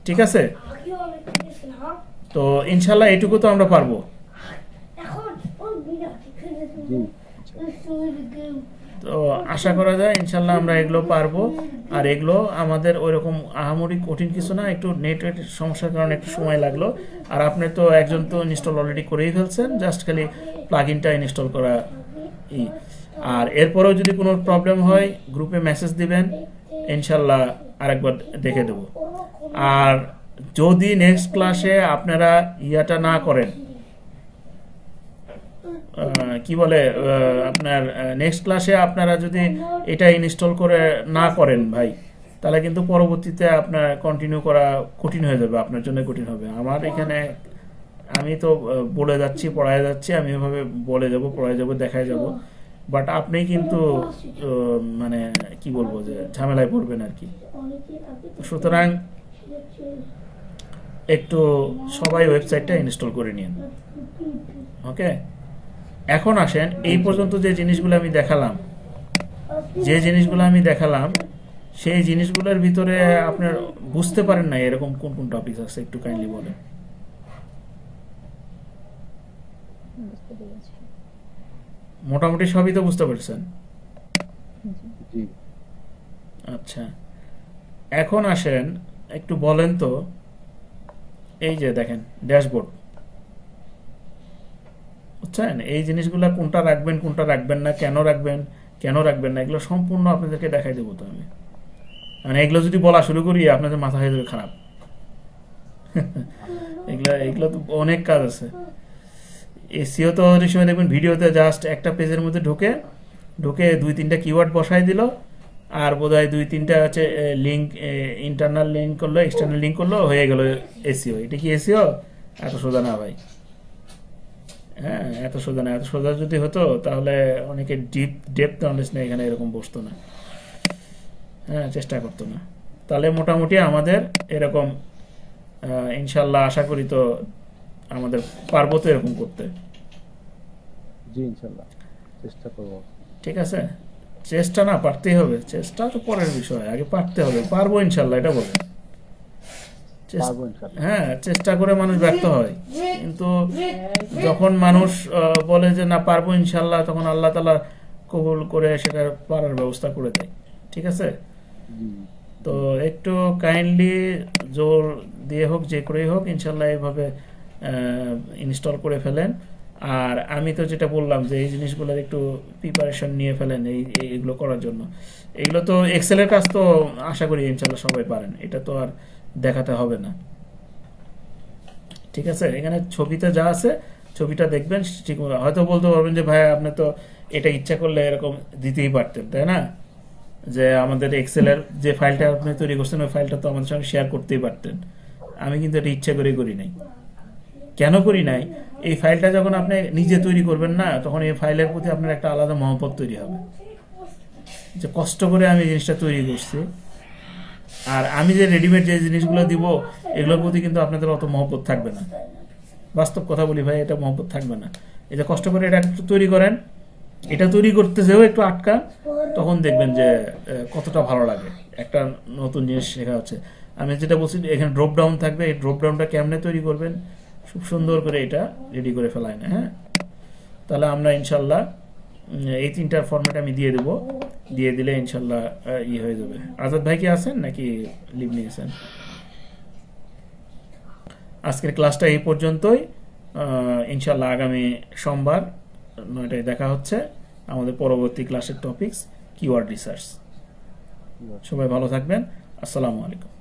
ঠিক আছে। তো ইনশাল্লাহ এটুকু তো আমরা পারবো। তো আশা করা যায় ইনশাল্লাহ আমরা এগুলো পারবো। আর এগুলো আমাদের ওইরকম আহামরি কঠিন কিছু না, একটু নেটওয়ার্কের সমস্যার কারণে একটু সময় লাগলো। আর আপনি তো একজন তো ইনস্টল অলরেডি করেই ফেলছেন, জাস্ট খালি প্লাগইনটা ইনস্টল করা। আর এরপরেও যদি কোনো প্রবলেম হয় গ্রুপে মেসেজ দিবেন, ইনশাল্লাহ আরেকবার দেখে দেবো। আর যদি নেক্সট ক্লাসে আপনারা ইয়াটা না করেন, কি বলে আপনার নেক্সট ক্লাসে আপনারা যদি এটা ইনস্টল করে না করেন ভাই, তাহলে কিন্তু পরবর্তীতে আপনার কন্টিনিউ করা কঠিন হয়ে যাবে, আপনার জন্য কঠিন হবে। আমার এখানে আমি তো বলে যাচ্ছি, পড়ায় যাচ্ছি, আমি এভাবে বলে যাব, পড়ায় যাব, দেখায় যাব, বাট আপনি কিন্তু মানে কি বলবো যে ঝামেলায় পড়বেন আর কি। সুতরাং একটু সবাই ওয়েবসাইটটা ইনস্টল করে নিন। ওকে, এখন আসেন এই পর্যন্ত যে জিনিসগুলো আমি দেখালাম, সেই জিনিসগুলোর ভিতরে আপনার বুঝতে পারেন না এরকম কোন কোন টপিক আছে, একটু কাইন্ডলি বলেন। বুঝতে পেরেছি। মোটামুটি সবই তো বুঝতে পারছেন? জি। আচ্ছা, এখন আসেন একটু বলেন তো, এই যে দেখেন ড্যাশবোর্ড, বুঝছেন? এই জিনিসগুলো কোনটা রাখবেন, কোনটা রাখবেন না, কেন রাখবেন না, এগুলো সম্পূর্ণ আপনাদেরকে দেখাই দেবো তো আমি। মানে এগুলো যদি বলা শুরু করি আপনাদের মাথা হয়ে যাবে খারাপ। এগুলো তো অনেক কাজ আছে। এসইও তো অনেক সময় দেখবেন ভিডিওতে জাস্ট একটা পেজের মধ্যে ঢুকে 2-3টা কিওয়ার্ড বসাই দিল, আর বোধহয় 2-3টা হচ্ছে লিঙ্ক, ইন্টারনাল লিঙ্ক করলো, এক্সটার্নাল লিঙ্ক করলো, হয়ে গেল এসইও। এটা কি এসইও? এত সোজা না ভাই। হ্যাঁ, এত সোজা না। এত সোজা যদি হতো তাহলে অনেকে ডেপথ নলেজ নেই এখানে এরকম বসতো না, হ্যাঁ, চেষ্টা করতো না। তাহলে মোটামুটি আমাদের এরকম ইনশাল্লাহ আশা করি তো আমাদের পারবো তো এরকম করতে। জি ইনশাআল্লাহ চেষ্টা করব। ঠিক আছে, চেষ্টা না, পারতেই হবে। চেষ্টা তো পরের বিষয়, আগে পারতে হবে। পারবো ইনশাল্লাহ, এটা বলে। পারবো ইনশাআল্লাহ। হ্যাঁ, চেষ্টা করে মানুষ ব্যর্থ হয়, কিন্তু যখন মানুষ বলে যে না পারবো ইনশাল্লাহ, তখন আল্লাহ তাআলা কবুল করে সেটা পারার ব্যবস্থা করে দেয়। ঠিক আছে, জি। তো একটু কাইন্ডলি জোর দিয়ে হোক, যে করেই হোক, ইনশাল্লাহ এইভাবে ইনস্টল করে ফেলেন। আর আমি তো যেটা বললাম যে এই জিনিসগুলোর একটু প্রিপারেশন নিয়ে ফেলেন এইগুলো করার জন্য। এগুলো তো এক্সেলের কাজ তো আশা করি ইনশাল্লাহ সবাই পারেন, এটা তো আর দেখাতে হবে না। ঠিক আছে, এখানে ছবিতে যা আছে ছবিটা দেখবেন, ঠিক হয়তো বলতে পারবেন যে ভাই আপনি তো এটা ইচ্ছা করলে এরকম দিতেই পারতেন, তাই না? যে আমাদের এক্সেলের যে ফাইলটা আপনি তৈরি করছেন ওই ফাইলটা তো আমাদের সঙ্গে শেয়ার করতেই পারতেন। আমি কিন্তু এটা ইচ্ছা করে করি নাই। কেন করি নাই? এই ফাইলটা যখন আপনি নিজে তৈরি করবেন না, তখন এই ফাইলের প্রতি আপনার একটা আলাদা মহব্বত তৈরি হবে, যে কষ্ট করে আমি জিনিসটা তৈরি করছি। আর আমি যে রেডিমেড যে জিনিসগুলো দিব এগুলোর প্রতি কিন্তু আপনাদের অত মহব্বত থাকবে না। বাস্তব কথা বলি ভাই, এটা মহব্বত থাকবে না। এই যে কষ্ট করে এটা একটু তৈরি করেন, এটা তৈরি করতে যেও একটু আটকা, তখন দেখবেন যে কতটা ভালো লাগে, একটা নতুন জিনিস শেখা হচ্ছে। আমি যেটা বলছি, এখানে ড্রপ ডাউন থাকবে, এই ড্রপ ডাউনটা কেমনে তৈরি করবেন খুব সুন্দর করে এটা রেডি করে ফেলায় না। হ্যাঁ, তাহলে আমরা ইনশাল্লাহ এই 3টার ফরম্যাট আমি দিয়ে দেবো, দিয়ে দিলে ইনশাল্লাহ হয়ে যাবে। আজাদ ভাই কি আছেন নাকি লিভ নিয়েছেন? আজকের ক্লাসটা এই পর্যন্তই। ইনশাল্লাহ আগামী সোমবার 9টায় দেখা হচ্ছে। আমাদের পরবর্তী ক্লাসের টপিকস কিওয়ার্ড রিসার্চ। সবাই ভালো থাকবেন। আসসালামু আলাইকুম।